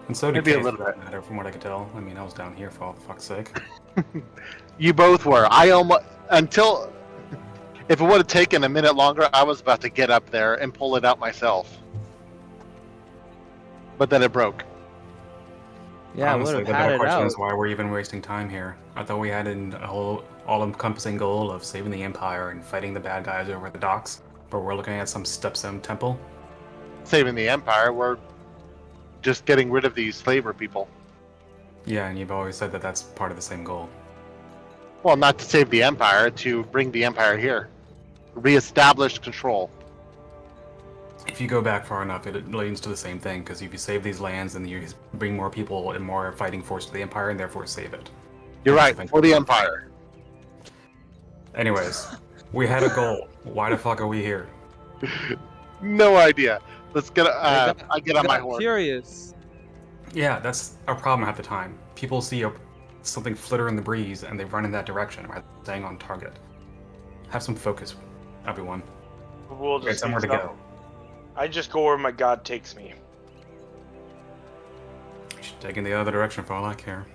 And so did Maybe a Kay, little for that matter, from what I could tell. I mean, I was down here for all fuck's sake. You both were. I almost until if it would have taken a minute longer, I was about to get up there and pull it out myself. But then it broke. Yeah, I would Honestly, have the had better it question out. is why we're even wasting time here. I thought we had a whole all-encompassing goal of saving the Empire and fighting the bad guys over the docks, but we're looking at some stepstone temple. Saving the Empire, we're just getting rid of these slaver people. Yeah, and you've always said that that's part of the same goal. Well, not to save the Empire, to bring the Empire here. Reestablish control. If you go back far enough, it leads to the same thing, because if you save these lands, then you bring more people and more fighting force to the Empire, and therefore save it. You're right, for the Empire. Anyways, we had a goal. Why the fuck are we here? No idea. Let's get. I I get on my got horse. curious. Yeah, that's our problem half the time. People see something flitter in the breeze, and they run in that direction rather than staying on target. Have some focus, everyone. We'll Get just somewhere to go. I just go where my god takes me. You should take in the other direction for all I care.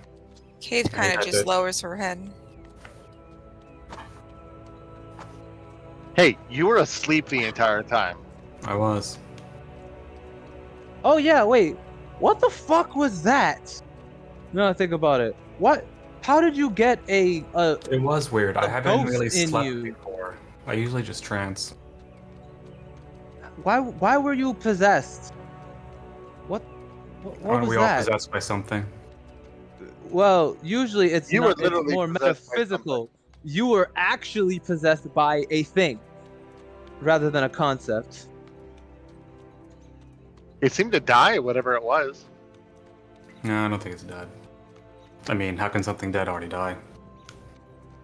Kate kind of I just did. lowers her head. Hey, you were asleep the entire time. I was. Oh yeah, wait. What the fuck was that? No, think about it. What? How did you get a It was weird. I a haven't ghost really in slept you? before. I usually just trance. why were you possessed? What Aren't was we all that? possessed by something? Well, usually it's You were not, it's literally more possessed by metaphysical. You were actually possessed by a thing rather than a concept. It seemed to die, whatever it was. No, I don't think it's dead. I mean, how can something dead already die?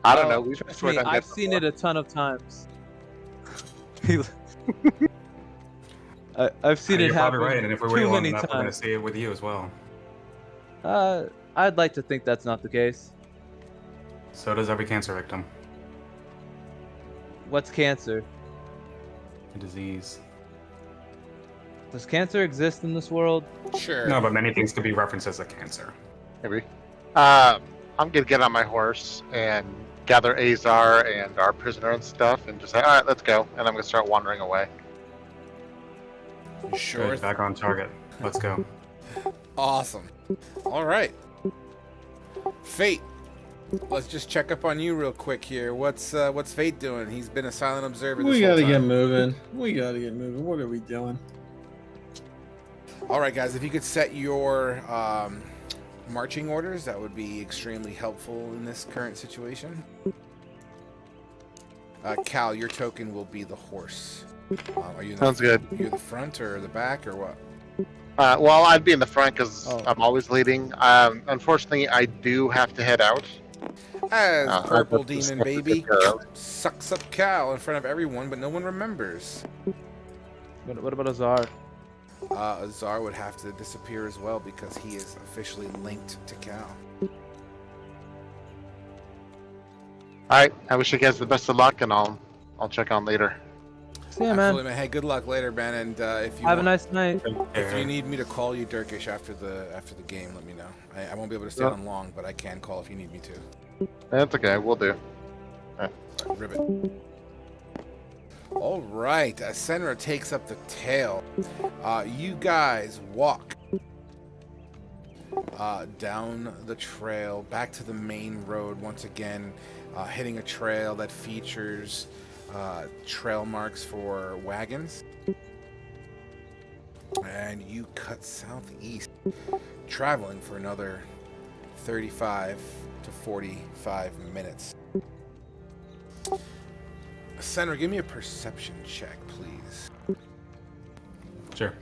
I don't know. Well, We've trust sworn me, on I've that seen before. it a ton of times. I've seen You're it happen probably right, and if we too wait long many enough, we're going to times. see it with you as well. I'd like to think that's not the case. So does every cancer victim. What's cancer? A disease. Does cancer exist in this world? Sure. No, but many things could be referenced as a cancer. Maybe. I'm gonna get on my horse and gather Azar and our prisoner and stuff, and just say, "All right, let's go." And I'm gonna start wandering away. You sure? Good, back on target. Let's go. Awesome. All right. Fate. Let's just check up on you real quick here. What's Fate doing? He's been a silent observer this We whole gotta time. get moving. We gotta get moving. What are we doing? All right, guys. If you could set your marching orders, that would be extremely helpful in this current situation. Cal, your token will be the horse. Are you in the, Sounds good. you the front or the back or what? Well, I'd be in the front because Oh. I'm always leading. Unfortunately, I do have to head out. As Purple I'll just Demon have to Baby take care of. sucks up Cal in front of everyone, but no one remembers. What about Azar? Azar would have to disappear as well because he is officially linked to Cal. All right. I wish you guys the best of luck, and I'll check on later. See ya, Absolutely, man. man. Hey, good luck later, man. And if you Have a want, nice night. if you need me to call you Dirkish after the game, let me know. I won't be able to stay Yep. on long, but I can call if you need me to. That's okay. We'll do. Ribbit. All right, Senra takes up the tail. You guys walk down the trail back to the main road once again, hitting a trail that features trail marks for wagons. And you cut southeast, traveling for another 35 to 45 minutes. Senra, give me a perception check, please. Sure.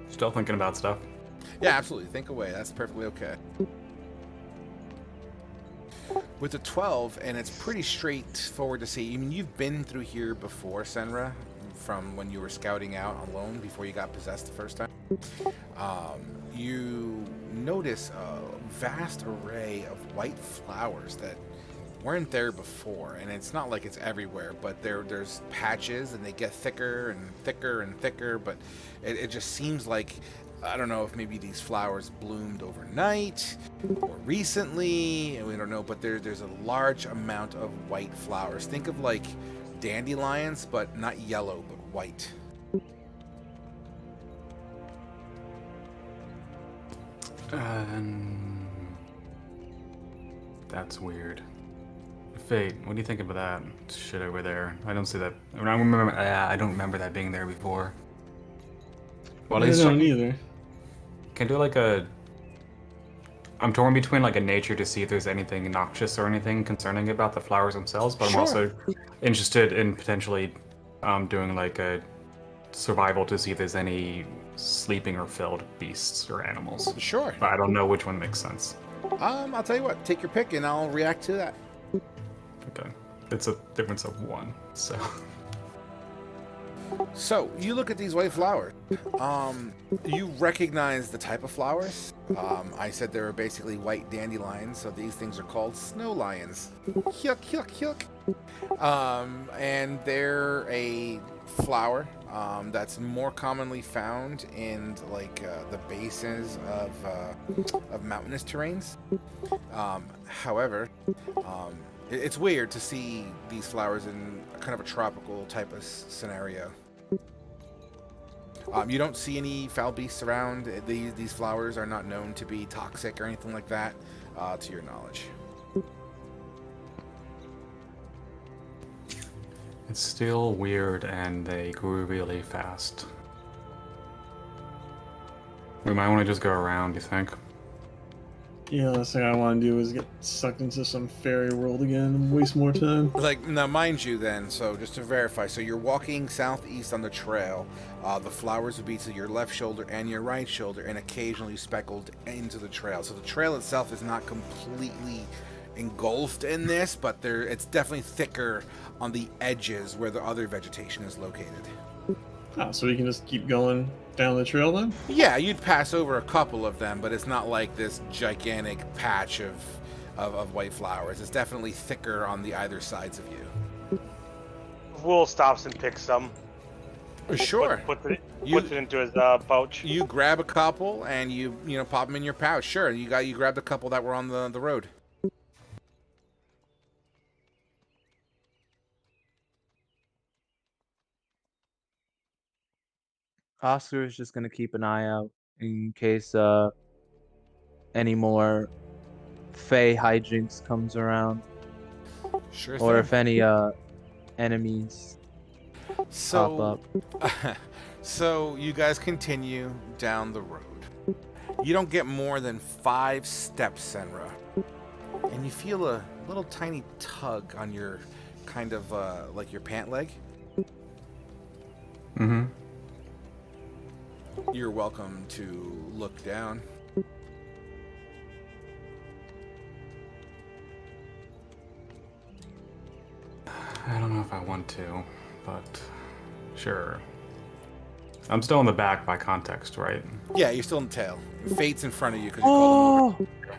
Still thinking about stuff. Yeah, absolutely. Think away. That's perfectly okay. With the 12, and it's pretty straightforward to see. I mean, you've been through here before, Senra, from when you were scouting out alone before you got possessed the first time. You notice a vast array of white flowers that weren't there before, and it's not like it's everywhere, but there's patches, and they get thicker and thicker and thicker, but it just seems like, I don't know if maybe these flowers bloomed overnight or recently, we don't know, but there's a large amount of white flowers. Think of like dandelions, but not yellow, but white. That's weird. Fate, what do you think about that shit over there? I don't see that. I don't remember that being there before. Well, I he's don't either. can do like a. I'm torn between like a nature to see if there's anything noxious or anything concerning about the flowers themselves, but I'm Sure. also interested in potentially doing like a survival to see if there's any sleeping or filled beasts or animals. Sure. But I don't know which one makes sense. I'll tell you what, take your pick and I'll react to that. Okay. It's a difference of 1, so. So, you look at these white flowers. You recognize the type of flowers. I said they were basically white dandelions, so these things are called snow lions. Yuck, yuck, yuck. And they're a flower that's more commonly found in like the bases of mountainous terrains. However, it's weird to see these flowers in kind of a tropical type of scenario. You don't see any foul beasts around. These flowers are not known to be toxic or anything like that, to your knowledge. It's still weird, and they grew really fast. We might want to just go around, you think? Yeah, last thing I want to do is get sucked into some fairy world again and waste more time. Like, now mind you then, so just to verify, so you're walking southeast on the trail. The flowers would be to your left shoulder and your right shoulder, and occasionally speckled into the trail. So the trail itself is not completely engulfed in this, but it's definitely thicker on the edges where the other vegetation is located. Ah, so we can just keep going down the trail then? Yeah, you'd pass over a couple of them, but it's not like this gigantic patch of white flowers. It's definitely thicker on the either sides of you. Will stops and picks some. Sure. Puts it You- into his pouch. You grab a couple and you pop them in your pouch. Sure, you grabbed a couple that were on the road. Oscar is just gonna keep an eye out in case any more Fey hijinks comes around, Sure or thing. if any enemies pop up. So you guys continue down the road. You don't get more than 5 steps, Senra, and you feel a little tiny tug on your kind of like your pant leg. Mm-hmm. You're welcome to look down. I don't know if I want to, but sure. I'm still in the back by context, right? Yeah, you're still in the tail. Fate's in front of you because you called him over.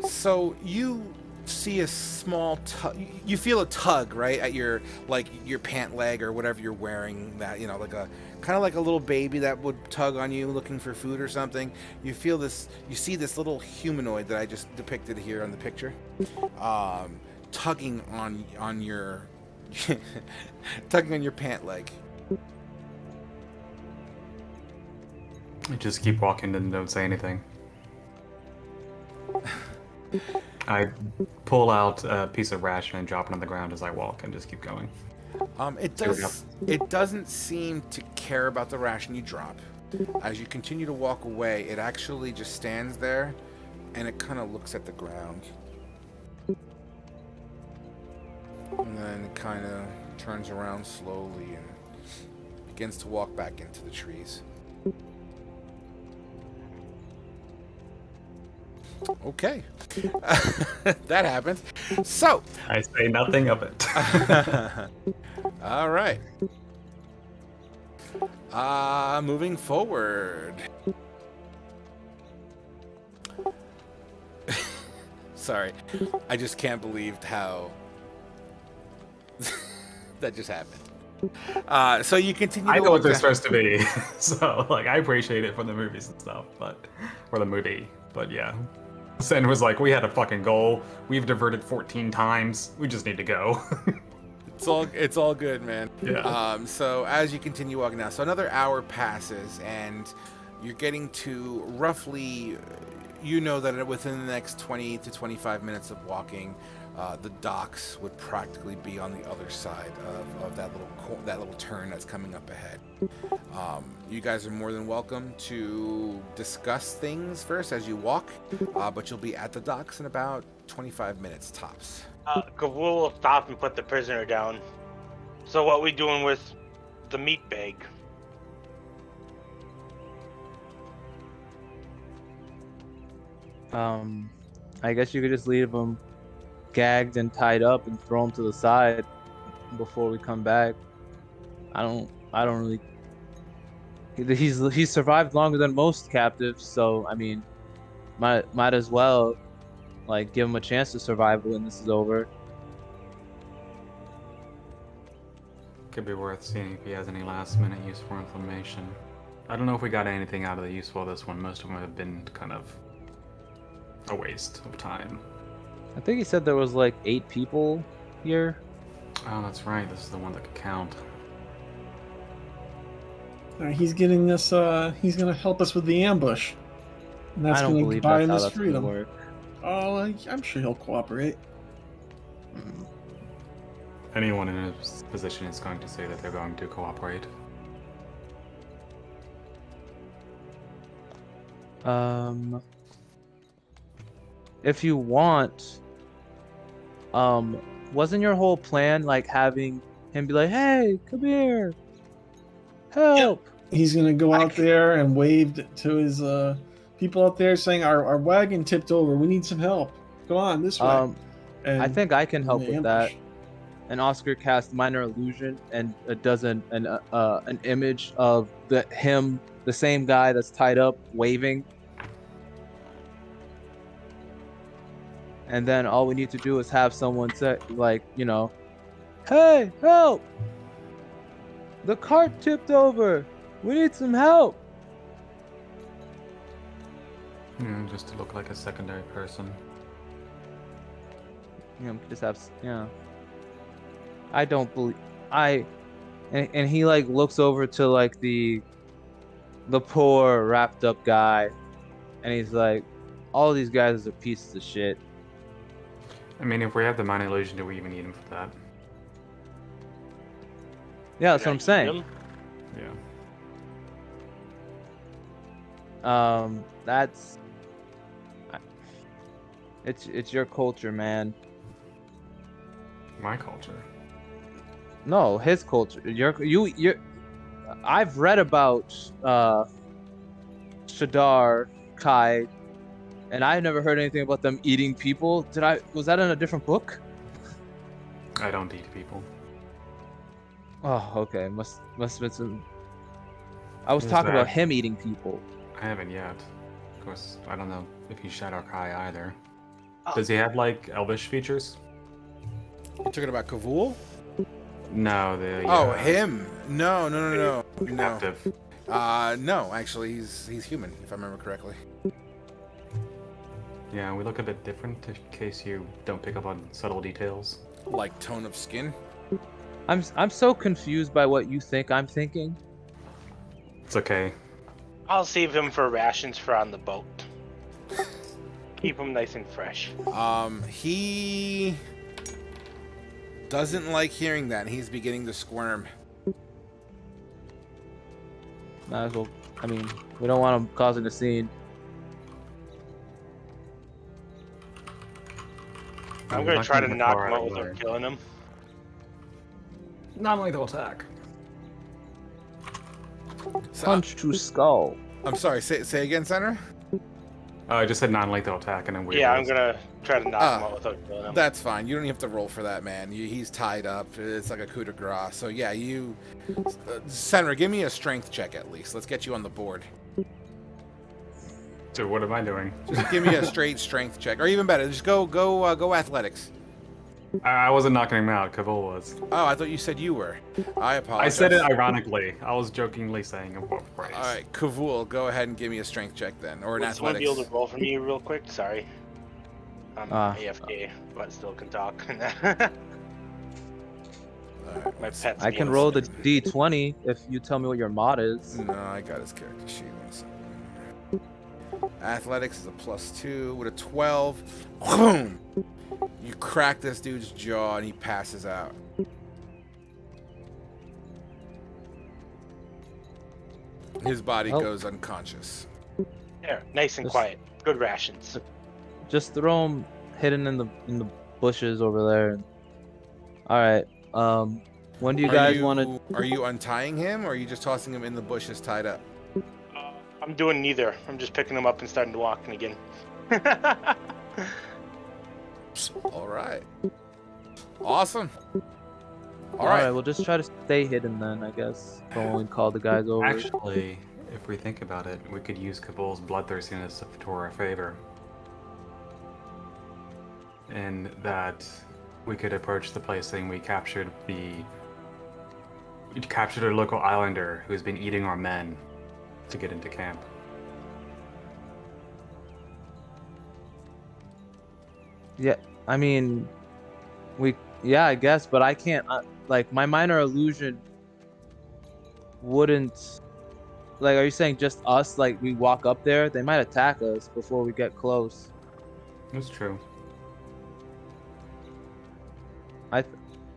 Oh, So you see a small tug. You feel a tug right at your your pant leg or whatever you're wearing. That like a kind of like a little baby that would tug on you looking for food or something. You feel this. You see this little humanoid that I just depicted here on the picture, tugging on your tugging on your pant leg. I just keep walking and don't say anything. I pull out a piece of ration and drop it on the ground as I walk and just keep going. It doesn't seem to care about the ration you drop. As you continue to walk away, it actually just stands there and it kind of looks at the ground. And then it kind of turns around slowly and begins to walk back into the trees. Okay. That happened. So. I say nothing of it. All right. Moving forward. Sorry. I just can't believe how that just happened. So you continue to I know what they're down. supposed to be. So, like, I appreciate it for the movies and stuff, or the movie. But yeah. Sen was like, we had a fucking goal. We've diverted 14 times. We just need to go. It's all good, man. Yeah. So as you continue walking down, so another hour passes, and you're getting to roughly, that within the next 20 to 25 minutes of walking, the docks would practically be on the other side of that little turn that's coming up ahead. You guys are more than welcome to discuss things first as you walk, but you'll be at the docks in about 25 minutes tops. Kavul will stop and put the prisoner down. So what we doing with the meat bag? I guess you could just leave him gagged and tied up and throw him to the side before we come back. I don't really. He's survived longer than most captives, so I mean, might as well give him a chance to survive when this is over. Could be worth seeing if he has any last-minute useful information. I don't know if we got anything out of the useful of this one. Most of them have been kind of a waste of time. I think he said there was 8 people here. Oh, that's right. This is the one that could count. He's getting this. He's gonna help us with the ambush, and that's I don't gonna believe buy that's him how this that's freedom. gonna work. Oh, I'm sure he'll cooperate. Anyone in his position is going to say that they're going to cooperate. If you want, wasn't your whole plan having him be like, "Hey, come here, help"? He's gonna go out there and wave to his people out there, saying, "Our wagon tipped over. We need some help. Go on this way." And I think I can help they with that. ambush. And Oscar casts minor illusion and does an image of the same guy that's tied up waving. And then all we need to do is have someone say, "Hey, help! The cart tipped over. We need some help." Just to look like a secondary person. Just have, I don't believe and he looks over to the poor wrapped up guy, and he's like, "All these guys are pieces of shit." I mean, if we have the minor illusion, do we even need him for that? Yeah, that's what I'm saying. Yeah. That's it's your culture, man. My culture. No, his culture. You're. I've read about Shadar Kai, and I've never heard anything about them eating people. Was that in a different book? I don't eat people. Oh, okay. Must have been some. I was Who's talking about that? him eating people. I haven't yet. Of course, I don't know if he's Shadow Kai either. Does he have like elvish features? You're talking about Kavul? No, the Oh, him? No. No. captive. No, actually, he's human, if I remember correctly. Yeah, we look a bit different in case you don't pick up on subtle details. Like tone of skin. I'm so confused by what you think I'm thinking. It's okay. I'll save him for rations for on the boat. Keep him nice and fresh. He doesn't like hearing that. He's beginning to squirm. Might as well. I mean, we don't want him causing a scene. I'm gonna try to knock him out without killing him. Non-lethal attack. So, Punch to skull. I'm sorry. Say again, Senator. Oh, I just said non-lethal attack, and then we. Yeah, I'm gonna try to knock him out without killing him. That's fine. You don't have to roll for that, man. He's tied up. It's like a coup de grace. So yeah, Senator, give me a strength check at least. Let's get you on the board. So what am I doing? Just give me a straight strength check, or even better, just go athletics. I wasn't knocking him out. Kavul was. Oh, I thought you said you were. I I apologize. said it ironically. I was jokingly saying a phrase. All right, Kavul, go ahead and give me a strength check then, or an Would someone athletics. be able to roll for me real quick? Sorry. I'm AFK, but still can talk. All right, My pet's I can being roll the silly. D20 if you tell me what your mod is. No, I got his character sheet. One second. Athletics is a +2 with a 12. Boom! You crack this dude's jaw and he passes out. His body Oh. goes unconscious. There, nice and Just- quiet. Good rations. Just throw him hidden in the bushes over there. All right. When do you guys want to? Are you untying him, or are you just tossing him in the bushes tied up? I'm doing neither. I'm just picking him up and starting to walk again. All right. Awesome. All right. We'll just try to stay hidden then, I guess. For when we call the guys over. Actually, if we think about it, we could use Kavul's bloodthirstiness to our favor. In that we could approach the place saying we captured a local islander who's been eating our men to get into camp. Yeah, I mean, yeah, I guess, but I can't. Like, my minor illusion wouldn't. Like, are you saying just us? Like, we walk up there, they might attack us before we get close. That's true.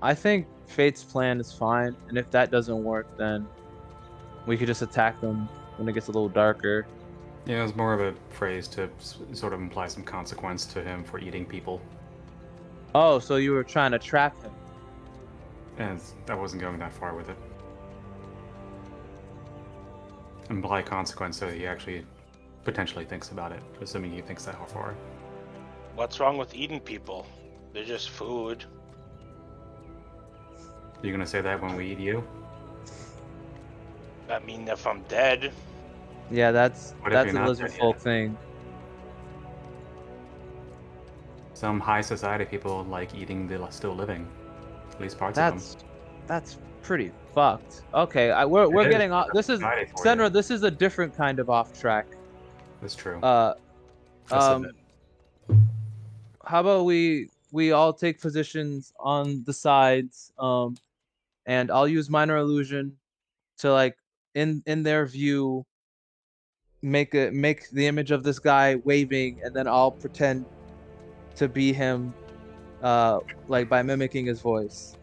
I think Fate's plan is fine, and if that doesn't work, then we could just attack them when it gets a little darker. Yeah, it was more of a phrase to sort of imply some consequence to him for eating people. Oh, so you were trying to trap him? And I wasn't going that far with it. Imply consequence so he actually potentially thinks about it, assuming he thinks that far. What's wrong with eating people? They're just food. You gonna say that when we eat you? I mean, if I'm dead, Yeah, that's What if you're a not lizard dead folk yet? thing. Some high society people like eating the still living. At least parts of them. That's pretty fucked. Okay, we're It is. getting off. This is Society for Senra. you. This is a different kind of off track. That's true. Uh, That's a bit. how about we all take positions on the sides, and I'll use minor illusion to, like, in their view, make the image of this guy waving, and then I'll pretend to be him, like by mimicking his voice.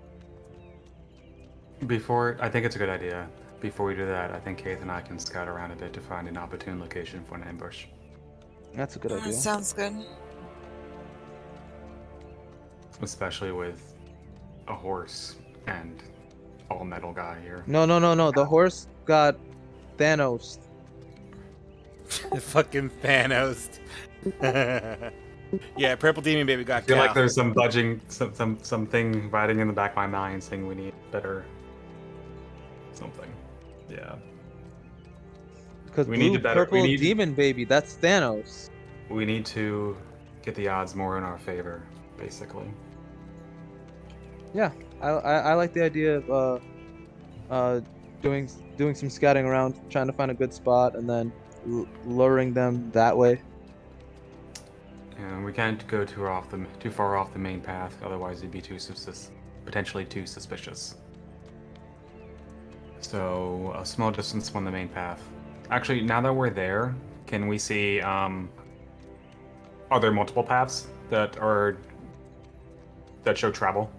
I think it's a good idea. Before we do that, I think Keith and I can scout around a bit to find an opportune location for an ambush. That's a good That idea. sounds good. Especially with a horse and all metal guy here. No. The horse got Thanos. Fucking Thanos. Yeah, Purple Demon Baby got I feel Cal. like there's some budging, something riding in the back of my mind saying we need better something. Yeah. Because We need blue, to better- we purple need- demon baby, that's Thanos. We need to get the odds more in our favor, basically. Yeah, I like the idea of doing some scouting around, trying to find a good spot, and then luring them that way. And we can't go too far off the main path, otherwise it'd be potentially too suspicious. So a small distance from the main path. Actually, now that we're there, can we see? Are there multiple paths that show travel?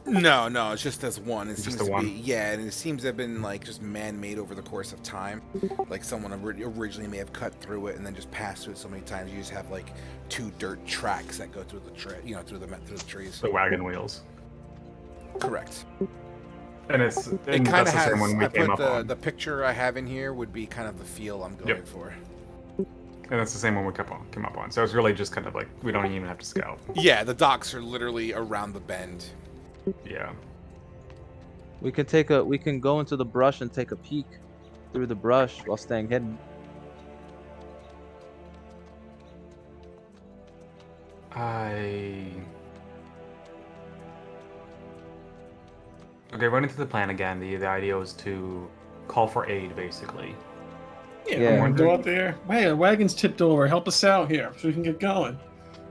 No, it's just as one. It Just seems the to one? be, yeah, and it seems to have been like just man-made over the course of time. Like someone originally may have cut through it and then just passed through it so many times. You just have like 2 dirt tracks that go through the through the trees. The wagon wheels. Correct. And It kind that's of the has. same one we I came put up on. the picture I have in here would be kind of the feel I'm going Yep. for. And that's the same one we came up on. So it's really just kind of like we don't even have to scout. Yeah, the docks are literally around the bend. Yeah. We can go into the brush and take a peek through the brush while staying hidden. Okay, running through the plan again. The idea was to call for aid, basically. Yeah, Yeah. I'm gonna go out there. Hey, the wagon's tipped over. Help us out here so we can get going.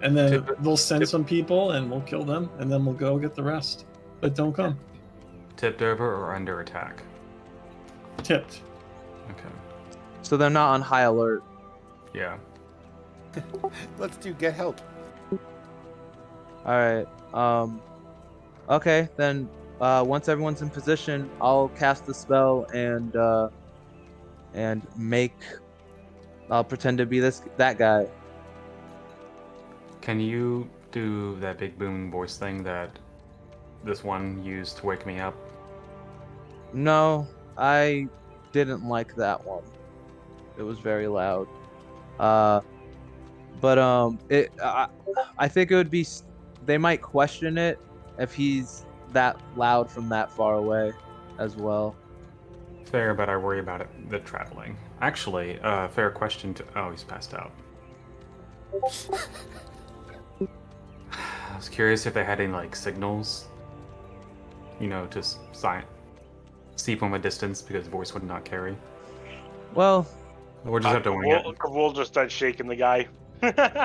And then they'll send some people, and we'll kill them, and then we'll go get the rest. But don't come. Tipped over or under attack? Tipped. Okay. So they're not on high alert. Yeah. Let's get help. All right. Okay, then once everyone's in position, I'll cast the spell and I'll pretend to be that guy. Can you do that big booming voice thing that this one used to wake me up? No, I didn't like that one. It was very loud. I think it would be. They might question it if he's that loud from that far away, as well. Fair, but I worry about the traveling. Actually, fair question to. Oh, he's passed out. I was curious if they had any like signals. You know, to see from a distance because voice would not carry. Well, We'll just have to wing it. Kavul just starts shaking the guy.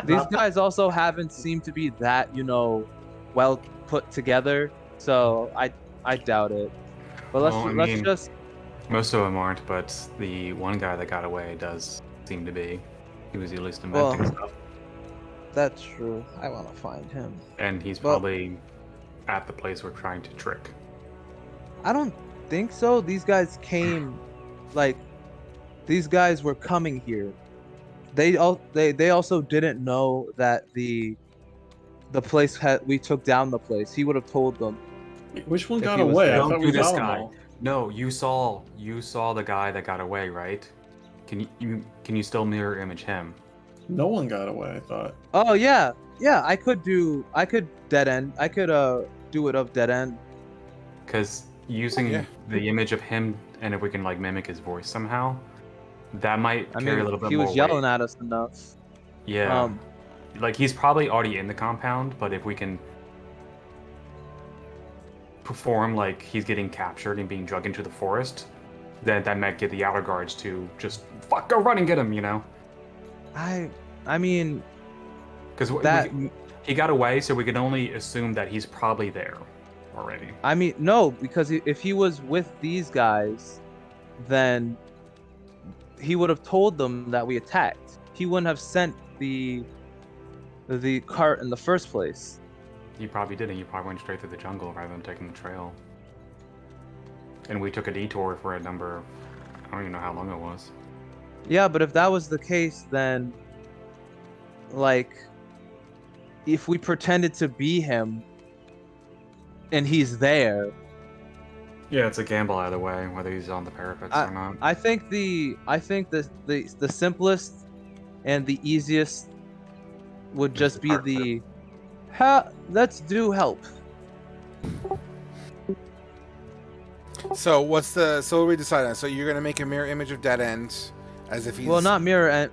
these guys also haven't seemed to be that, well put together. So I doubt it. But let's just. Most of them aren't, but the one guy that got away does seem to be. He was at least inventing stuff. That's true. I want to find him. And he's probably at the place we're trying to trick. I don't think so. These guys came, these guys were coming here. They also didn't know that the place we took down the place. He would have told them. Which one If got he was away? there. I Don't thought do we this got them guy. all. No, you saw the guy that got away, right? Can you still mirror image him? No one got away, I thought. Oh yeah. I could dead end. I could do it up dead end. Because using the image of him, and if we can like mimic his voice somehow, that might carry a little bit he more was yelling weight. at us enough. Yeah. Like he's probably already in the compound, but if we can perform like he's getting captured and being dragged into the forest, then that might get the outer guards to just go run and get him, I mean, because he got away, so we can only assume that he's probably there already. I mean, no, because if he was with these guys, then he would have told them that we attacked. He wouldn't have sent the cart in the first place. He probably didn't. He probably went straight through the jungle rather than taking the trail. And we took a detour for a number. I don't even know how long it was. Yeah, but if that was the case, then if we pretended to be him and he's there. Yeah, it's a gamble either way, whether he's on the parapets or not. I think the simplest and the easiest would just be let's do help. So what we decided on? So you're gonna make a mirror image of Dead End, As if he's... Well, not mirror,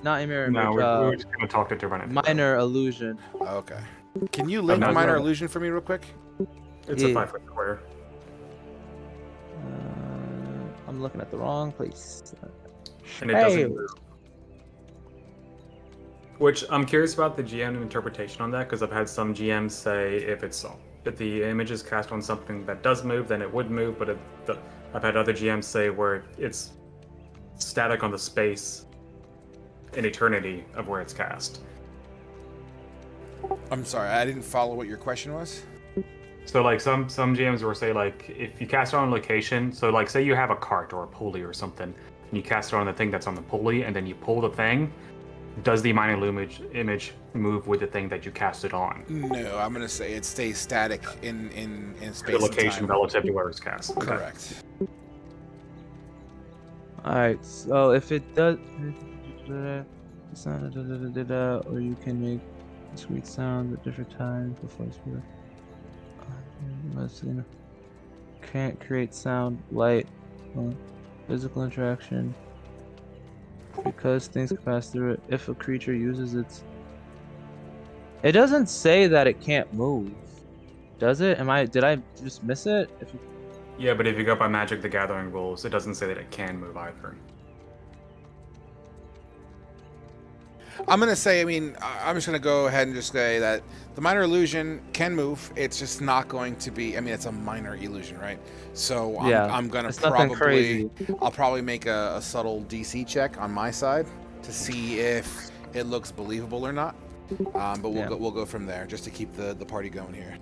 not mirror image. No, we were just gonna talk to run it. Minor illusion. Okay. Can you link not minor well. illusion for me real quick? It's Yeah. a 5-foot square. I'm looking at the wrong place. And it doesn't move. Which I'm curious about the GM interpretation on that, because I've had some GMs say if the image is cast on something that does move, then it would move. But I've had other GMs say where it's static on the space in eternity of where it's cast. I'm sorry, I didn't follow what your question was. So like some GMs will say like if you cast it on location, so like say you have a cart or a pulley or something, and you cast it on the thing that's on the pulley, and then you pull the thing, does the minor image move with the thing that you cast it on? No, I'm gonna say it stays static in space The location and time. relative to where it's cast. Okay. Correct. Alright, so if it does, or you can make discrete sounds at different times before it's real. Can't create sound, light, physical interaction. Because things can pass through it. If a creature uses its... It doesn't say that it can't move. Does it? Did I just miss it? Yeah, but if you go by Magic the Gathering rules, it doesn't say that it can move either. I'm gonna say, I'm just gonna go ahead and just say that the minor illusion can move. It's just not going to be. It's a minor illusion, right? So I'm gonna it's nothing crazy. I'll probably make a subtle DC check on my side to see if it looks believable or not. But we'll go from there just to keep the party going here.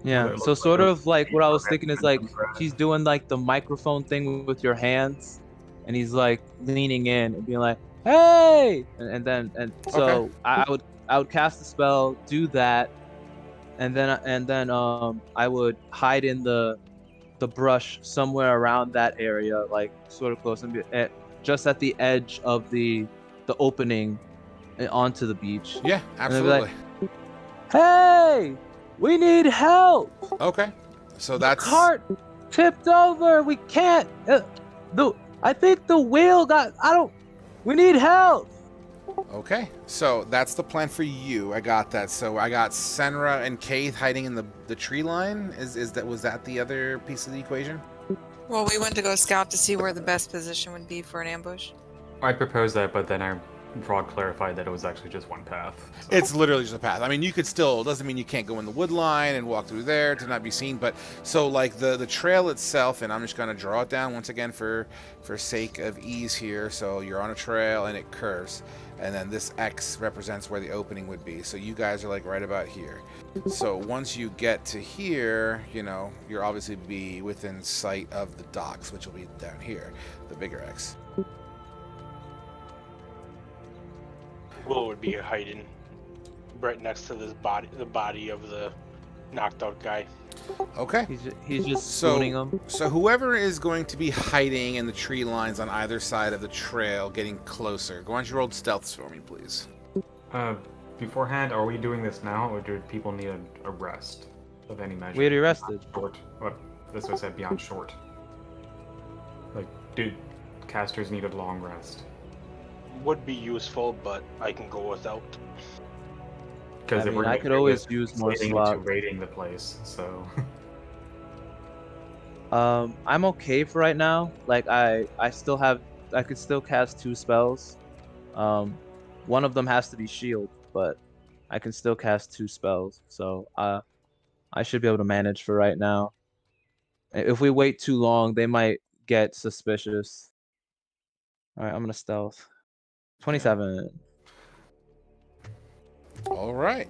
Yeah. So sort of like what I was thinking is like he's doing like the microphone thing with your hands, and he's like leaning in and being like, "Hey!" and so Okay. I would cast the spell, do that, and then I would hide in the brush somewhere around that area, like sort of close and be just at the edge of the opening onto the beach. Yeah, And they'd be like, absolutely. "Hey, we need help! Okay, so The that's cart tipped over. We can't. I think the wheel got. We need help." okay. So that's the plan for you. I got that. So I got Senra and Kaith hiding in the tree line. Was that the other piece of the equation? Well, we went to go scout to see where the best position would be for an ambush. I proposed that, but then our Frog clarified that it was actually just one path. So. It's literally just a path. You could still, doesn't mean you can't go in the wood line and walk through there to not be seen, but so like the trail itself, and I'm just going to draw it down once again for sake of ease here. So you're on a trail and it curves, and then this X represents where the opening would be. So you guys are like right about here. So once you get to here, you'll obviously be within sight of the docks, which will be down here, the bigger X. Will would be hiding right next to the body of the knocked out guy. Okay. He's just spooning them. So whoever is going to be hiding in the tree lines on either side of the trail, getting closer, go on your roll stealths for me, please. Beforehand, are we doing this now, or do people need a rest of any measure? We already rested. Short. What? That's what I said, beyond short. Like, do casters need a long rest? Would be useful, but I can go without. Because I could always use more slots. Raiding the place, so. I'm okay for right now. Like I could still cast 2 spells. One of them has to be shield, but I can still cast 2 spells. So I should be able to manage for right now. If we wait too long, they might get suspicious. All right, I'm gonna stealth. 27. All right.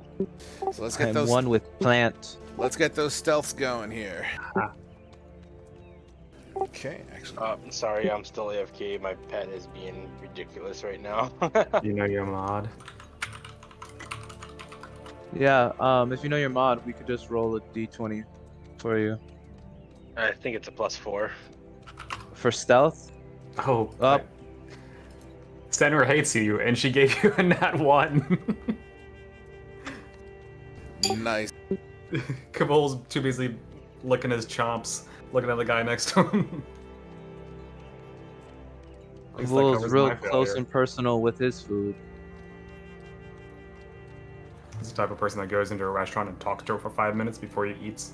So let's get those. One with plant. Let's get those stealths going here. Okay, actually. Sorry, I'm still AFK. My pet is being ridiculous right now. You know your mod. Yeah. If you know your mod, we could just roll a d20 for you. I think it's a +4. For stealth. Oh. Up. Senra hates you, and she gave you a nat 1. Nice. Kabul's too busy licking his chomps, looking at the guy next to him. At least that Kavul's covers real my close failure. and personal with his food. He's the type of person that goes into a restaurant and talks to her for 5 minutes before he eats.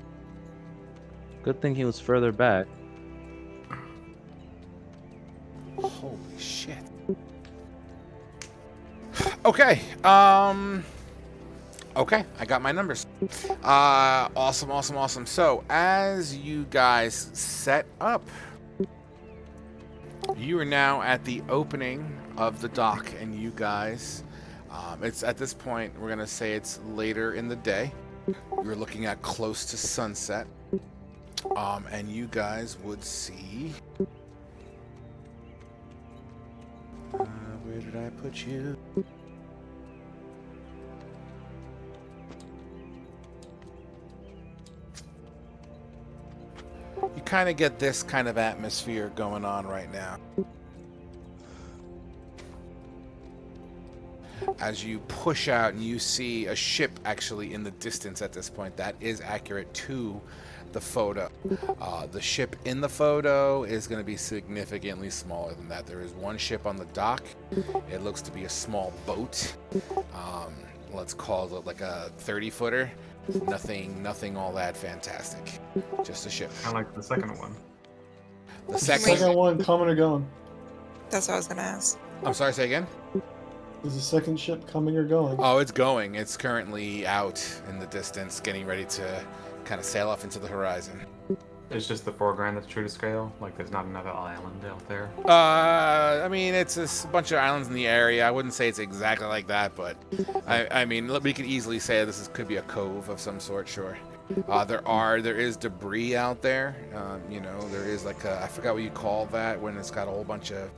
Good thing he was further back. Holy shit. Okay. Okay, I got my numbers. Awesome. So, as you guys set up, you are now at the opening of the dock, and you guys, it's at this point, we're gonna say it's later in the day. You're looking at close to sunset, and you guys would see. Where did I put you? You kind of get this kind of atmosphere going on right now. As you push out and you see a ship actually in the distance at this point, that is accurate to the photo. The ship in the photo is going to be significantly smaller than that. There is one ship on the dock. It looks to be a small boat. Let's call it like a 30-footer. Nothing all that fantastic. Just a ship. Kind of like the second one. The Is the second. second one coming or going? That's what I was gonna ask. I'm sorry, say again? Is the second ship coming or going? Oh, it's going. It's currently out in the distance, getting ready to kind of sail off into the horizon. It's just the foreground that's true to scale. Like there's not another island out there. I mean, it's a bunch of islands in the area. I wouldn't say it's exactly like that, but I mean, we could easily say could be a cove of some sort, sure. There is debris out there. You know, there is like I forgot what you call that when it's got a whole bunch of,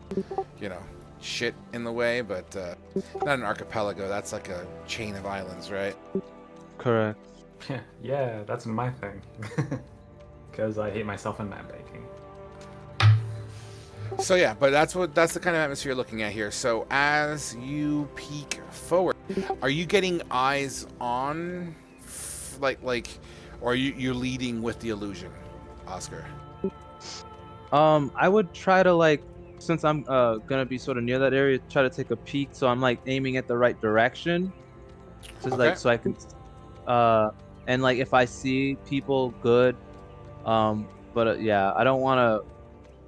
you know, shit in the way, but not an archipelago. That's like a chain of islands, right? Correct. Yeah, that's my thing. Because I hate myself in map making. So yeah, but that's the kind of atmosphere you're looking at here. So as you peek forward, are you getting eyes on, like, or are you're leading with the illusion, Oscar? I would try to like, since I'm gonna be sort of near that area, try to take a peek so I'm like aiming at the right direction, just Okay. like so I can, and like if I see people, good. But yeah, I don't want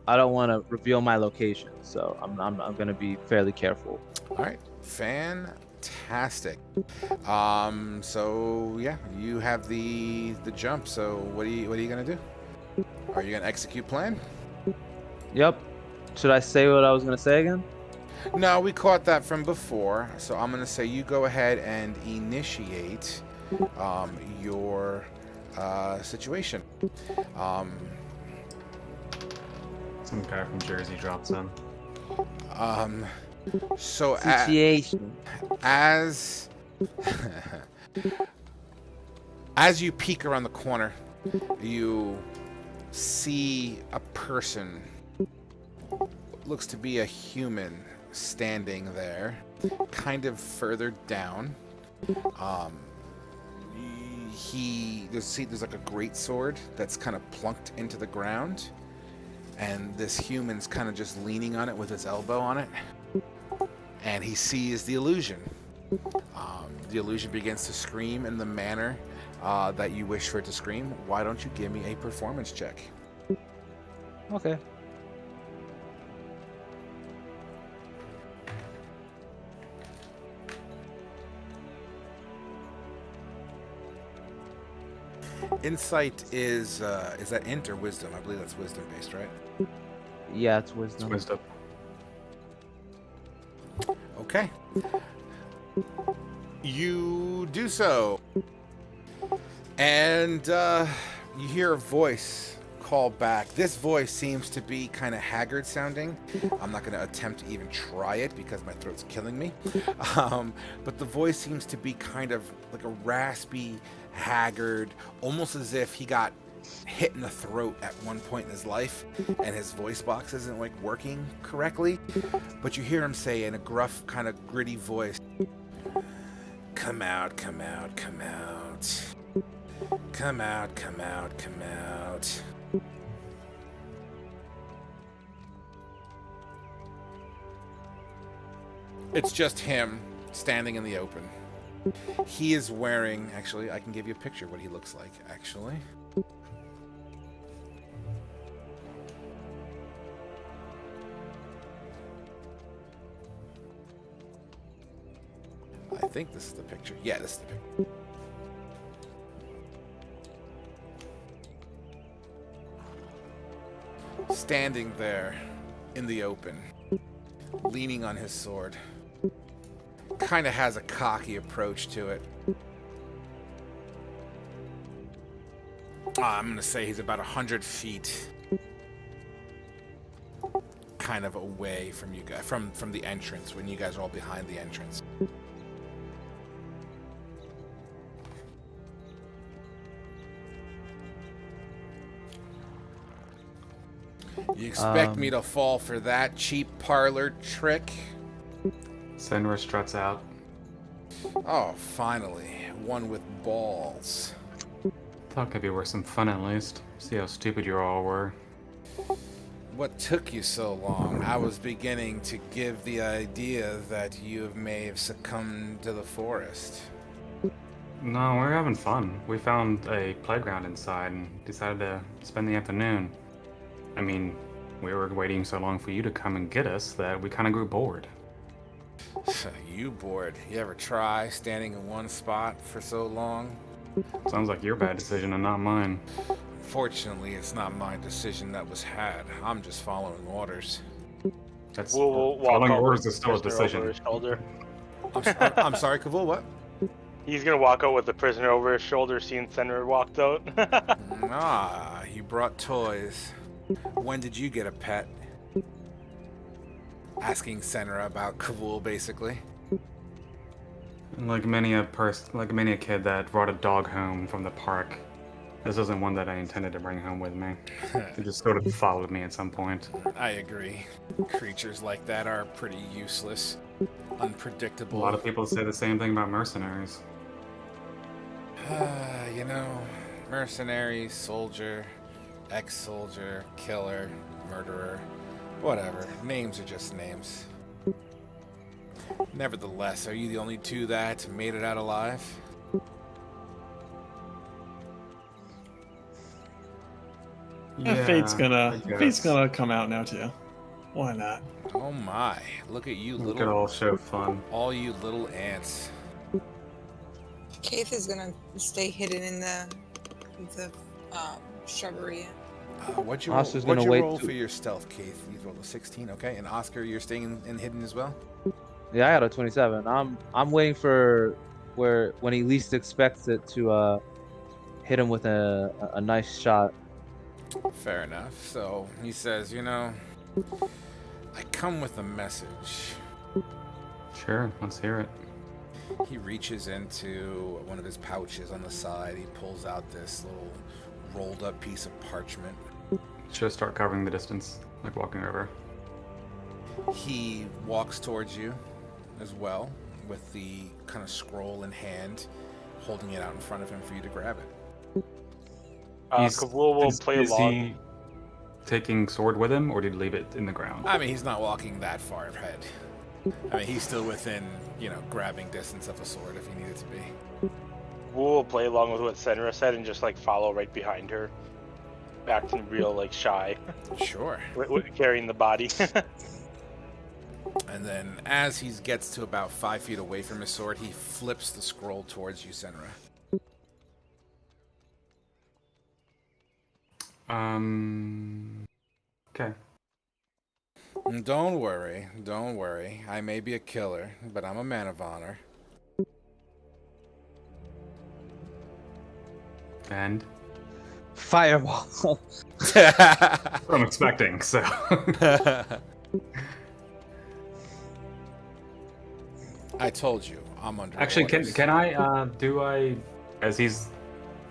to reveal my location, so I'm gonna be fairly careful. All right, fantastic. So yeah, you have the jump. So what are you gonna do? Are you gonna execute plan? Yep. Should I say what I was gonna say again? No, we caught that from before. So I'm gonna say you go ahead and initiate your situation. Some guy from Jersey drops in. So Situation. as as you peek around the corner, you see a person, looks to be a human, standing there, kind of further down. There's like a great sword that's kind of plunked into the ground, and this human's kind of just leaning on it with his elbow on it, and he sees the illusion. The illusion begins to scream in the manner that you wish for it to scream. Why don't you give me a performance check? Okay. Insight is that int or wisdom? I believe that's wisdom based, right? Yeah, it's It's wisdom. wisdom. Okay. You do so. And you hear a voice call back. This voice seems to be kind of haggard sounding. I'm not going to attempt to even try it because my throat's killing me. But the voice seems to be kind of like a raspy, haggard, almost as if he got hit in the throat at one point in his life and his voice box isn't like working correctly. But you hear him say in a gruff, kind of gritty voice, "Come out, come out, come out. Come out, come out, come out." It's just him standing in the open. He is wearing, actually, I can give you a picture of what he looks like, actually. I think this is the picture. Yeah, this is the picture. Standing there in the open, leaning on his sword. Kind of has a cocky approach to it. I'm going to say he's about 100 feet kind of away from you guys, from the entrance, when you guys are all behind the entrance. You expect me to fall for that cheap parlor trick? Senra struts out. Oh, finally. One with balls. Thought could be worth some fun at least. See how stupid you all were. What took you so long? I was beginning to give the idea that you may have succumbed to the forest. No, we're having fun. We found a playground inside and decided to spend the afternoon. I mean, we were waiting so long for you to come and get us that we kind of grew bored. You bored? You ever try standing in one spot for so long? Sounds like your bad decision and not mine. Fortunately, it's not my decision that was had. I'm just following orders. That's We'll walk following out orders with is still a the prisoner decision. over his shoulder. I'm sorry, Kavul, what? He's gonna walk out with the prisoner over his shoulder, seeing Senra walked out. Ah, you brought toys. When did you get a pet? Asking Senra about Kavul, basically. Like many a kid that brought a dog home from the park, this isn't one that I intended to bring home with me. It just sort of followed me at some point. I agree. Creatures like that are pretty useless, A unpredictable. lot of people say the same thing about mercenaries. You know, mercenary, soldier, ex-soldier, killer, murderer, whatever. Names are just names. Nevertheless, are you the only two that made it out alive? Fate's I guess. gonna come out now too. Why not? Oh my, look at you Look at little, all show fun. all you little ants. Keith is gonna stay hidden in the shrubbery. What'd you Oscar's roll, gonna what'd you wait roll to- for your stealth, Keith? You rolled a 16, okay. And Oscar, you're staying in hidden as well? Yeah, I got a 27. I'm waiting for when he least expects it to hit him with a nice shot. Fair enough. So he says, you know, I come with a message. Sure, let's hear it. He reaches into one of his pouches on the side. He pulls out this little rolled up piece of parchment. Should start covering the distance, like walking over. He walks towards you as well with the kind of scroll in hand, holding it out in front of him for you to grab it. Kavul will play is along. he taking sword with him, or did he leave it in the ground? I mean, he's not walking that far ahead. I mean, he's still within, you know, grabbing distance of a sword if he needed to be. Will play along with what Senra said and just like follow right behind her, acting real like shy, Sure. carrying the body. And then as he gets to about 5 feet away from his sword, he flips the scroll towards you, Senra. Okay. Don't worry, don't worry. I may be a killer, but I'm a man of honor. And Fireball. what I'm expecting, so. I told you, I'm under Actually, orders. can I, as he's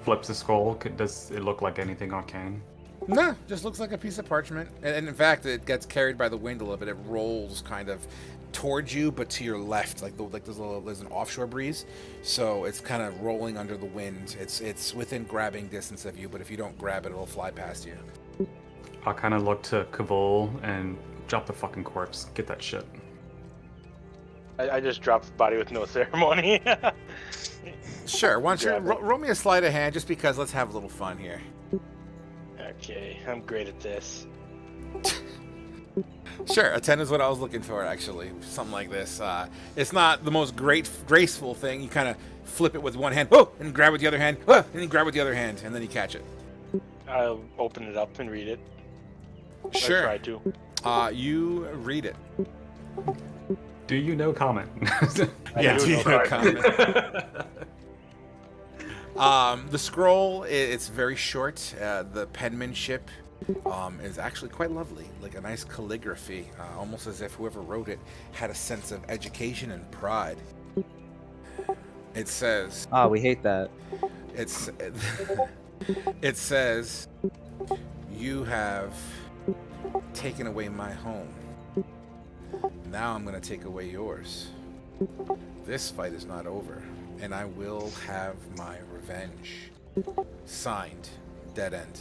flips the scroll, does it look like anything arcane? No, just looks like a piece of parchment. And in fact, it gets carried by the wind a little bit. It rolls kind of towards you, but to your left, like there's an offshore breeze, so it's kind of rolling under the wind. It's within grabbing distance of you, but if you don't grab it, it'll fly past you. I'll kind of look to Kavul and drop the fucking corpse. Get that shit. I just dropped the body with no ceremony. Sure. Why don't you Grab it. roll me a sleight of hand, just because let's have a little fun here. Okay, I'm great at this. Sure, a 10 is what I was looking for, actually. Something like this. It's not the most graceful thing. You kind of flip it with one hand, whoa, and grab with the other hand, whoa, and you grab with the other hand, and then you catch it. I'll open it up and read it. Sure. I try to. You read it. Do you know common? Yeah, do do you know know common. comment? The scroll, it's very short. The penmanship is actually quite lovely, like a nice calligraphy, almost as if whoever wrote it had a sense of education and pride. It says, Ah, we hate that. it's, it says, you have taken away my home. Now I'm going to take away yours. This fight is not over, and I will have my revenge. Signed, Dead End.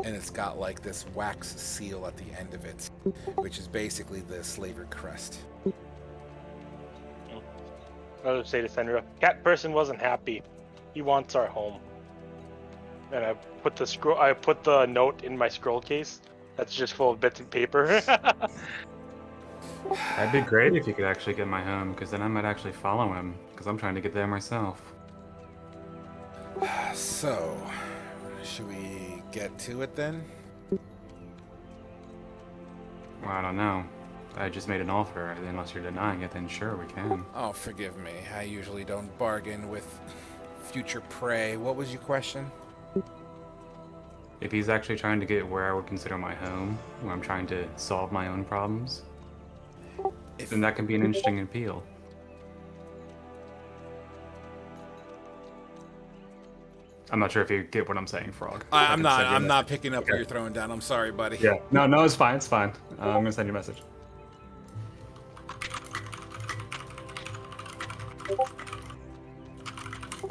And it's got like this wax seal at the end of it, which is basically the slaver crest. I would say to Sandra, cat person wasn't happy. He wants our home. And I put the note in my scroll case. That's just full of bits of paper. That'd be great if you could actually get my home, because then I might actually follow him, because I'm trying to get there myself. So, should we get to it then? Well, I don't know. I just made an offer. Unless you're denying it, then sure, we can. Oh, forgive me. I usually don't bargain with future prey. What was your question? If he's actually trying to get where I would consider my home, where I'm trying to solve my own problems, then that can be an interesting appeal. I'm not sure if you get what I'm saying, Frog. I'm I can send you a not message. picking up Okay. what you're throwing down. I'm sorry, buddy. Yeah. No, it's fine. It's fine. I'm gonna send you a message.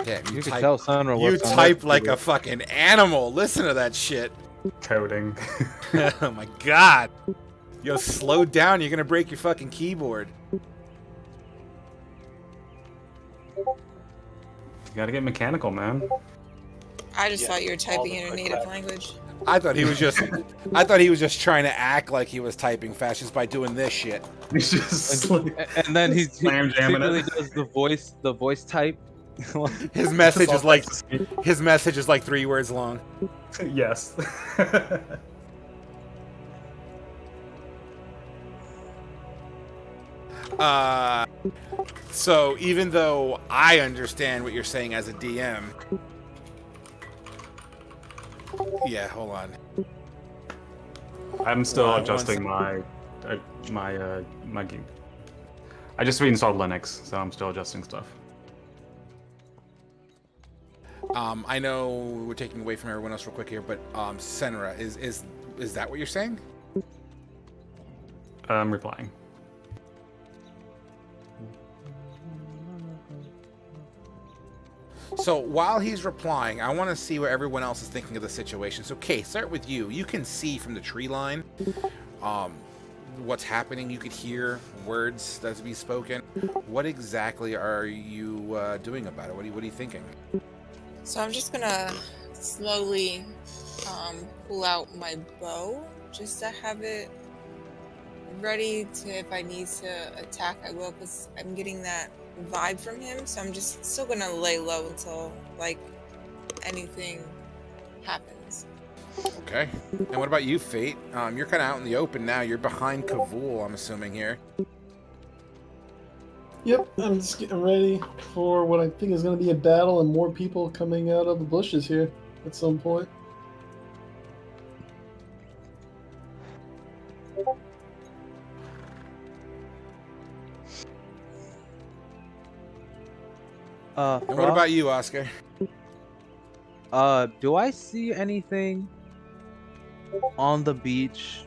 Damn, You can tell Sandra you works on type that like a too. fucking animal. Listen to that shit. Coding. Oh my god. Yo, slow down. You're gonna break your fucking keyboard. You gotta get mechanical, man. I just Yeah, thought you were all typing the in a quick native clap. language. I thought he was just trying to act like he was typing fast just by doing this shit. He's just like, And then he Slam jamming secretly it. does the voice type. His message all is like Texas speak. his message is like 3 words long. Yes. So even though I understand what you're saying as a DM, yeah, hold on. I'm still One adjusting my game. I just reinstalled Linux, so I'm still adjusting stuff. I know we're taking away from everyone else real quick here, but Senra, is that what you're saying? I'm replying. So while he's replying, I want to see what everyone else is thinking of the situation. So, Kay, start with you. You can see from the tree line what's happening. You could hear words that's being spoken. What exactly are you doing about it? What are you thinking? So I'm just gonna slowly pull out my bow just to have it ready to, if I need to attack, I will, because I'm getting that vibe from him. So I'm just still gonna lay low until like anything happens. Okay. And what about you, Fate? You're kind of out in the open now. You're behind Kavul, I'm assuming here. Yep, I'm just getting ready for what I think is going to be a battle and more people coming out of the bushes here at some point. And what about you, Oscar? Do I see anything on the beach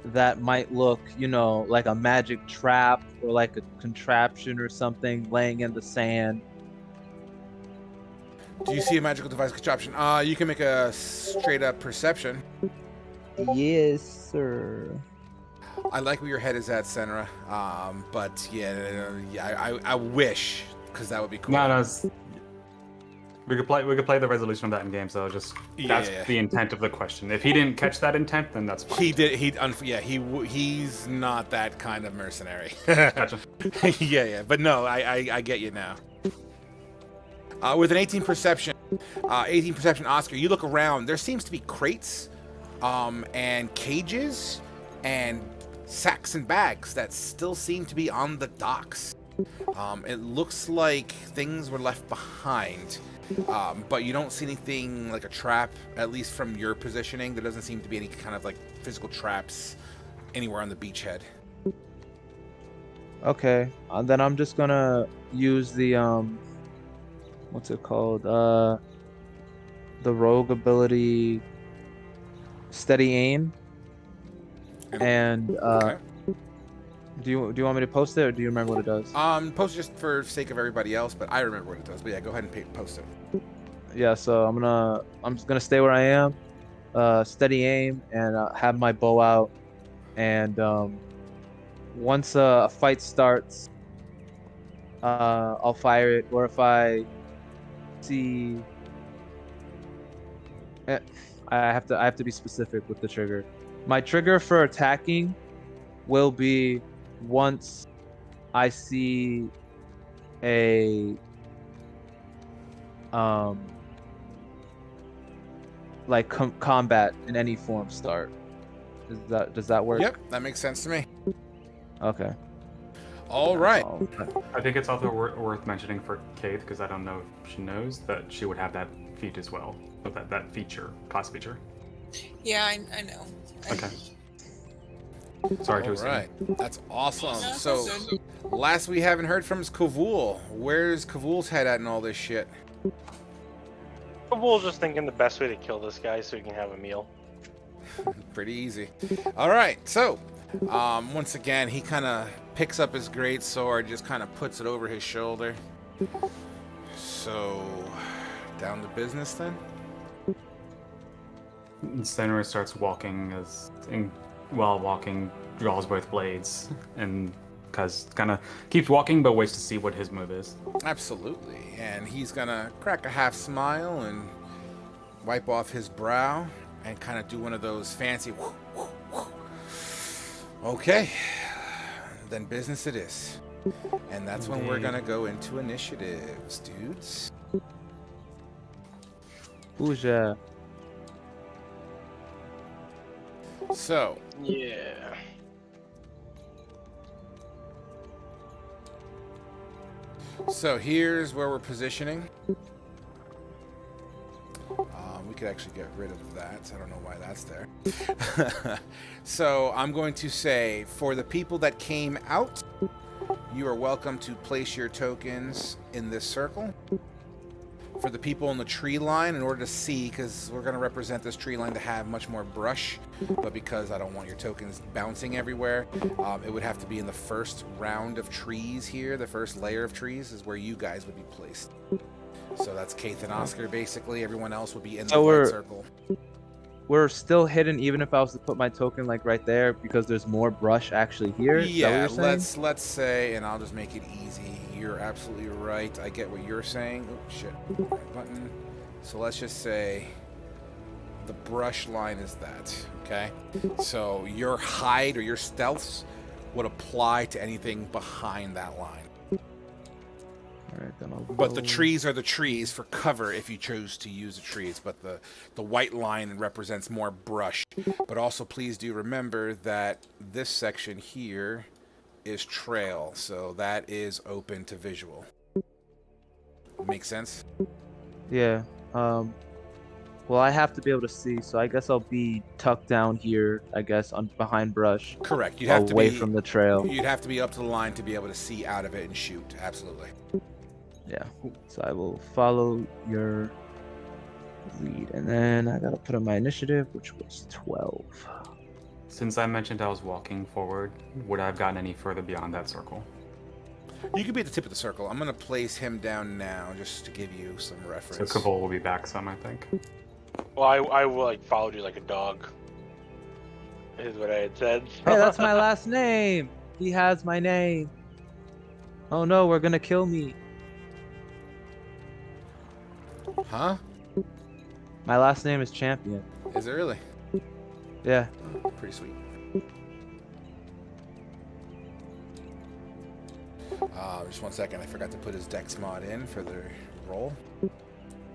that might look, like a magic trap or like a contraption or something laying in the sand? Do you see a magical device contraption? You can make a straight up perception. Yes, sir. I like where your head is at, Senra. But I wish, because that would be cool. No, we could play the resolution of that in game. So just that's Yeah. the intent of the question. If he didn't catch that intent, then that's fine. He did. He's not that kind of mercenary. Gotcha. yeah. But no, I get you now. With an 18 perception, Oscar, you look around. There seems to be crates, and cages, and sacks and bags that still seem to be on the docks. It looks like things were left behind, but you don't see anything like a trap, at least from your positioning. There doesn't seem to be any kind of like physical traps anywhere on the beachhead. Okay, then I'm just gonna use the what's it called? The rogue ability, steady aim. And Okay. do you want me to post it, or do you remember what it does? Post it just for sake of everybody else, but I remember what it does. But yeah, go ahead and post it. Yeah, so I'm just gonna stay where I am, steady aim, and have my bow out. And once a fight starts, I'll fire it. Or if I see, I have to be specific with the trigger. My trigger for attacking will be once I see a like combat in any form start. Does that work? Yep, that makes sense to me. Okay. All right. I think it's also worth mentioning for Kate, because I don't know if she knows that she would have that feat as well. So that feature, class feature. Yeah, I know. Okay. Sorry to All assume. right. That's awesome. No, So, that's good. last we haven't heard from is Kavul. Where's Kavul's head at in all this shit? We'll just thinking the best way to kill this guy so he can have a meal. Pretty easy. All right. So, once again, he kind of picks up his great sword, just kind of puts it over his shoulder. So, down to business then. Senra starts walking while walking, draws both blades, and kind of keeps walking but waits to see what his move is. Absolutely. And he's gonna crack a half smile and wipe off his brow and kind of do one of those fancy whoo, whoo, whoo. Okay, then business it is. And that's when we're gonna go into initiatives, dudes. Booja. So yeah. So here's where we're positioning. We could actually get rid of that. I don't know why that's there. So I'm going to say, for the people that came out, you are welcome to place your tokens in this circle. For the people in the tree line, in order to see, because we're going to represent this tree line to have much more brush, but because I don't want your tokens bouncing everywhere, it would have to be in the first round of trees here. The first layer of trees is where you guys would be placed. So that's Keith and Oscar, basically. Everyone else would be in the white circle. We're still hidden, even if I was to put my token like right there, because there's more brush actually here. Yeah, let's say, and I'll just make it easy. You're absolutely right. I get what you're saying. Oh shit, right button. So let's just say the brush line is that. Okay. So your hide or your stealths would apply to anything behind that line. Alright, then I'll But go- the trees are the trees for cover if you choose to use the trees. But the white line represents more brush. But also please do remember that this section here is trail. So that is open to visual. Make sense? Yeah. Well, I have to be able to see, so I guess I'll be tucked down here, I guess, behind brush. Correct. You'd have to away be from the trail. You'd have to be up to the line to be able to see out of it and shoot. Absolutely. Yeah. So I will follow your lead, and then I gotta put on my initiative, which was 12. Since I mentioned I was walking forward, would I have gotten any further beyond that circle? You could be at the tip of the circle. I'm going to place him down now just to give you some So reference. Kavol will be back some, I think. Well, I will like followed you like a dog. is what I had said. Hey, that's my last name. He has my name. Oh no, we're gonna kill me. Huh? My last name is Champion. Is it really? Yeah. Pretty sweet. Just 1 second. I forgot to put his dex mod in for the roll. Let's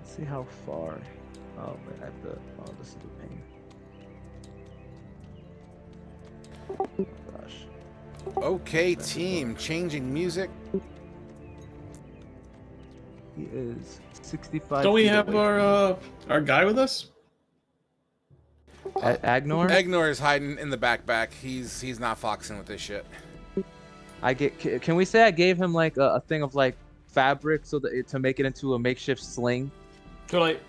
see how far. Oh, man, I have to. Oh, this is a pain. Oh, gosh. Okay, team. Changing music. He is 65. Don't we feet have away our guy with us? from me. Agnor? Agnor is hiding in the backpack. He's not foxing with this shit. Can we say I gave him like a thing of like fabric so that to make it into a makeshift sling? Too late.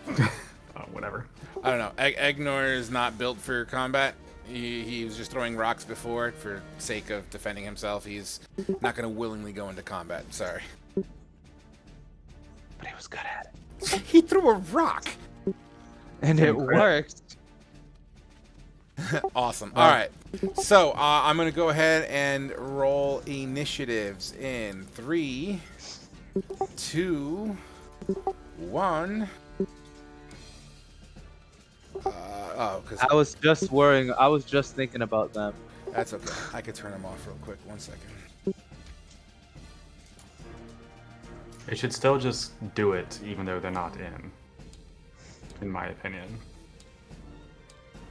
Oh, whatever. I don't know. Agnor is not built for combat. He was just throwing rocks before for sake of defending himself. He's not going to willingly go into combat. Sorry. But he was good at it. He threw a rock. And it worked. Awesome. All right. So I'm going to go ahead and roll initiatives in 3, 2, 1. Because I was just worrying. I was just thinking about them. that's okay. I could turn them off real quick. 1 second. It should still just do it, even though they're not in my opinion.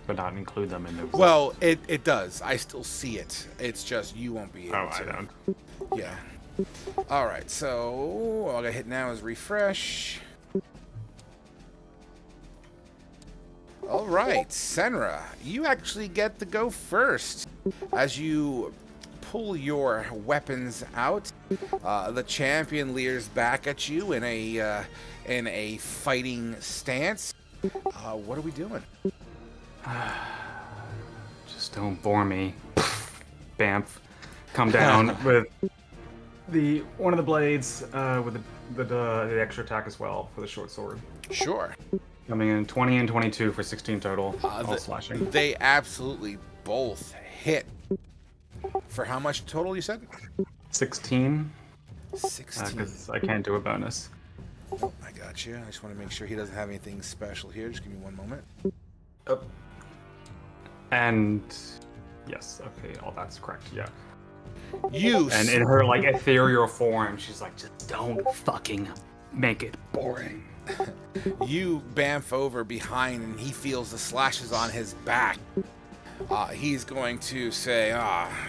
But not include them in the. Well, it does. I still see it. It's just you won't be able Oh, to. I don't. Yeah. All right. So all I gotta hit now is refresh. All right, Senra, you actually get to go first as you pull your weapons out. The champion leers back at you in a fighting stance. What are we doing? Just don't bore me. Bamf. Come down with one of the blades with the extra attack as well for the short sword. Sure. Coming in 20 and 22 for 16 total. All slashing. They absolutely both hit. For how much total you said? 16. 16. Because I can't do a bonus. Oh, I got you. I just want to make sure he doesn't have anything special here. Just give me 1 moment. And yes, okay, all that's correct. Yeah. You And in her like ethereal form, she's like, just don't fucking make it boring. You bamf over behind and he feels the slashes on his back. He's going to say,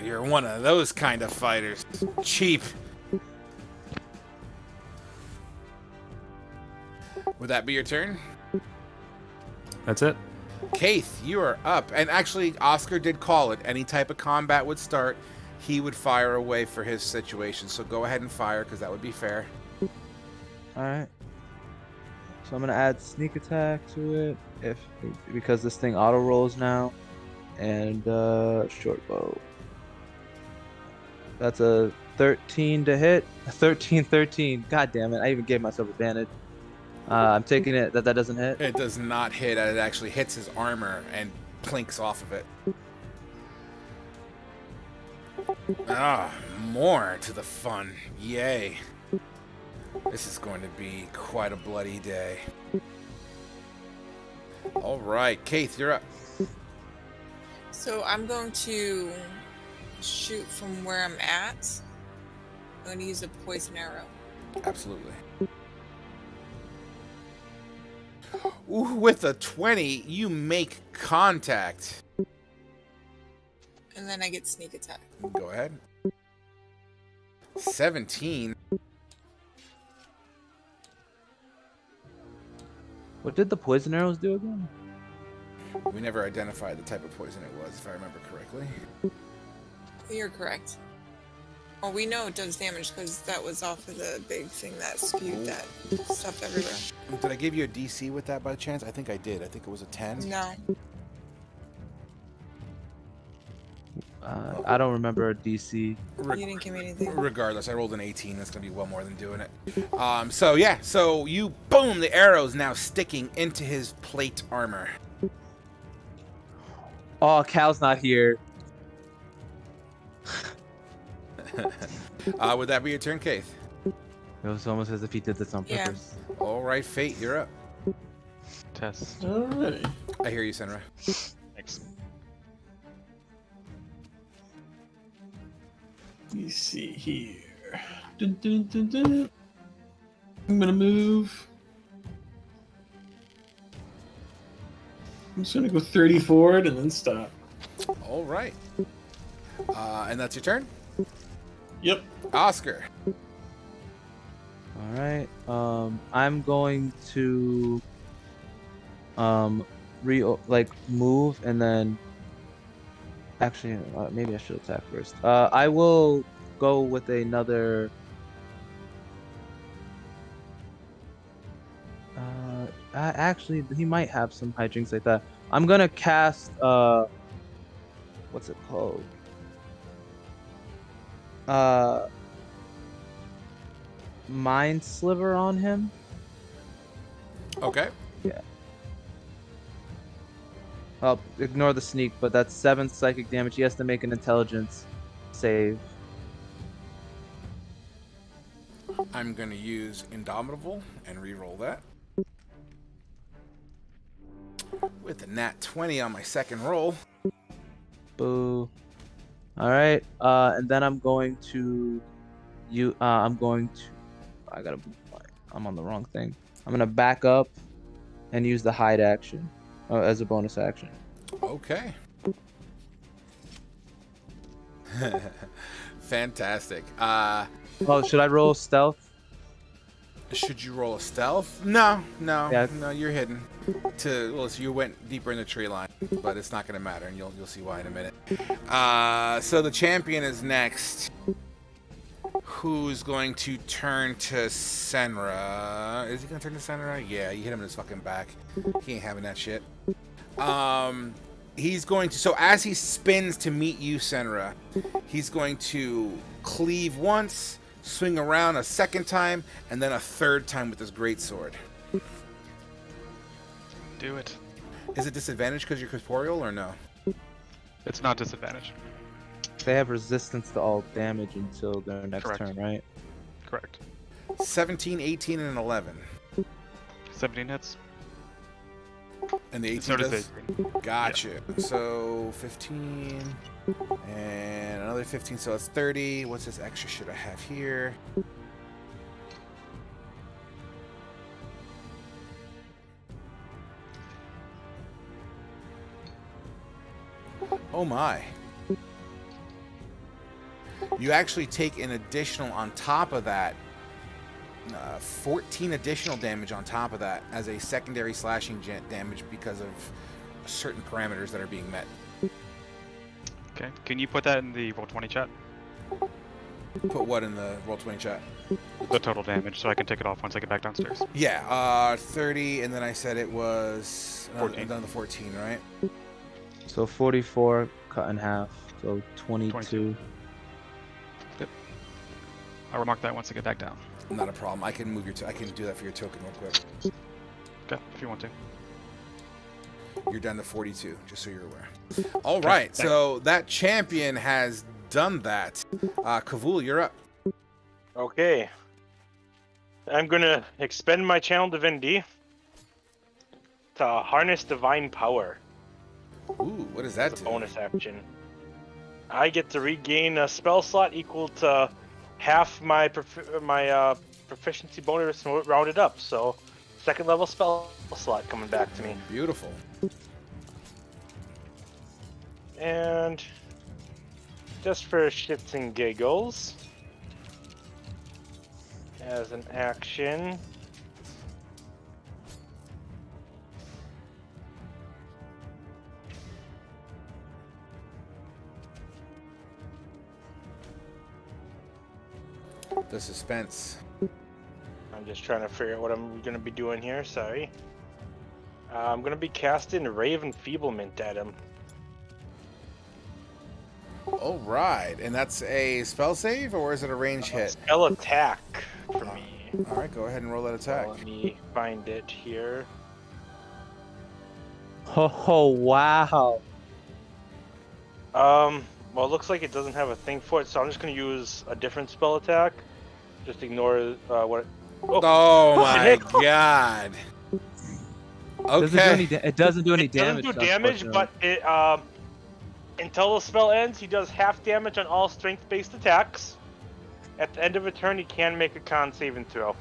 you're one of those kind of fighters. Cheap. Would that be your turn? That's it. Kaith, you are up. And actually, Oscar did call it. Any type of combat would start. He would fire away for his situation. So go ahead and fire, because that would be fair. Alright. So I'm gonna add sneak attack to it because this thing auto rolls now. And short bow. That's a 13 to hit. 13. God damn it. I even gave myself advantage. I'm taking it that doesn't hit. It does not hit. It actually hits his armor and plinks off of it. More to the fun. Yay. This is going to be quite a bloody day. All right, Kaith, you're up. So I'm going to shoot from where I'm at. I'm going to use a poison arrow. Absolutely. Ooh, with a 20, you make contact. And then I get sneak attack. Go ahead. 17. What did the poison arrows do again? We never identified the type of poison it was, if I remember correctly. You're correct. Well, we know it does damage because that was off of the big thing that spewed that stuff everywhere. Did I give you a DC with that by chance? I think I did. I think it was a 10. No. I don't remember a DC. You didn't give me anything. Regardless, I rolled an 18. That's going to be well more than doing it. So yeah, so you, boom, the arrow's now sticking into his plate armor. Oh, Cal's not here. Would that be your turn, Keith? It was almost as if he did this on Yeah. purpose. All right, Fate, you're up. Test. Alrighty. I hear you, Senra. Thanks. Let me see here. Dun, dun, dun, dun. I'm gonna move. I'm just gonna go 30 forward and then stop. All right. And that's your turn? Yep. Oscar. All right. I'm going to move and then actually maybe I should attack first. I will go with another actually he might have some hijinks like that. I'm going to cast what's it called? Mind Sliver on him. Okay. Yeah. Well, ignore the sneak, but that's 7 psychic damage. He has to make an intelligence save. I'm going to use Indomitable and re-roll that. With a nat 20 on my second roll. Boo. All right. And then I'm going to I gotta move I'm on the wrong thing. I'm gonna back up and use the hide action as a bonus action. Okay. Fantastic. Oh, should I roll stealth? Should you roll a stealth? No, Yeah. no, you're hidden. So you went deeper in the tree line, but it's not going to matter, and you'll see why in a minute. So the champion is next. Who's going to turn to Senra? Is he going to turn to Senra? Yeah, you hit him in his fucking back. He ain't having that shit. He's going to, so as he spins to meet you, Senra, he's going to cleave once, swing around a second time, and then a third time with his greatsword. Do it. Is it disadvantage because you're corporeal or no? It's not disadvantage. They have resistance to all damage until their next Correct. turn, right? Correct. 17, 18, and 11. 17 hits. And the 18 So does does? it. Gotcha. So 15 and another 15, so it's 30. What's this extra shit I have here? Oh my. You actually take an additional on top of that, 14 additional damage on top of that as a secondary slashing damage because of certain parameters that are being met. Okay. Can you put that in the Roll20 chat? Put what in the Roll20 chat? The total damage, so I can take it off once I get back downstairs. Yeah, 30, and then I said it was 14. Another 14, right? So 44 cut in half, so 22. 22. I'll remark that once I get back down. Not a problem. I can move your. I can do that for your token real quick. Okay, if you want to. You're down to 42, just so you're aware. All right, so that champion has done that. Kavul, you're up. Okay. I'm gonna expend my channel divinity to harness divine power. Ooh, what does that It's a do? bonus action. I get to regain a spell slot equal to half my proficiency bonus rounded up. So, second level spell slot coming back to me. Beautiful. And just for shits and giggles, as an action, The suspense. I'm just trying to figure out what I'm going to be doing here. Sorry. I'm going to be casting Ray of Enfeeblement at him. All right, and that's a spell save, or is it a range hit? Spell attack for me. All right, go ahead and roll that attack. Let me find it here. Oh, wow. Well, it looks like it doesn't have a thing for it, so I'm just gonna use a different spell attack. Just ignore what. Oh it my hit. god. Doesn't do Okay. any it doesn't do any It doesn't damage. do damage, unfortunately. but it until the spell ends, he does half damage on all strength-based attacks. At the end of a turn, he can make a con saving throw.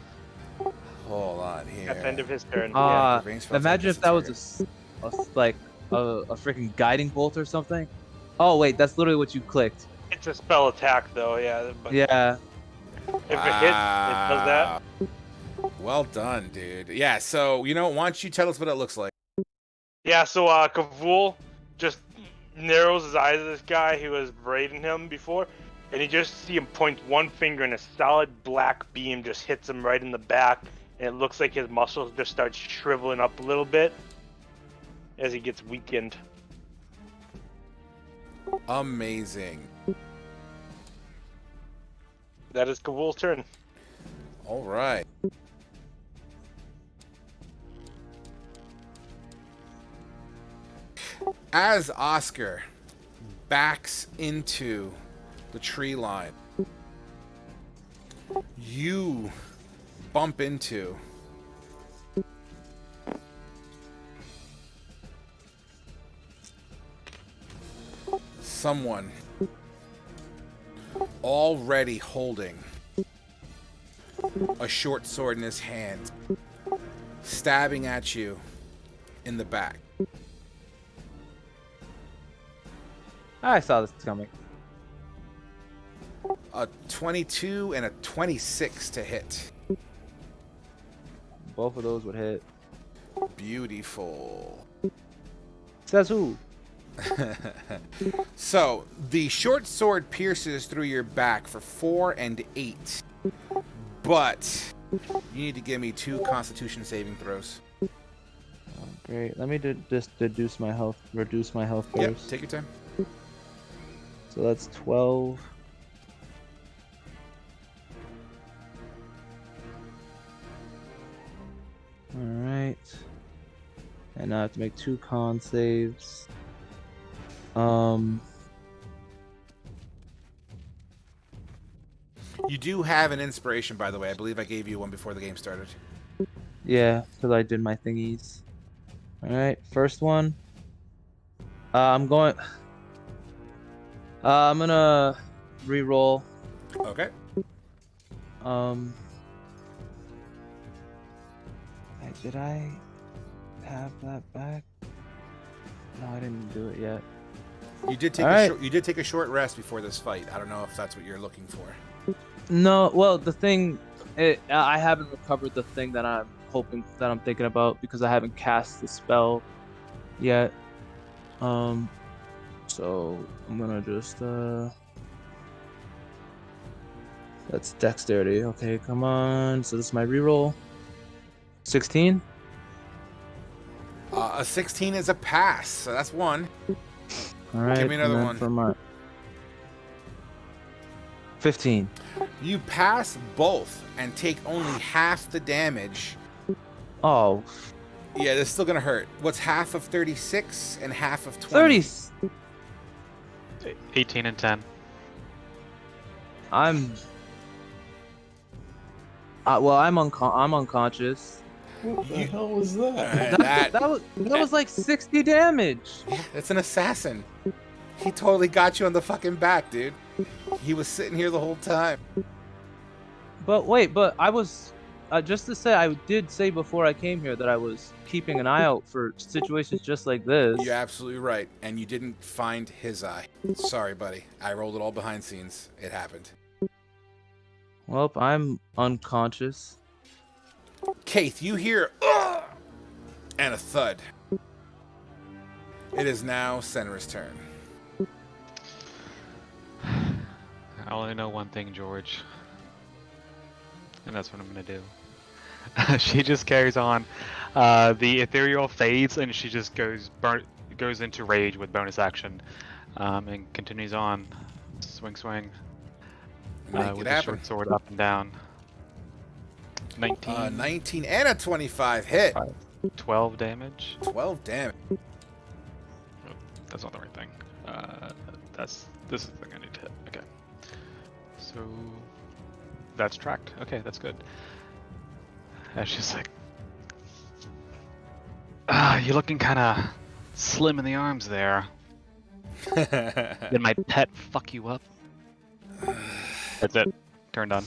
Hold on here. At the end of his turn. Yeah, for range spells, Imagine I guess if that was it's a freaking guiding bolt or something. Oh wait, that's literally what you clicked. It's a spell attack, though. Yeah. But Yeah. if it hits, it does that. Well done, dude. Yeah. So why don't you tell us what it looks like? Yeah. So Kavul just narrows his eyes at this guy who was braiding him before, and you just see him point one finger, and a solid black beam just hits him right in the back, and it looks like his muscles just start shriveling up a little bit as he gets weakened. Amazing. That is Kavul's turn. All right. As Oscar backs into the tree line, you bump into someone already holding a short sword in his hand, stabbing at you in the back. I saw this coming. A 22 and a 26 to hit. Both of those would hit. Beautiful. Says who? So, the short sword pierces through your back for 4 and 8. But you need to give me 2 constitution saving throws. Oh, great. Let me just reduce my health first. Yep, take your time. So that's 12. Alright. And I have to make 2 con saves. You do have an inspiration, by the way. I believe I gave you one before the game started. Yeah, because I did my thingies. Alright, first one. I'm gonna re-roll. Okay. Did I have that back? No, I didn't do it yet. You did take you did take a short rest before this fight. I don't know if that's what you're looking for. No, well, the thing, I haven't recovered the thing that I'm thinking about because I haven't cast the spell yet. So I'm gonna just that's dexterity. Okay, come on. So this is my reroll. 16. A 16 is a pass, so that's 1. All right. Give me another and then one. for my 15. You pass both and take only half the damage. Oh, Yeah, that's still gonna hurt. What's half of 36 and half of 20? 30. 18 and 10. I'm I'm unconscious. What the hell was that? That That was like 60 damage. That's an assassin. He totally got you on the fucking back, dude. He was sitting here the whole time. But wait, I was just to say, I did say before I came here that I was keeping an eye out for situations just like this. You're absolutely right, and you didn't find his eye. Sorry, buddy. I rolled it all behind scenes. It happened. Well, I'm unconscious. Kaith, you hear "Ugh!" and a thud. It is now Senra's turn. I only know one thing, George. And that's what I'm gonna do. She just carries on. The ethereal fades, and she just goes into rage with bonus action, and continues on. Swing, swing. Make With it the happen. short sword up and down. 19. 19 and a 25 hit. 12 damage. 12 damage. That's not the right thing. This is the thing I need to hit. Okay. So that's tracked. Okay, that's good. And she's like, you're looking kind of slim in the arms there. Did my pet fuck you up? That's it. Turned on.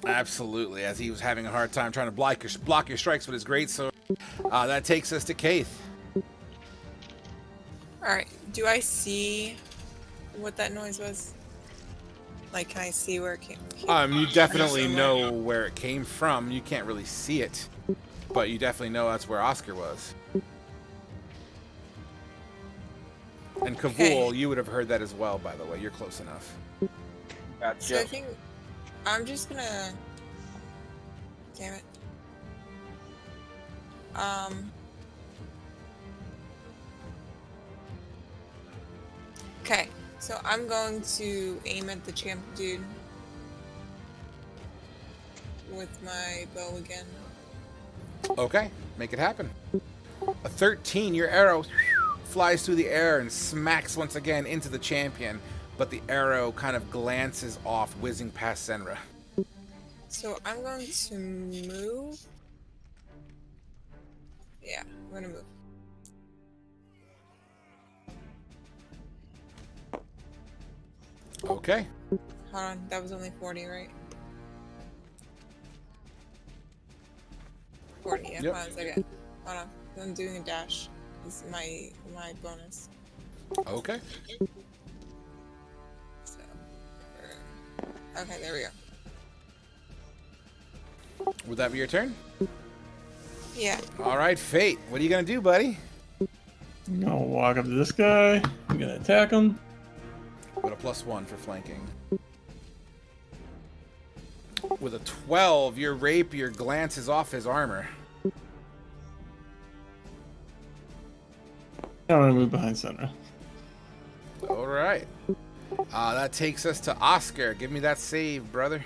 Absolutely, as he was having a hard time trying to block your strikes with his greatsword. That takes us to Kaith. Alright, do I see what that noise was? Like, can I see where it came from? You definitely know where it came from. You can't really see it, but you definitely know that's where Oscar was. And Kavul, Okay. you would have heard that as well, by the way. You're close enough. So I think I'm just gonna... Damn it. Okay, so I'm going to aim at the champ dude with my bow again. Okay, make it happen. A 13, your arrow flies through the air and smacks once again into the champion, but the arrow kind of glances off, whizzing past Senra. So I'm going to move. Yeah, I'm gonna move. Okay. Hold on, that was only 40, right? 40, yeah, Yep. hold on a second. Hold on, I'm doing a dash. This is my bonus. Okay. So, okay, there we go. Would that be your turn? Yeah. All right, Fate. What are you going to do, buddy? I'm gonna walk up to this guy. I'm gonna attack him. With a +1 for flanking. With a 12, your rapier glances off his armor. I'm gonna move behind Senra. All right. That takes us to Oscar. Give me that save, brother.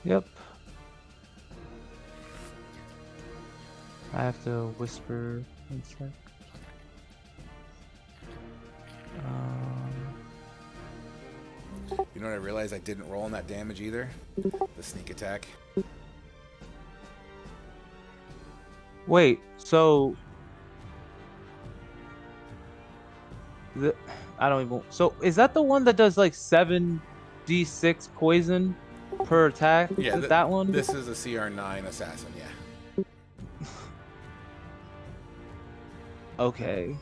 Yep. I have to whisper one sec. You know what I realized? I didn't roll on that damage either. The sneak attack. Wait, so I don't even. So is that the one that does like 7d6 poison per attack? Yeah, Is that one? This is a CR9 assassin, yeah. Okay.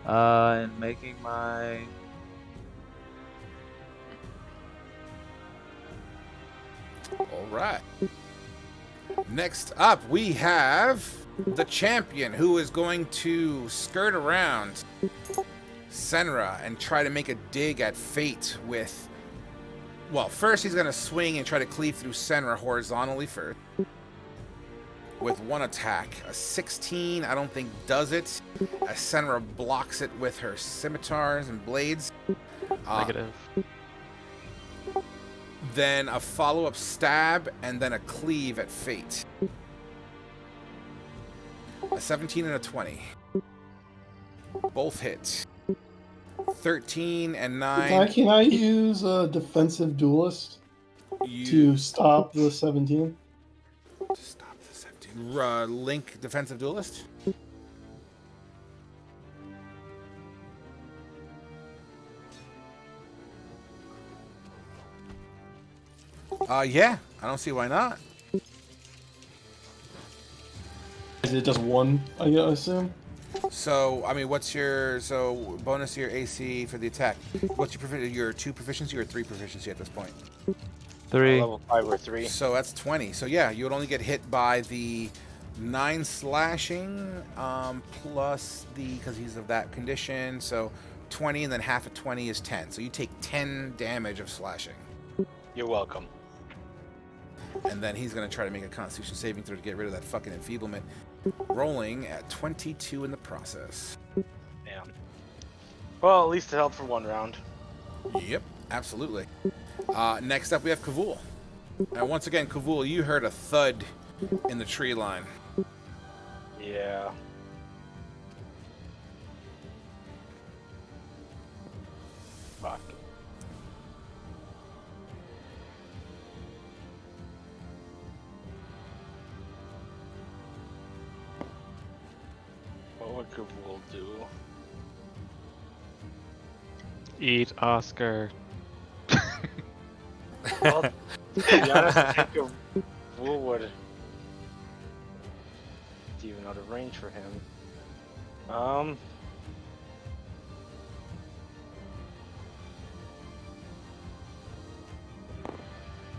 And making my. All right. Next up, we have the champion who is going to skirt around Senra and try to make a dig at Fate with... Well, first he's going to swing and try to cleave through Senra horizontally first. With one attack. A 16, I don't think does it. As Senra blocks it with her scimitars and blades. Negative. Then a follow-up stab, and then a cleave at Fate. A 17 and a 20. Both hit. 13 and 9. Can I use a defensive duelist to stop the 17? To stop the 17. Link defensive duelist? Yeah. I don't see why not. Is it just one, I assume? So, I mean, what's your... So, bonus to your AC for the attack. What's your 2 proficiency or 3 proficiency at this point? 3. Level 5 or 3. So that's 20. So yeah, you would only get hit by the 9 slashing, plus the... Because he's of that condition. So 20 and then half of 20 is 10. So you take 10 damage of slashing. You're welcome. And then he's going to try to make a Constitution saving throw to get rid of that fucking enfeeblement. Rolling at 22 in the process. Yeah. Well, at least it helped for one round. Yep, absolutely. Next up, we have Kavul. Now, once again, Kavul, you heard a thud in the tree line. Yeah. Fuck. What would Kavul do? Eat Oscar. Well, to be honest, I think Kavul would even out of range for him.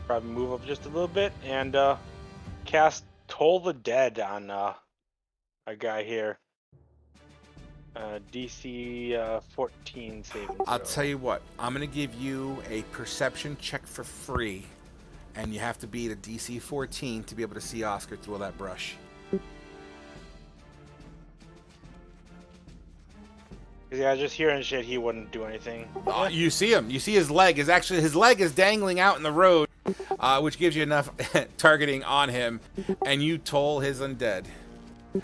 Probably move up just a little bit and cast Toll the Dead on a guy here. DC 14 saving I'll throw. tell you what. I'm gonna give you a perception check for free, and you have to beat a DC 14 to be able to see Oscar through all that brush. Yeah, just hearing shit, he wouldn't do anything. You see him. You see his leg is actually his leg is dangling out in the road, which gives you enough targeting on him, and you toll his undead.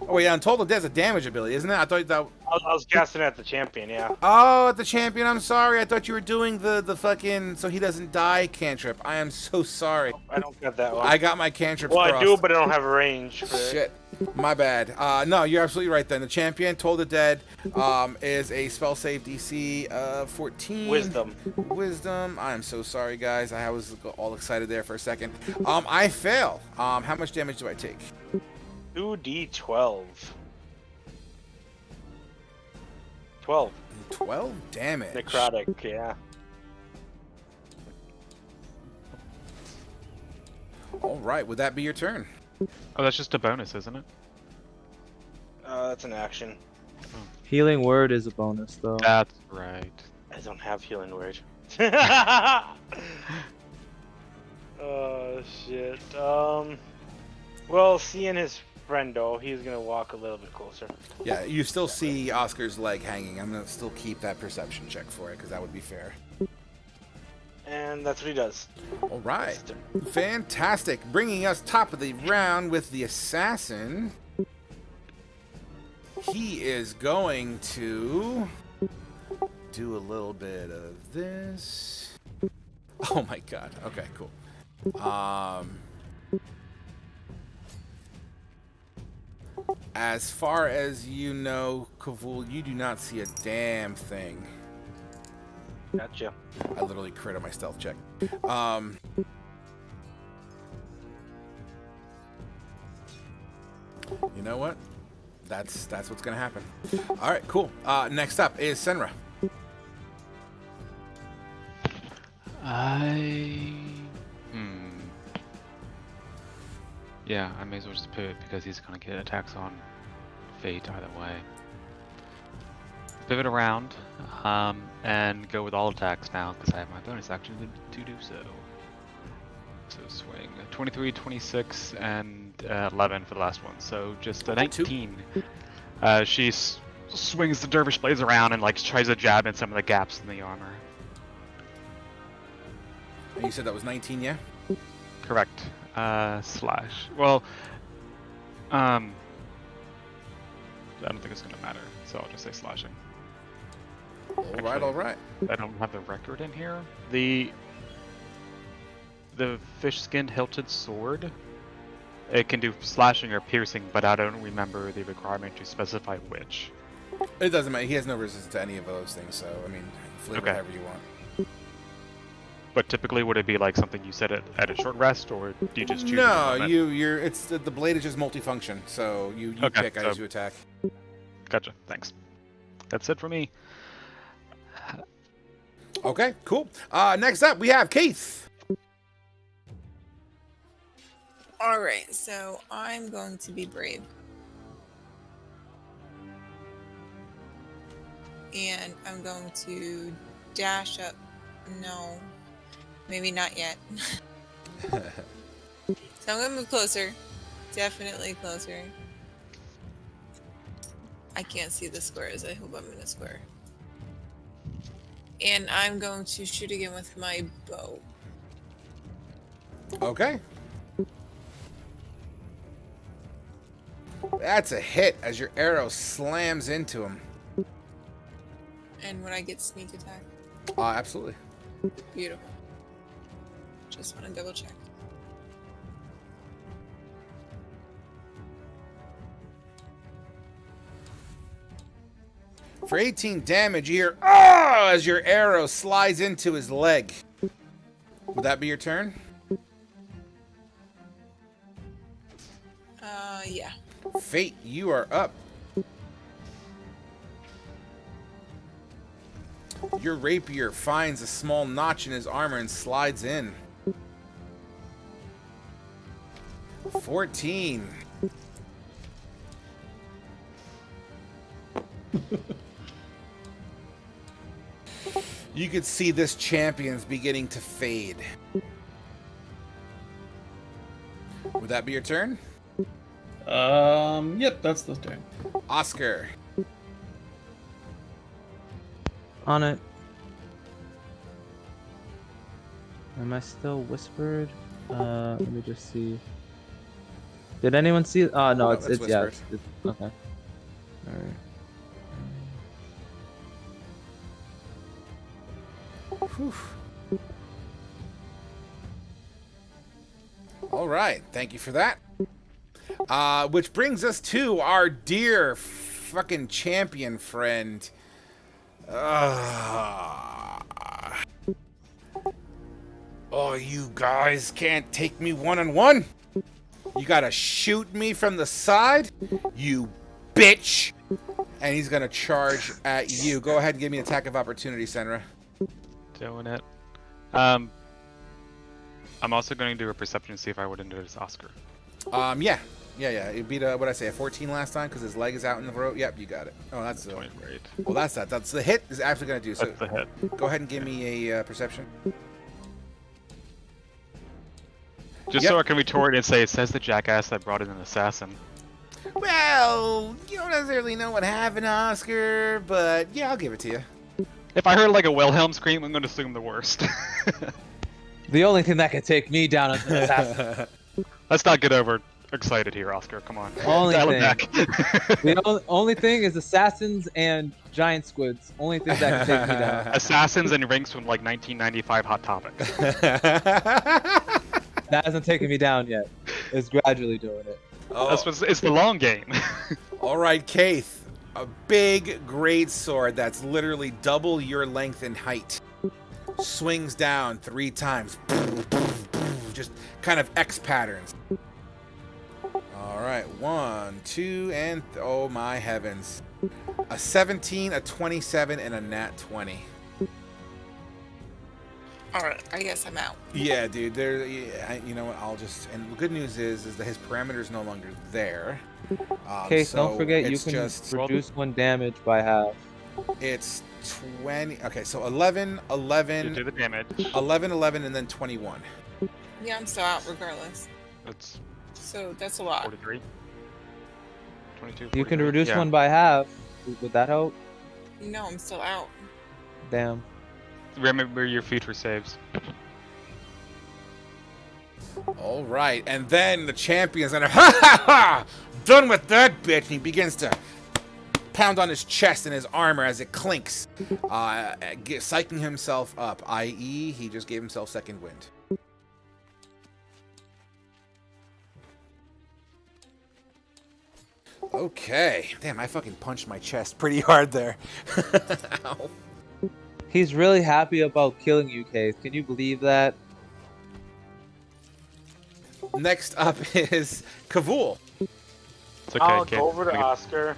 Oh yeah, and toll the dead's a damage ability, isn't it? I thought that. I was casting at the champion, yeah. Oh, the champion. I'm sorry. I thought you were doing the fucking so he doesn't die cantrip. I am so sorry. I don't get that one. I got my cantrips well, crossed. I do, but I don't have a range for it. Shit. My bad. No, you're absolutely right then. The champion, Toll the Dead, is a spell save DC 14. Wisdom. Wisdom. I am so sorry, guys. I was all excited there for a second. I fail. How much damage do I take? 2d12. 12. 12 damage. Necrotic, yeah. All right. Would that be your turn? Oh, that's just a bonus, isn't it? That's an action. Healing word is a bonus, though. That's right. I don't have healing word. Oh shit. Well, seeing his friend though, he's gonna walk a little bit closer. Yeah, you still see Oscar's leg hanging. I'm gonna still keep that perception check for it because that would be fair. And that's what he does. All right. Fantastic. Bringing us top of the round with the assassin. He is going to do a little bit of this. Oh my god. Okay, cool. As far as you know, Kavul, you do not see a damn thing. Gotcha. I literally crit on my stealth check. You know what? That's what's gonna happen. All right, cool. Next up is Senra. Yeah, I may as well just pivot because he's gonna get attacks on Fate either way. Pivot around, and go with all attacks now because I have my bonus action to do so. So swing 23, 26, and 11 for the last one. So just a 19. She swings the dervish blades around and like tries to jab in some of the gaps in the armor. And you said that was 19, yeah? Correct. Slash. Well, I don't think it's gonna matter, so I'll just say slashing. All right. I don't have the record in here. The fish-skinned hilted sword. It can do slashing or piercing, but I don't remember the requirement to specify which. It doesn't matter. He has no resistance to any of those things, so I mean, flip Okay. whatever you want. But typically, would it be like something you said at a short rest, or do you just choose? No, you're. It's the blade is just multifunction, so you Okay, pick as you attack. Gotcha. Thanks. That's it for me. Okay, cool. Next up, we have Keith. All right, so I'm going to be brave. And I'm going to dash up. No, maybe not yet. So I'm going to move closer. Definitely closer. I can't see the squares. I hope I'm in a square. And I'm going to shoot again with my bow. Okay. That's a hit as your arrow slams into him. And when I get sneak attack. Absolutely. Beautiful. Just want to double check. For 18 damage, you hear "oh" as your arrow slides into his leg. Would that be your turn? Yeah. Fate, you are up. Your rapier finds a small notch in his armor and slides in. 14. You could see this champion's beginning to fade. Would that be your turn? Yep, that's the turn. Oscar. On it. Am I still whispered? Let me just see. Did anyone see? No, No, it's that's yeah. whispered. It's, okay. All right. Whew. All right, thank you for that. Which brings us to our dear fucking champion friend. Oh, you guys can't take me one-on-one. You gotta shoot me from the side, you bitch. And he's gonna charge at you. Go ahead and give me an attack of opportunity, Senra. Doing it. I'm also going to do a perception to see if I would notice Oscar. Yeah. It beat what I say, a 14 last time because his leg is out in the road. Yep, you got it. Oh, that's 20, right. well, that's that. That's the hit is actually gonna do. So That's the hit. go ahead and give me a perception. Just Yep. so I can retort and say, it says the jackass that brought in an assassin. Well, you don't necessarily know what happened, Oscar, but yeah, I'll give it to you. If I heard like a Wilhelm scream, I'm going to assume the worst. The only thing that could take me down is an assassin. Let's not get excited here, Oscar. Come on. Only Dial it thing. back. The only thing is assassins and giant squids. Only thing that can take me down. Assassins and ranks from like 1995 Hot Topic. That hasn't taken me down yet. It's gradually doing it. It's the long game. All right, Kaith. A big, great sword that's literally double your length and height. Swings down 3 times. Just kind of X patterns. All right, 1, 2, and oh my heavens. A 17, a 27, and a nat 20. Alright, I guess I'm out. Yeah, dude. You know what? I'll just. And the good news is that his parameter's no longer there. Okay, so don't forget you it's can just reduce 1 damage by half. it's 20. Okay, so 11, 11, Do the damage. 11, 11, and then 21. Yeah, I'm still out regardless. That's So that's a lot. 43. 22. You can 43. reduce Yeah. 1 by half. Would that help? No, I'm still out. Damn. Remember your future saves. All right, and then the champion's gonna ha ha ha! Done with that bitch. And he begins to pound on his chest and his armor as it clinks, psyching himself up. I.e., he just gave himself second wind. Okay. Damn, I fucking punched my chest pretty hard there. Ow. He's really happy about killing you, Case. Can you believe that? Next up is Kavul. It's okay. I'll kid. go over to We can- Oscar,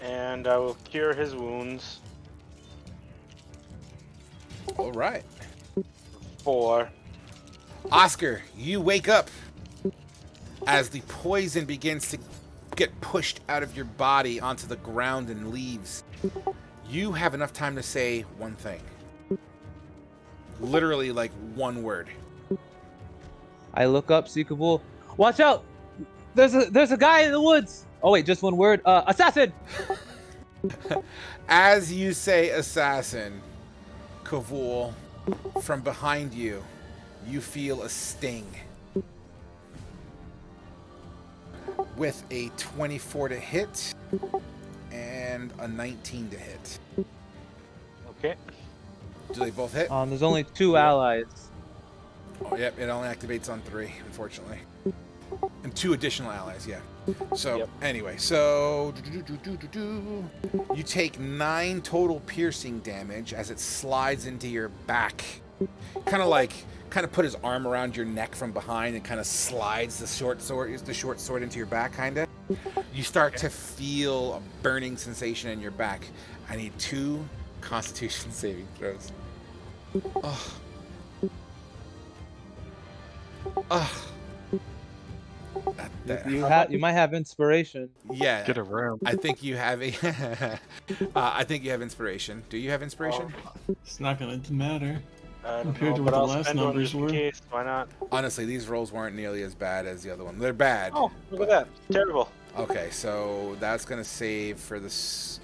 and I will cure his wounds. All right. 4. Oscar, you wake up as the poison begins to get pushed out of your body onto the ground and leaves. You have enough time to say one thing. Literally, like, one word. I look up, see Kabul. Watch out! There's a guy in the woods. Oh wait, just one word. Assassin. As you say assassin, Kavul, from behind you, you feel a sting. With a 24 to hit and a 19 to hit. Okay. Do they both hit? There's only 2 allies. Oh, yep, it only activates on 3, unfortunately. And 2 additional allies, yeah. So, Yep. anyway, so... You take 9 total piercing damage as it slides into your back. Kind of put his arm around your neck from behind and kind of slides the short sword into your back, kind of. You start to feel a burning sensation in your back. I need 2 Constitution saving throws. Oh. Oh. You might have inspiration. Yeah. Get a room. I think you have a. I think you have inspiration. Do you have inspiration? It's not gonna matter. I don't Compared know, to but what the I'll last spend one numbers just in were. case. Why not? Honestly, these rolls weren't nearly as bad as the other one. They're bad. Oh, look at that. Terrible. Okay, so that's gonna save for this.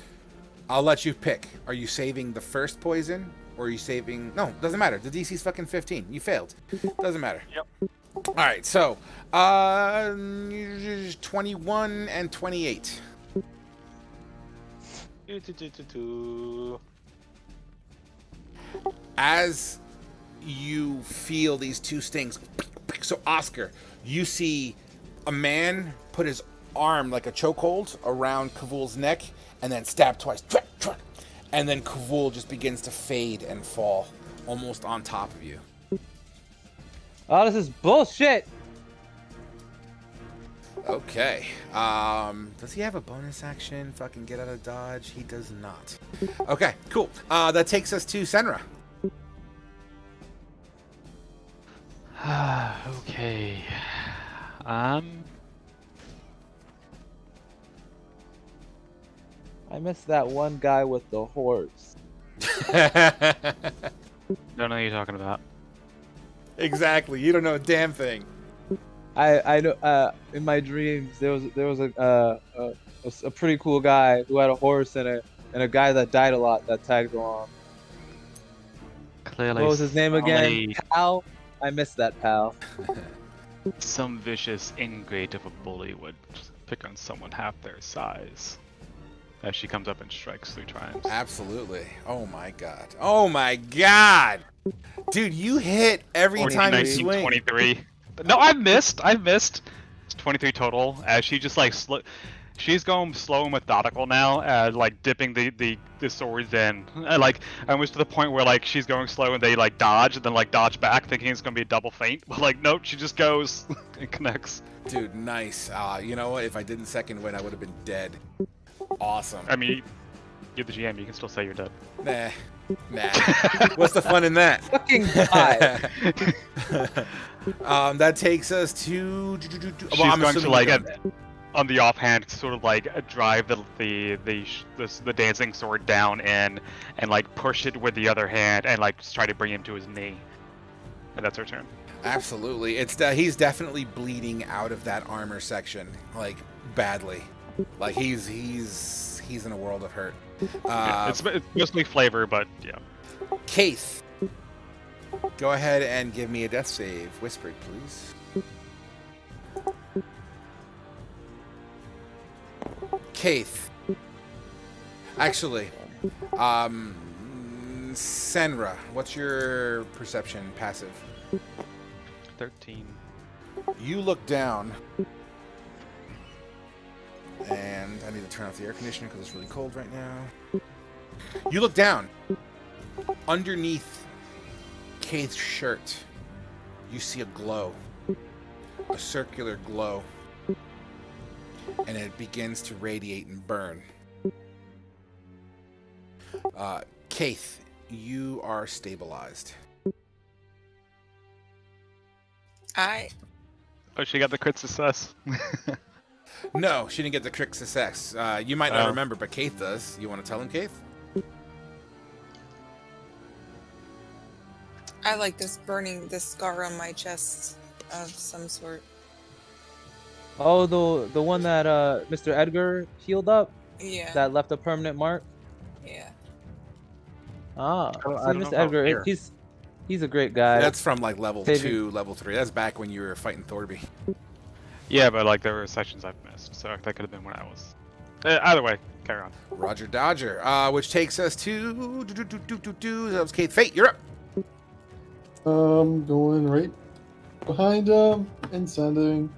I'll let you pick. Are you saving the first poison, or are you saving? No, doesn't matter. The DC's fucking 15. You failed. Doesn't matter. Yep. All right, so 21 and 28. As you feel these 2 stings, so Oscar, you see a man put his arm like a chokehold around Kavul's neck and then stab twice. And then Kavul just begins to fade and fall almost on top of you. Oh, this is bullshit. Okay. Does he have a bonus action? Fucking get out of dodge? He does not. Okay, cool. That takes us to Senra. Okay. I missed that one guy with the horse. Don't know what you're talking about. Exactly. You don't know a damn thing. I know. In my dreams, there was a pretty cool guy who had a horse and a guy that died a lot that tagged along. Clearly, What was his name again? Pal. I missed that, pal. Some vicious ingrate of a bully would pick on someone half their size. As she comes up and strikes 3 times. Absolutely. Oh my god. Oh my god. Dude, you hit every 14, time you 19, swing. 23. No, I've missed. It's 23 total. As she just like she's going slow and methodical now, like dipping the swords in. Like almost to the point where like she's going slow and they like dodge and then like dodge back, thinking it's gonna be a double feint. But like nope, she just goes and connects. Dude, nice. You know what? If I didn't second win, I would have been dead. Awesome. I mean, you're the GM. You can still say you're dead. Nah. What's the fun in that? Fucking die. That takes us to. She's going to like on the offhand, sort of like drive the dancing sword down in and like push it with the other hand and like try to bring him to his knee. And that's her turn. Absolutely. He's definitely bleeding out of that armor section, like badly. Like he's in a world of hurt. Yeah, it's mostly flavor, but yeah. Keith, go ahead and give me a death save. Whispered, please. Keith. Actually, Senra, what's your perception passive? 13. You look down, and I need to turn off the air conditioner because it's really cold right now. You look down. Underneath Keith's shirt, you see a glow. A circular glow. And it begins to radiate and burn. Keith, you are stabilized. Oh, she got the crit success. No, she didn't get the crit success. You might not remember, but Keith does. You want to tell him, Keith? I like this scar on my chest of some sort. Oh, the one that Mr. Edgar healed up? Yeah. That left a permanent mark? Yeah. Ah, I see, don't know Mr. about Edgar, here. he's a great guy. That's from like level Saving- 2, level 3. That's back when you were fighting Thorby. Yeah, but like there were sections I've missed, so that could have been when I was. Either way, carry on. Roger Dodger. Which takes us to that was Kate. Fate, you're up. Going right behind him and sending.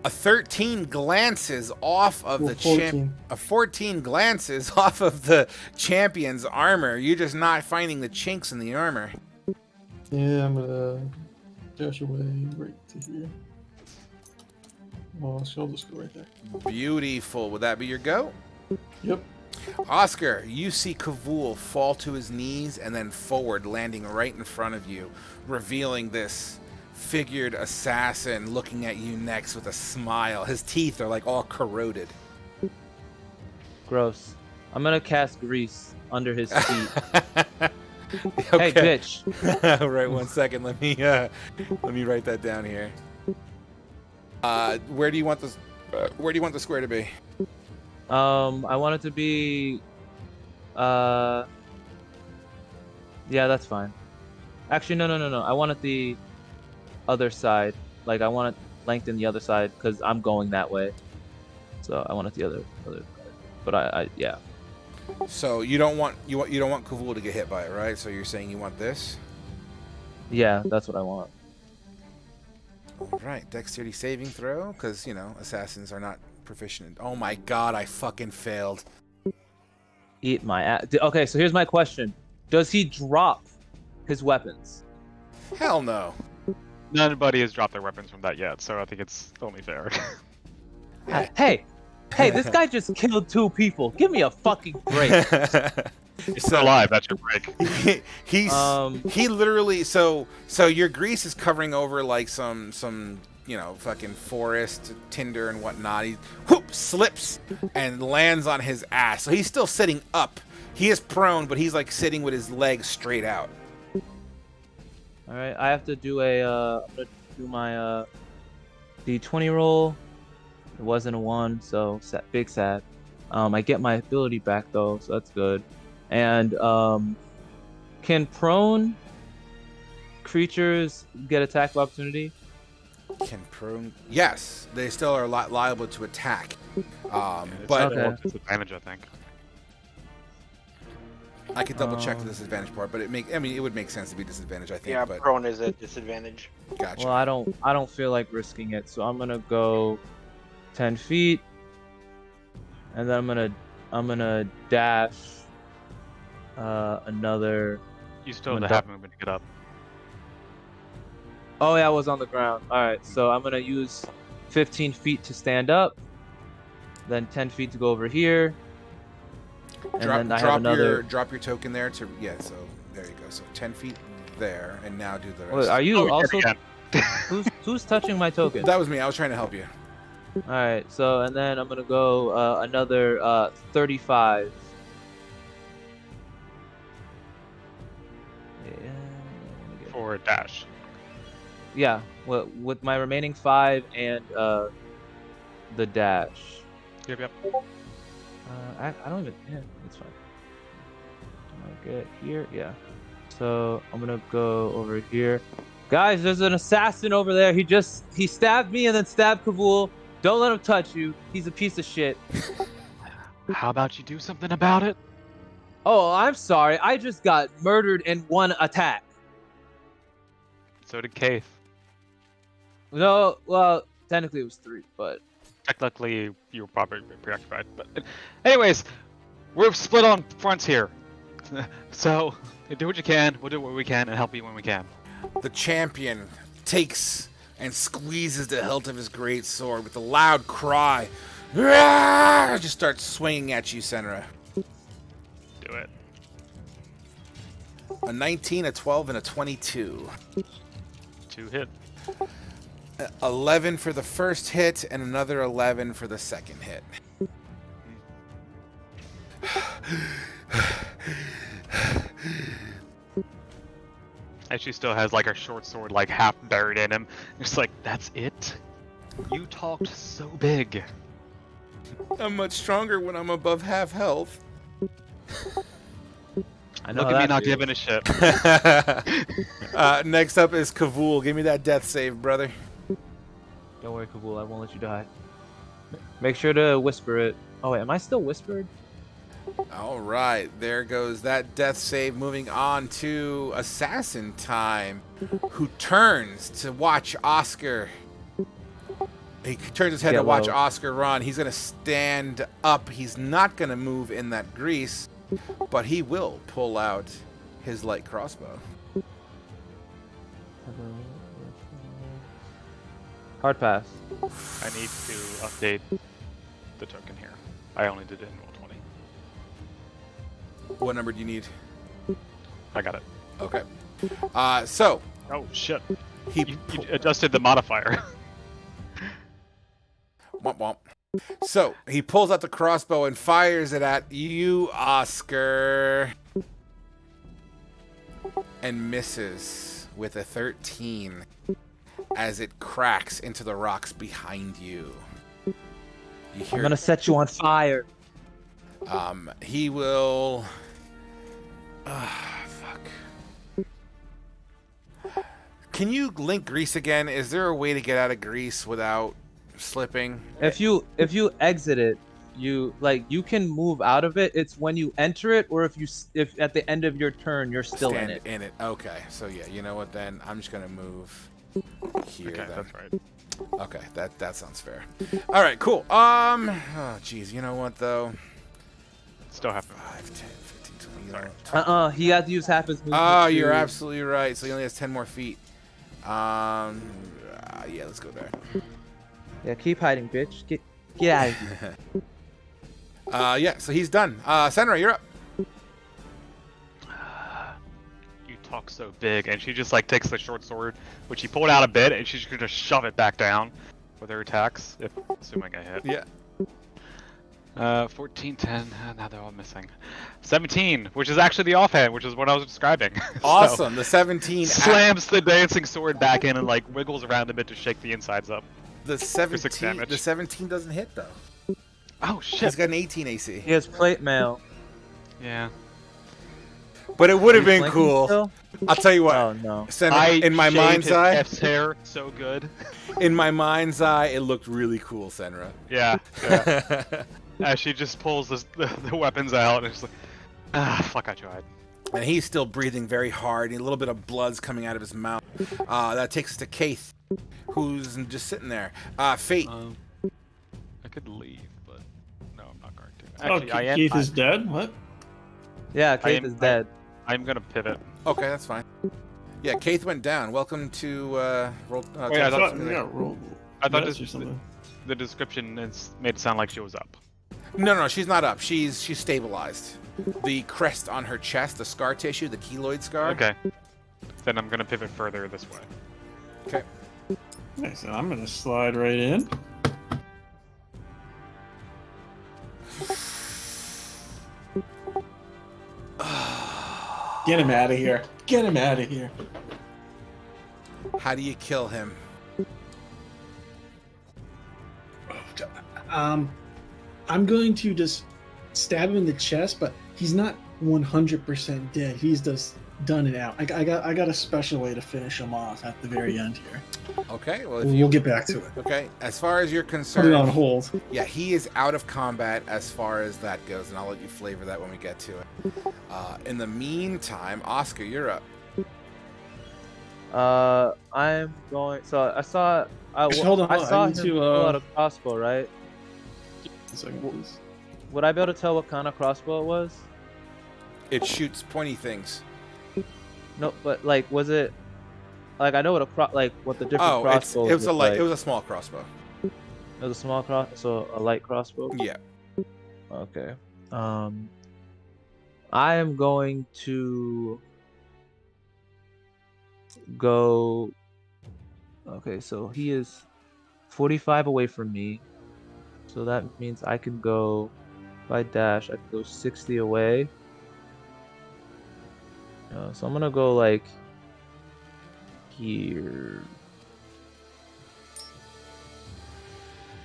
A 13 glances off of Well, the champ. 14. A 14 glances off of the champion's armor. You're just not finding the chinks in the armor. Yeah, I'm gonna dash away right to here. Oh, so I'll just go right there. Beautiful. Would that be your go? Yep. Oscar, you see Kavul fall to his knees and then forward, landing right in front of you, revealing this figured assassin looking at you next with a smile. His teeth are like all corroded. Gross. I'm gonna cast grease under his feet. Okay. Hey, bitch. Right, 1 second. Let me write that down here. Where do you want this? Where do you want the square to be? I want it to be. Yeah, that's fine. Actually, no. I want it the other side. Like, I want it lengthen the other side because I'm going that way. So I want it the other side. But I yeah. So you don't want Kavul to get hit by it, right? So you're saying you want this? Yeah, that's what I want. All right, dexterity saving throw, because assassins are not proficient. Oh my god, I fucking failed. Eat my ass. Okay, so here's my question: does he drop his weapons? Hell no. Nobody has dropped their weapons from that yet, so I think it's only fair. Hey, this guy just killed 2 people. Give me a fucking break. You're still alive. That's your break. He literally so your grease is covering over like some fucking forest tinder and whatnot. He slips and lands on his ass. So he's still sitting up. He is prone, but he's like sitting with his legs straight out. All right, I have to do I'm gonna do my D20 roll. It wasn't a 1, so big sad. I get my ability back though, so that's good. And can prone creatures get attack of opportunity? Can prone? Yes, they still are liable to attack. It's But Okay. disadvantage, I think. I could double check the disadvantage part. But it would make sense to be disadvantage, I think. Yeah, but prone is a disadvantage. gotcha. Well, I don't feel like risking it, so I'm gonna go 10 feet, and then I'm gonna dash another. You still have I'm the gonna half movement to get up. Oh yeah, I was on the ground. All right, so I'm gonna use 15 feet to stand up, then 10 feet to go over here, and then I have another. Drop your token there to So there you go. So 10 feet there, and now do the rest. Wait, are you Oh, also? again. Who's touching my token? That was me. I was trying to help you. All right, so and then I'm gonna go another 35. Yeah, For a dash. yeah, with my remaining 5 and the dash. Yep. I don't even. Yeah, it's fine. I get here. Yeah. So I'm gonna go over here. Guys, there's an assassin over there. He stabbed me and then stabbed Kavul. Don't let him touch you. He's a piece of shit. How about you do something about it? Oh, I'm sorry. I just got murdered in 1 attack. So did Kaith. No, well, technically it was 3, but Technically, you were probably preoccupied. But anyways, we're split on fronts here. So do what you can. We'll do what we can and help you when we can. The champion takes and squeezes the hilt of his great sword with a loud cry. Just starts swinging at you, Senra. Do it. A 19, a 12, and a 22. 2 hit. 11 for the first hit, and another 11 for the second hit. And she still has like her short sword like half buried in him. It's like, that's it? You talked so big. I'm much stronger when I'm above half health. I know Look at me that not feels. giving a shit. Next up is Kavul. Give me that death save, brother. Don't worry, Kavul. I won't let you die. Make sure to whisper it. Oh wait, am I still whispered? All right, there goes that death save. Moving on to Assassin time, who turns to watch Oscar. He turns his head Get to watch low. Oscar run. He's going to stand up. He's not going to move in that grease, but he will pull out his light crossbow. Hard pass. I need to update the token here. I only did it in roll 20. What number do you need? I got it. Okay. So Oh shit! he You adjusted the modifier. womp womp. So he pulls out the crossbow and fires it at you, Oscar, and misses with a 13 as it cracks into the rocks behind you. You I'm hear gonna set you on fire. he will. Fuck. Can you link grease again? Is there a way to get out of grease without slipping? If you exit it, you can move out of it. It's when you enter it, or if at the end of your turn you're still Stand in it. Okay, so yeah, you know what then? I'm just gonna move here. Okay, then. that's right. Okay, that sounds fair. All right, cool. Oh, geez, you know what though? Still happening. 5, 10, 15, 20. Sorry. He had to use half his movement. Oh, you're to- absolutely right. So he only has 10 more feet. Yeah, let's go there. Yeah, keep hiding, bitch. Get out of here. Yeah, so he's done. Senra, you're up. You talk so big, and she just like takes the short sword, which she pulled out a bit, and she's gonna shove it back down with her attacks, if assuming I hit. Yeah. 14, 10, now they're all missing. 17, which is actually the offhand, which is what I was describing. So, Awesome. The 17 slams the dancing sword back in and like wiggles around a bit to shake the insides up. The 6 17. damage. The 17 doesn't hit though. Oh He's shit! got an 18 AC. He has plate mail. Yeah. But it would have Are you been flanking cool. still? I'll tell you what. Oh no. Senra, in my shaved mind's his eye, F's hair so good. in my mind's eye, it looked really cool, Senra. Yeah. As she just pulls the weapons out and it's like, fuck, I tried. And he's still breathing very hard. And a little bit of blood's coming out of his mouth. That takes us to Kaith, who's just sitting there. Fate. I could leave, but no, I'm not going to. Oh, Actually, I am. Keith is dead? What? Yeah, I Kate am- is dead. I'm gonna pivot. Okay, that's fine. Yeah, Kaith went down. Welcome to roll. Wait, I thought- roll. I thought dice this- or something. The description made it sound like she was up. No, she's not up. She's stabilized. The crest on her chest, the scar tissue, the keloid scar. Okay. Then I'm gonna pivot further this way. Okay. Nice, and I'm gonna slide right in. Get him out of here. Get him out of here. How do you kill him? I'm going to just stab him in the chest, but he's not 100% dead. He's just done it out. I got a special way to finish him off at the very end here. Okay. Well, if We'll get back to it. okay. As far as you're Put it on concerned, hold. yeah, he is out of combat as far as that goes, and I'll let you flavor that when we get to it. In the meantime, Oscar, you're up. I'm going. So I saw. Actually, hold on, I hold on. saw I him need to, pull out a crossbow, right? A second, please. Would I be able to tell what kind of crossbow it was? It shoots pointy things. No, but like, was it? Like, I know what what the different Oh, it crossbows. was a look light. like. It was a small crossbow. It was a small so a light crossbow. Yeah. Okay. I am going to go. Okay, so he is 45 away from me. So that means I can go. If I dash, I can go 60 away. So I'm gonna go like here.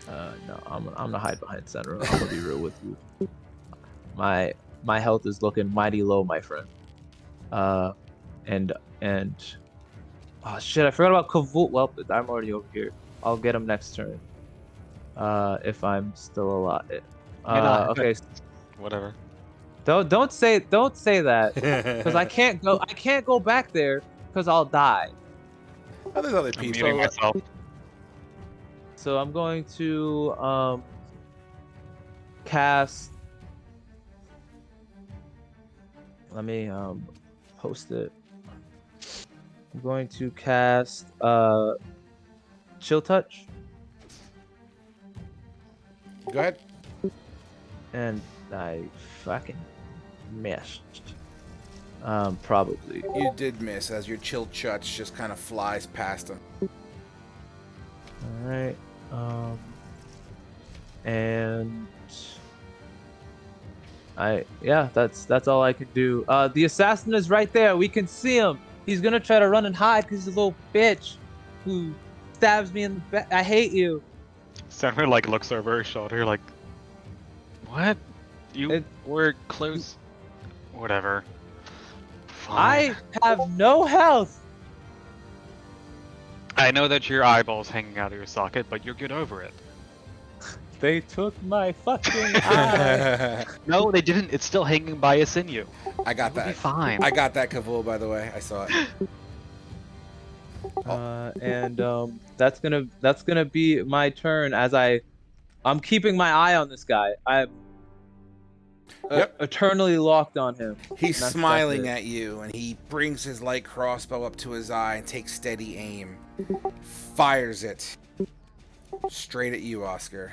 No, I'm gonna hide behind center. I'm gonna be real with you. My health is looking mighty low, my friend. And oh shit, I forgot about Kavul. Well, I'm already over here. I'll get him next turn. If I'm still alive. You're not, but Okay. whatever. Don't say that, because I can't go back there because I'll die. Oh, there's other I'm people. muting myself. So I'm going to cast. Let me post it. I'm going to cast Chill Touch, Go ahead. and I fucking missed. Probably. You did miss as your chill touch just kind of flies past him. All right. And that's all I can do. The assassin is right there. We can see him. He's gonna try to run and hide because he's a little bitch who stabs me in the back. I hate you. Senra like looks over her shoulder like, what? You were close. Whatever. Fine. I have no health. I know that your eyeball's hanging out of your socket, but you'll get over it. They took my fucking eye. No, they didn't. It's still hanging by a sinew. I got It'll be that. fine. I got that, Kavul, by the way. I saw it. And that's gonna be my turn as I'm keeping my eye on this guy. I'm Yep. eternally locked on him. He's That's smiling it. at you, and he brings his light crossbow up to his eye and takes steady aim. Fires it. Straight at you, Oscar.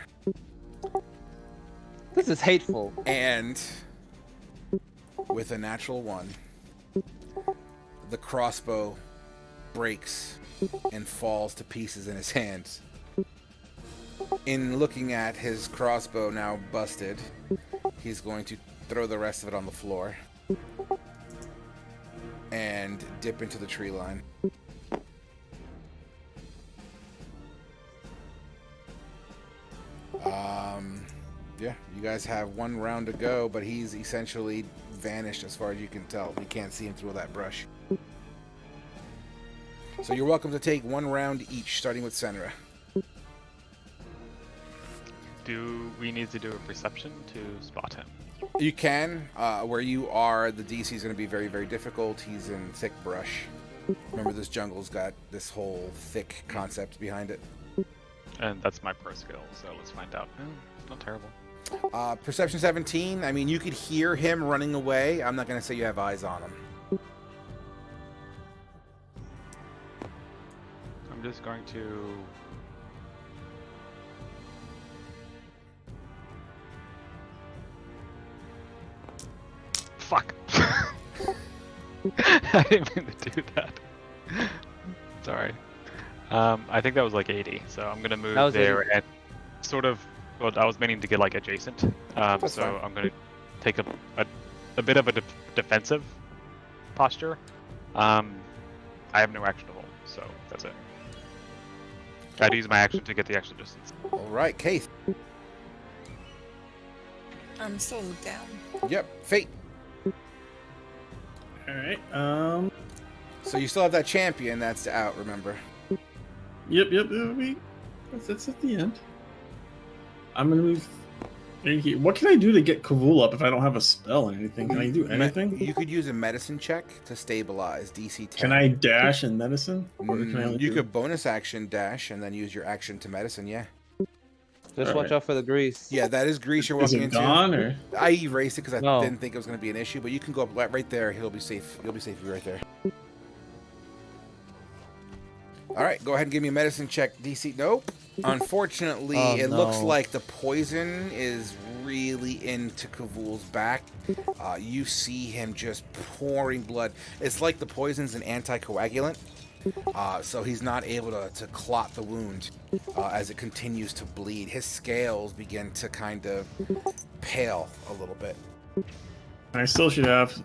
This is hateful. And with a natural 1, the crossbow breaks and falls to pieces in his hands. In looking at his crossbow now busted, he's going to throw the rest of it on the floor and dip into the tree line. Yeah, you guys have 1 round to go, but he's essentially vanished as far as you can tell. You can't see him through all that brush. So you're welcome to take 1 round each, starting with Senra. Do we need to do a perception to spot him? You can. Where you are, the DC is going to be very, very difficult. He's in thick brush. Remember, this jungle's got this whole thick concept behind it. And that's my pro skill, so let's find out. Not terrible. Perception 17. I mean, you could hear him running away. I'm not going to say you have eyes on him. I'm just going to... Fuck. I didn't mean to do that. Sorry. I think that was like 80, so I'm gonna move there 80. and sort of. Well, I was meaning to get like adjacent, so fine. I'm gonna take a bit of a defensive posture. I have no action to hold, so that's it. I'd use my action to get the extra distance. All right, Keith. I'm still down. Yep, Fate. All right. So you still have that champion that's out, remember? Yep. That's at the end. I'm gonna move. What can I do to get Kavul up if I don't have a spell or anything? Can I do anything? You could use a medicine check to stabilize DC 10. Can I dash in medicine? Or can I only You do- could bonus action dash and then use your action to medicine, yeah. Just All watch right. out for the grease. Yeah, that is grease you're Is walking it into. gone or? I erased it because I No. didn't think it was going to be an issue, but you can go up right there. He'll be safe. You'll be safe right there. All right, go ahead and give me a medicine check. DC, nope. Unfortunately, Oh, it looks no. like the poison is really into Kavul's back. You see him just pouring blood. It's like the poison's an anticoagulant, so he's not able to clot the wound as it continues to bleed. His scales begin to kind of pale a little bit. I still should have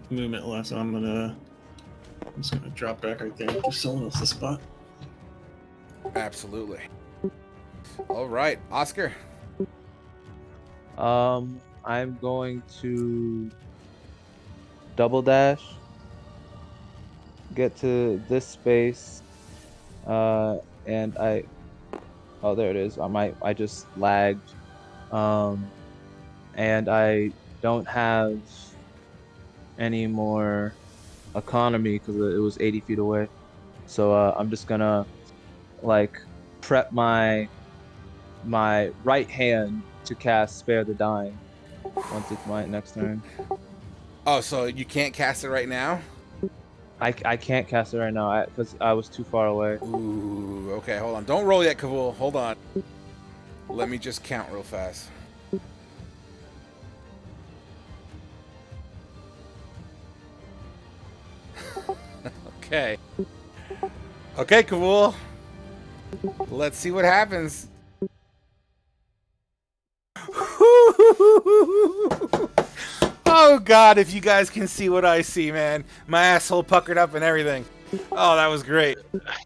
movement left, so I'm just gonna drop back right there. Give someone else the spot. Absolutely. All right, Oscar. I'm going to double dash, get to this space, and Oh, there it is. I just lagged. And I don't have any more economy because it was 80 feet away. So I'm just gonna like prep my right hand to cast Spare the Dying once it's my next turn. Oh, so you can't cast it right now? I can't cast it right now because I was too far away. Ooh, okay, hold on. Don't roll yet, Kavul. Hold on. Let me just count real fast. Okay. Okay, Kavul. Let's see what happens. Oh God, if you guys can see what I see, man. My asshole puckered up and everything. Oh, that was great.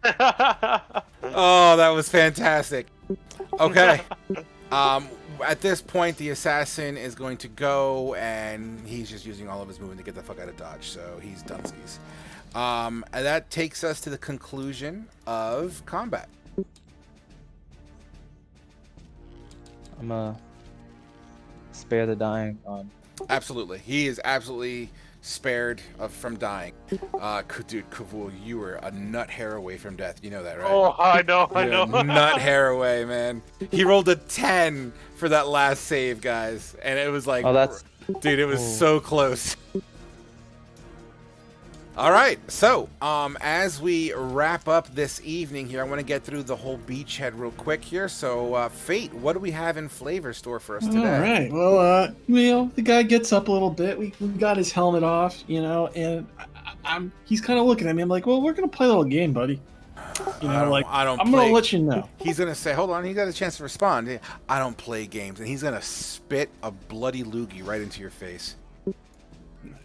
Oh, that was fantastic. Okay. At this point, the assassin is going to go, and he's just using all of his movement to get the fuck out of Dodge, so he's dunskies. And that takes us to the conclusion of combat. I'm Spare the Dying on. Absolutely. He is absolutely spared from dying. Dude, Kavul, you were a nut hair away from death. You know that, right? Oh, I know. Nut hair away, man. He rolled a 10 for that last save, guys. And it was like, Oh, that's... dude, it was so close. All right, so as we wrap up this evening here, I want to get through the whole beachhead real quick here. So, Fate, what do we have in flavor store for us today? All right. Well, the guy gets up a little bit. We got his helmet off, and he's kind of looking at me. I'm like, well, we're gonna play a little game, buddy. I'm gonna let you know. He's gonna say, hold on, he got a chance to respond. I don't play games, and he's gonna spit a bloody loogie right into your face.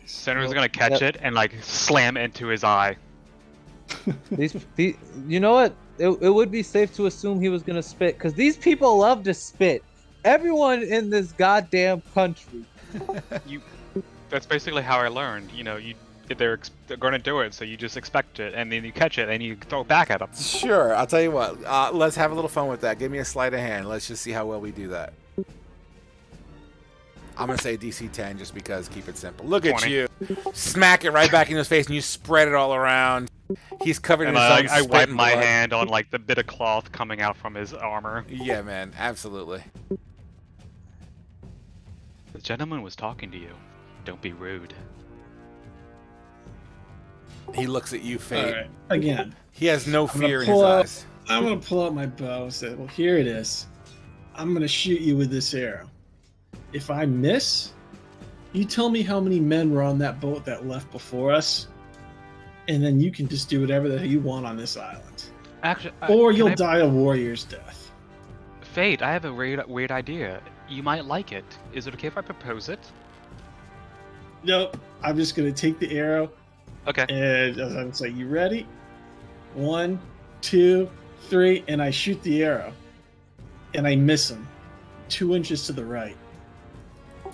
Senator's gonna catch it and like slam into his eye. these, you know what? It would be safe to assume he was gonna spit, because these people love to spit. Everyone in this goddamn country. That's basically how I learned. They're gonna do it, so you just expect it, and then you catch it and you throw it back at them. Sure, I'll tell you what. Let's have a little fun with that. Give me a sleight of hand. Let's just see how well we do that. I'm going to say DC 10 just because, keep it simple. Look 20. At you. Smack it right back in his face and you spread it all around. He's covered in his own I wipe my blood. hand on like the bit of cloth coming out from his armor. Yeah, man. Absolutely. The gentleman was talking to you. Don't be rude. He looks at you, Fate. Right. Again. He has no fear in his eyes. I'm going to pull out my bow and say, well, here it is. I'm going to shoot you with this arrow. If I miss, you tell me how many men were on that boat that left before us, and then you can just do whatever the hell you want on this island. Actually, or you'll die a warrior's death. Fate, I have a weird idea. You might like it. Is it okay if I propose it? Nope. I'm just going to take the arrow. Okay. And I'm going to say, you ready? 1, 2, 3, and I shoot the arrow. And I miss him. 2 inches to the right.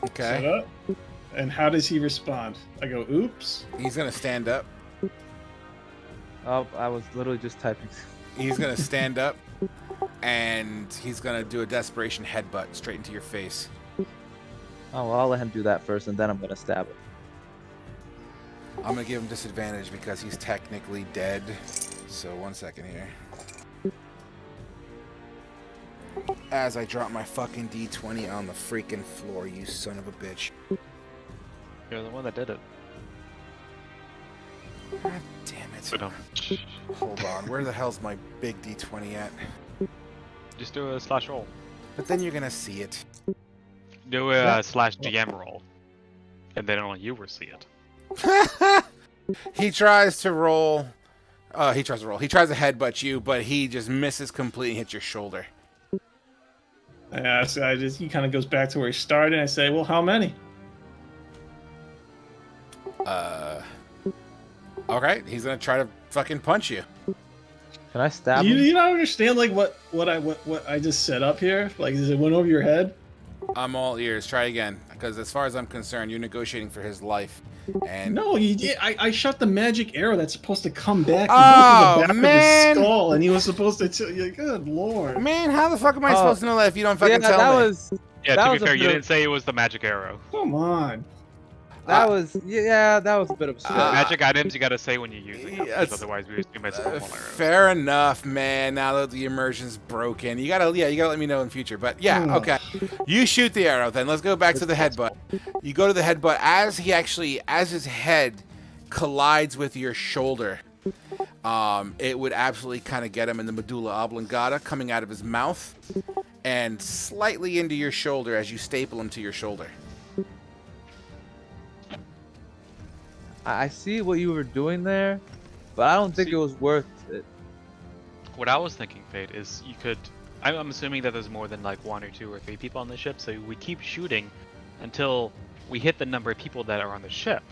Okay. Set up. And how does he respond? I go, oops. He's going to stand up. Oh, I was literally just typing. He's going to stand up, and he's going to do a desperation headbutt straight into your face. Oh, well, I'll let him do that first, and then I'm going to stab him. I'm going to give him disadvantage because he's technically dead. So 1 second here. As I drop my fucking D20 on the freaking floor, you son of a bitch. You're the one that did it. God damn it. Hold on, where the hell's my big D20 at? Just do a slash roll. But then you're gonna see it. Do a slash GM roll. And then only you will see it. He tries to roll. He tries to headbutt you, but he just misses completely and hits your shoulder. Yeah, so he kind of goes back to where he started, and I say, well, how many? Okay, he's gonna try to fucking punch you. Can I stab him? You don't understand like what I just set up here? Like, does it went over your head? I'm all ears. Try again, because as far as I'm concerned, you're negotiating for his life. And No, you did. I shot the magic arrow that's supposed to come back. Oh, to the back man. of his skull, and he was supposed to tell you. Good lord. man, how the fuck am I Oh, supposed to know that if you don't fucking yeah, tell that me? was Yeah, that to be was a fair, bit you of- didn't say it was the magic arrow. Come on. that was a bit of a stretch. Magic items you gotta say when you're using them, Yes. because otherwise we assume it's normal arrows. Fair enough, man. Now that the immersion's broken, you gotta let me know in future. But yeah, Hmm. okay. You shoot the arrow. Then let's go back to the headbutt. You go to the headbutt as his head collides with your shoulder. It would absolutely kind of get him in the medulla oblongata, coming out of his mouth, and slightly into your shoulder as you staple him to your shoulder. I see what you were doing there, but I don't think See- it was worth it. What I was thinking, Fate, is you could. I'm assuming that there's more than like 1 or 2 or 3 people on the ship, so we keep shooting until we hit the number of people that are on the ship.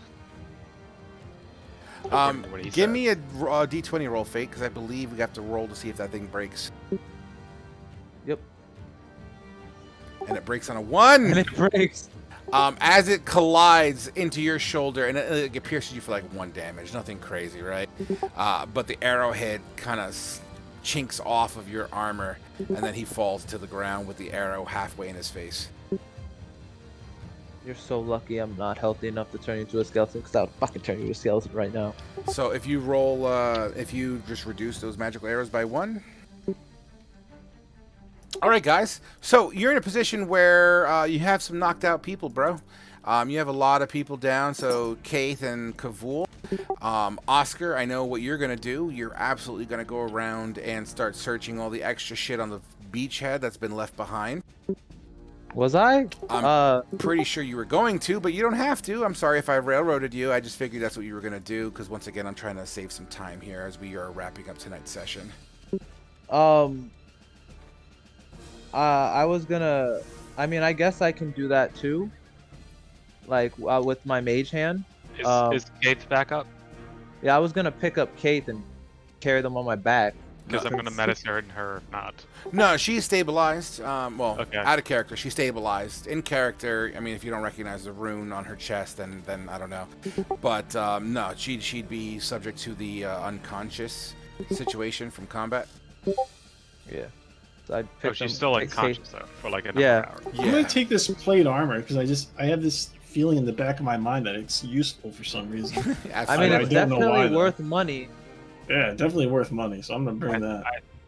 According to what he Give said. me a d20 roll, Fate, because I believe we have to roll to see if that thing breaks. Yep. And it breaks on a 1. And it breaks. As it collides into your shoulder, and it pierces you for like 1 damage, nothing crazy, right? But the arrowhead kind of chinks off of your armor, and then he falls to the ground with the arrow halfway in his face. You're so lucky I'm not healthy enough to turn you into a skeleton, because I would fucking turn you into a skeleton right now. So if you roll, if you just reduce those magical arrows by 1. All right, guys. So you're in a position where you have some knocked out people, bro. You have a lot of people down. So Kaith and Kavul. Oscar, I know what you're going to do. You're absolutely going to go around and start searching all the extra shit on the beachhead that's been left behind. Was I? I'm pretty sure you were going to, but you don't have to. I'm sorry if I railroaded you. I just figured that's what you were going to do, because once again, I'm trying to save some time here as we are wrapping up tonight's session. I was gonna. I mean, I guess I can do that too. Like with my mage hand. Is Gates back up? Yeah, I was gonna pick up Kate and carry them on my back. Because I'm gonna medicine her if not. No, she's stabilized. Well, Okay. out of character, she's stabilized. In character, I mean, if you don't recognize the rune on her chest, then I don't know. But no, she'd be subject to the unconscious situation from combat. Yeah. So I Oh, picked she's them- still picked Kate. unconscious though for like another Yeah. hour. I'm gonna take this plate armor because I have this feeling in the back of my mind that it's useful for some reason. I mean, I it's don't know why, definitely though. worth money. Yeah, definitely worth money. So I'm gonna bring that.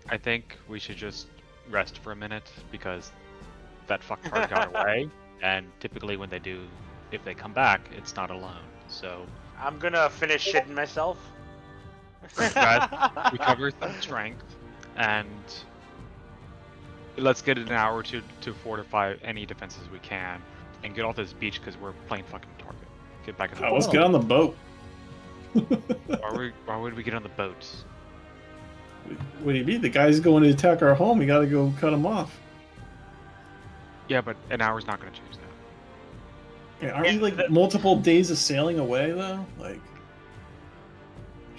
I think we should just rest for a minute because that fucktard got away, and typically when they do, if they come back, it's not alone. So I'm gonna finish shitting myself. guys, recover some strength, and let's get an hour to fortify any defenses we can, and get off this beach because we're playing fucking target. Get back in the Let's boat. get on the boat. Why would we get on the boat? What do you mean? The guy's going to attack our home. We gotta go cut him off. Yeah, but an hour's not going to change that. Yeah, aren't we like multiple days of sailing away though? Like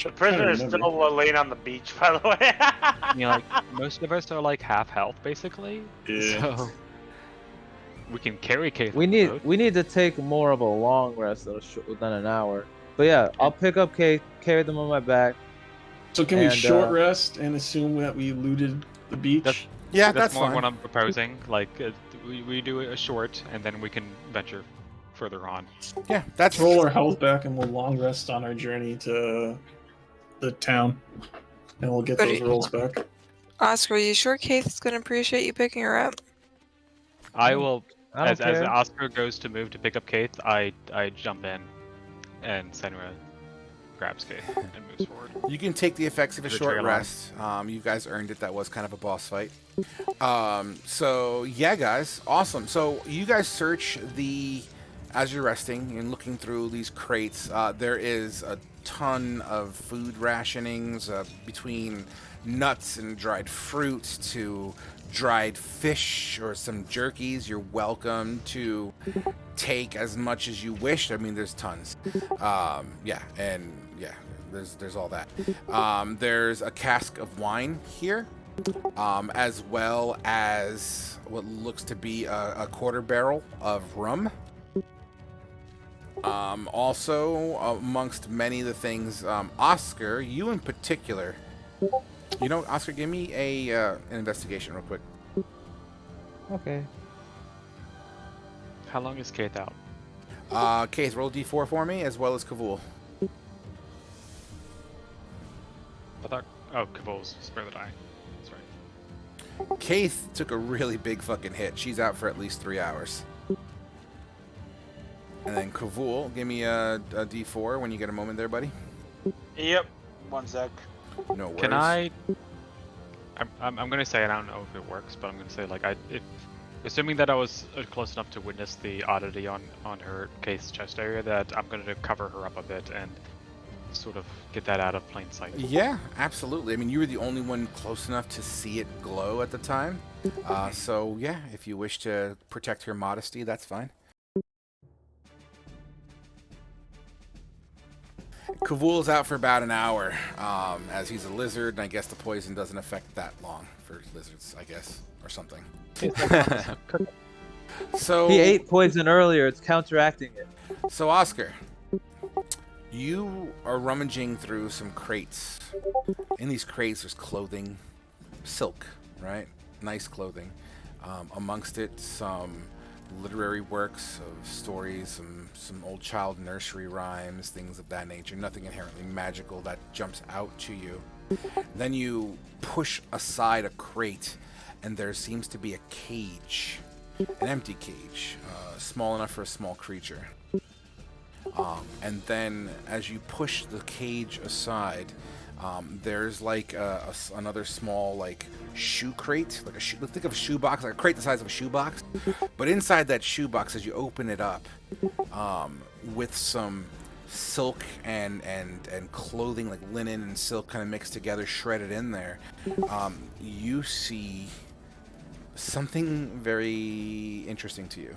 The prisoner is remember. still laying on the beach, by the way. You know, like most of us are like half health basically. Yeah. So we can carry Kate. We need to take more of a long rest than an hour. But yeah, I'll pick up Kate, carry them on my back. So can we And, short rest and assume that we looted the beach? That's- Yeah, That's that's more fine. what I'm proposing. Like we do a short, and then we can venture further on. Yeah, that's Let's roll our health back and we'll long rest on our journey to the town. And we'll get But those it- rolls back. Oscar, are you sure Kate's gonna appreciate you picking her up? I will, I don't as care. Oscar goes to move to pick up Kate, I jump in, and Senra grabs Kate and moves forward. You can take the effects of a The short trail on. rest. You guys earned it. That was kind of a boss fight. So yeah, guys, awesome. So you guys search as you're resting and looking through these crates. There is a ton of food rationings between nuts and dried fruit to dried fish or some jerkies. You're welcome to take as much as you wish. I mean, there's tons. There's all that. There's a cask of wine here, as well as what looks to be a quarter barrel of rum. Also, amongst many of the things, Oscar, you in particular. You know, Oscar, give me an investigation real quick. Okay. How long is Keith out? Case, roll D4 for me, as well as Kavul. I thought. Oh, Cabole's spare the die. That's right. Keith took a really big fucking hit. She's out for at least 3 hours. And then Kavul, give me a D4 when you get a moment there, buddy. Yep. 1 sec. No worries. Can I? I'm gonna say, and I don't know if it works, but I'm gonna say like assuming that I was close enough to witness the oddity on her Keith's chest area, that I'm gonna cover her up a bit and sort of get that out of plain sight. Yeah, absolutely. I mean, you were the only one close enough to see it glow at the time. So, yeah, if you wish to protect her modesty, that's fine. Kavul's out for about an hour, as he's a lizard, and I guess the poison doesn't affect that long for lizards, I guess, or something. So He ate poison earlier. It's counteracting it. So, Oscar, you are rummaging through some crates. In these crates, there's clothing, silk, right? Nice clothing. Amongst it, some literary works of stories, some old child nursery rhymes, things of that nature. Nothing inherently magical that jumps out to you. Then you push aside a crate, and there seems to be a cage, an empty cage, small enough for a small creature. And then as you push the cage aside, there's like another small like shoe crate, like think of a shoe box, like a crate the size of a shoe box. But inside that shoe box, as you open it up, with some silk and clothing, like linen and silk kind of mixed together, shredded in there, you see something very interesting to you.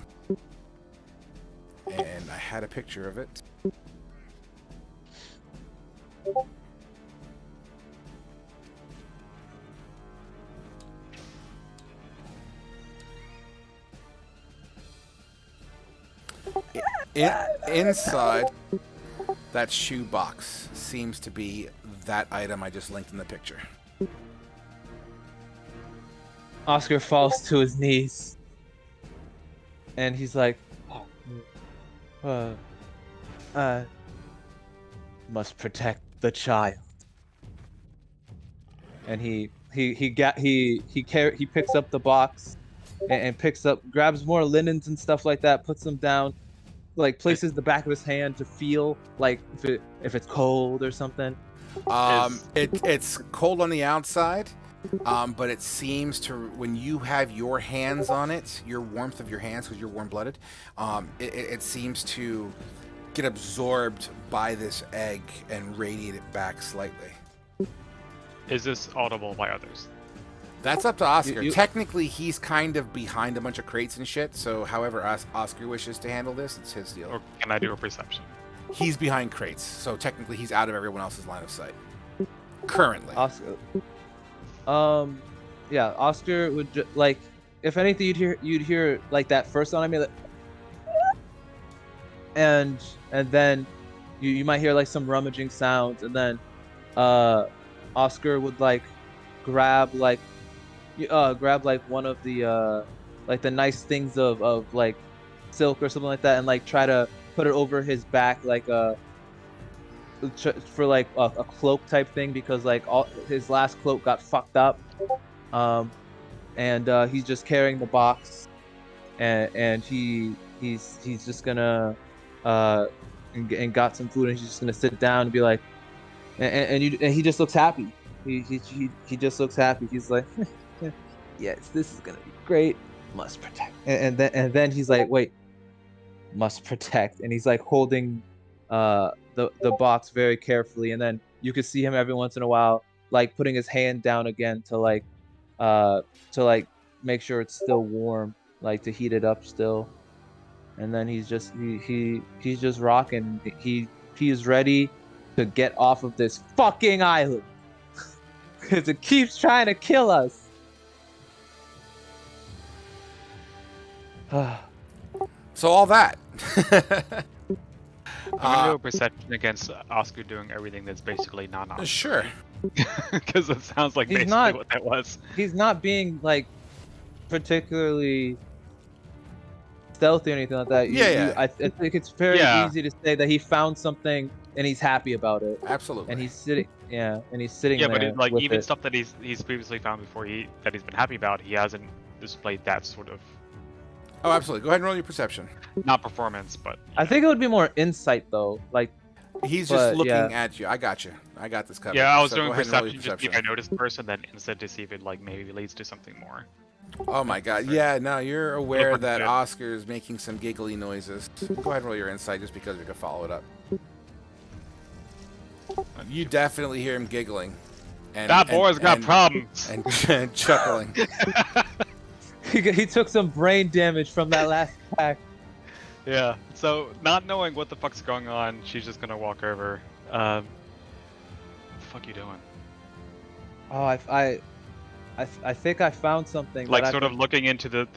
And I had a picture of it. Inside that shoe box seems to be that item I just linked in the picture. Oscar falls to his knees, and he's like, must protect the child. And he picks up the box and grabs more linens and stuff like that, puts them down, like places the back of his hand to feel like if it's cold or something. It's cold on the outside, but it seems to, when you have your hands on it, your warmth of your hands, because you're warm-blooded, it seems to get absorbed by this egg and radiate it back slightly. Is this audible by others? That's up to Oscar. Technically, he's kind of behind a bunch of crates and shit, so however Oscar wishes to handle this, it's his deal. Or can I do a perception? He's behind crates, so technically he's out of everyone else's line of sight. Currently. Oscar. Yeah, Oscar would like, if anything, you'd hear like that first sound I made, like, and then you might hear like some rummaging sounds, and then Oscar would like grab like one of the like the nice things of like silk or something like that, and like try to put it over his back, like for like a cloak type thing, because like all his last cloak got fucked up, and he's just carrying the box, and he's just gonna and got some food, and he's just gonna sit down and be like, and he just looks happy. He just looks happy. He's like, yes, this is gonna be great. Must protect. And then he's like, wait, must protect. And he's like holding the box very carefully. And then you could see him every once in a while, like putting his hand down again to like make sure it's still warm, like to heat it up still. And then he's just rocking. He's ready to get off of this fucking island. Because it keeps trying to kill us. So all that. I'm gonna do a perception against Oscar doing everything that's basically non-Oscar. Sure. Because it sounds like He's basically not- what that was. He's not being like particularly stealthy or anything like that. Yeah. I think it's very Yeah. easy to say that he found something and he's happy about it. Absolutely. And he's sitting, yeah, and he's sitting Yeah, there but like with even it. stuff that he's previously found before that he's been happy about, he hasn't displayed that sort of Oh, absolutely. Go ahead and roll your perception. not performance, but I think it would be more insight though. Like, He's just But, looking yeah. at you. I got you. I got this covered. yeah, I was So doing go ahead and roll your perception just if I noticed the person, then instead to see if it like maybe leads to something more. Oh my god. Yeah, no, you're aware Look that good. Oscar is making some giggly noises. Go ahead and roll your insight just because we can follow it up. You definitely hear him giggling. And, That boy's got and- problems. and chuckling. he took some brain damage from that last pack. Yeah. So not knowing what the fuck's going on, she's just gonna walk over. What the fuck you doing? Oh, I think I found something. Like that sort of looking into the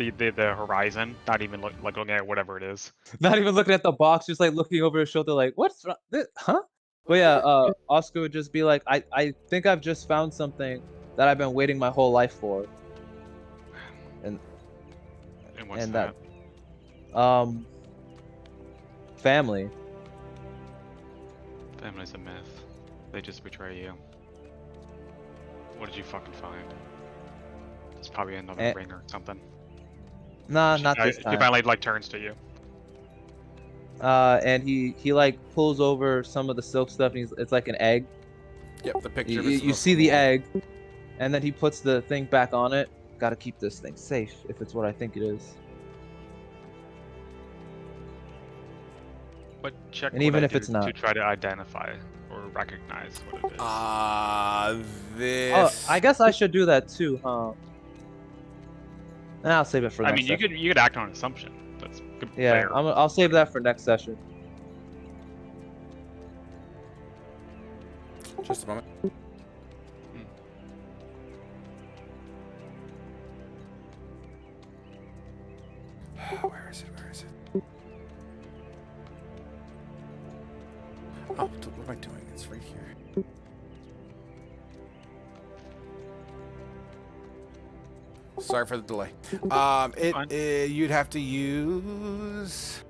horizon, not even like looking at whatever it is. not even looking at the box, just like looking over his shoulder, like, what's wrong? Huh? But yeah, Oscar would just be like, I think I've just found something that I've been waiting my whole life for. And what's And that? Family. Family's a myth. They just betray you. What did you fucking find? It's probably another ring or something. Nah, not this She time. finally like turns to you. And he like pulls over some of the silk stuff, and it's like an egg. Yep, the picture. You, of his you little see the football. egg, and then he puts the thing back on it. Got to keep this thing safe if it's what I think it is. But check And what even I if do it's not. to try to identify or recognize what it is. Oh, This. I guess I should do that too, huh? And I'll save it for I next mean, you session. could act on assumption. That's good. Yeah, fair. I'll save that for next session. Just a moment. Where is it? Where is it? Oh, what am I doing? It's right here. Sorry for the delay. Fine. You'd have to use.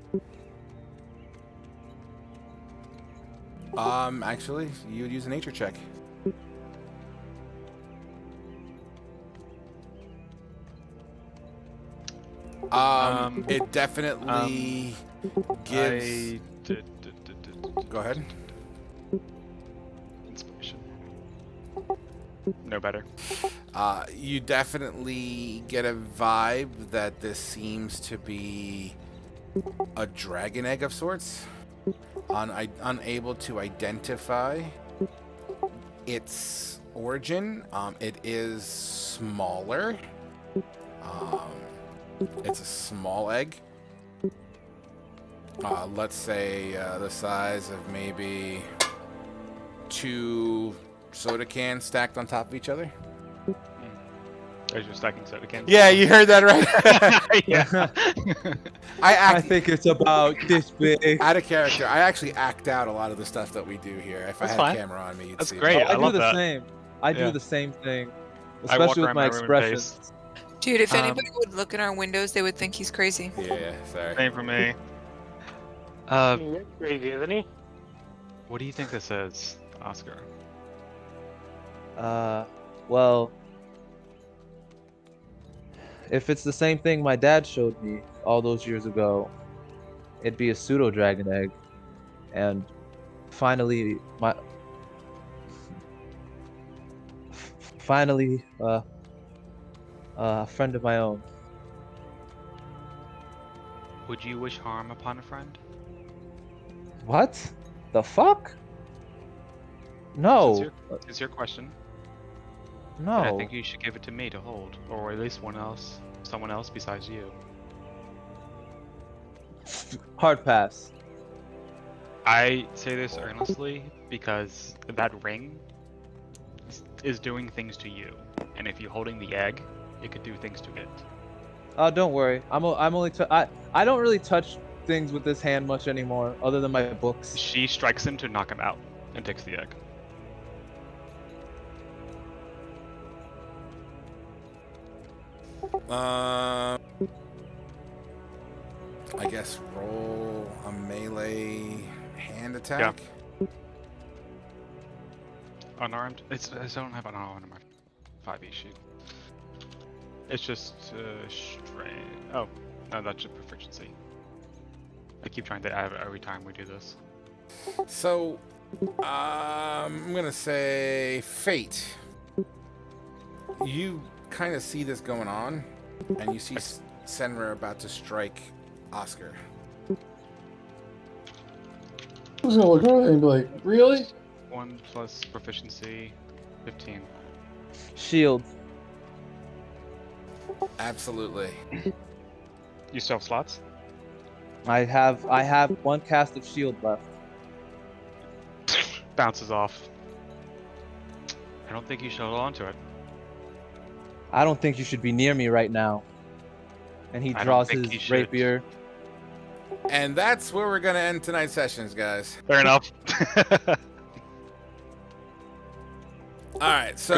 Actually, you would use a nature check. It definitely gives. Go ahead. Inspiration. No better. You definitely get a vibe that this seems to be a dragon egg of sorts. Unable to identify its origin. It is smaller. It's a small egg. Let's say the size of maybe 2 soda cans stacked on top of each other. There's your stacking soda cans. Yeah, you heard that right. Yeah. I think it's about this big. Out of character. I actually act out a lot of the stuff that we do here. If That's I had fine. a camera on me, you'd That's see great. that. I, I do love the that. same. I Yeah. do the same thing, I walk especially with around my my room and expressions. Dude, if Um, anybody would look in our windows, they would think he's crazy. Yeah, sorry. Same for me. You're crazy, isn't he? What do you think this is, Oscar? Well, if it's the same thing my dad showed me all those years ago, it'd be a pseudo dragon egg, and finally, a friend of my own. Would you wish harm upon a friend? What? The fuck? No. It's your question. No. And I think you should give it to me to hold, or at least someone else besides you. Hard pass. I say this earnestly because that ring is doing things to you, and if you're holding the egg, it could do things to it. Oh, don't worry. I'm only I don't really touch things with this hand much anymore, other than my books. She strikes him to knock him out and takes the egg. I guess roll a melee hand attack. Unarmed? I don't have unarmed on my 5e sheet. It's just strain. Oh, no, that's just proficiency. I keep trying to add it every time we do this. So, I'm gonna say Fate. You kind of see this going on, and you see Senra about to strike Oscar. I was gonna look around and be like, really? 1 plus proficiency, 15. Shield. Absolutely. You still have slots? I have one cast of shield left. Bounces off. I don't think you should hold on to it. I don't think you should be near me right now. And he I don't draws think you his should. rapier. And that's where we're gonna end tonight's sessions, guys. Fair enough. All right, so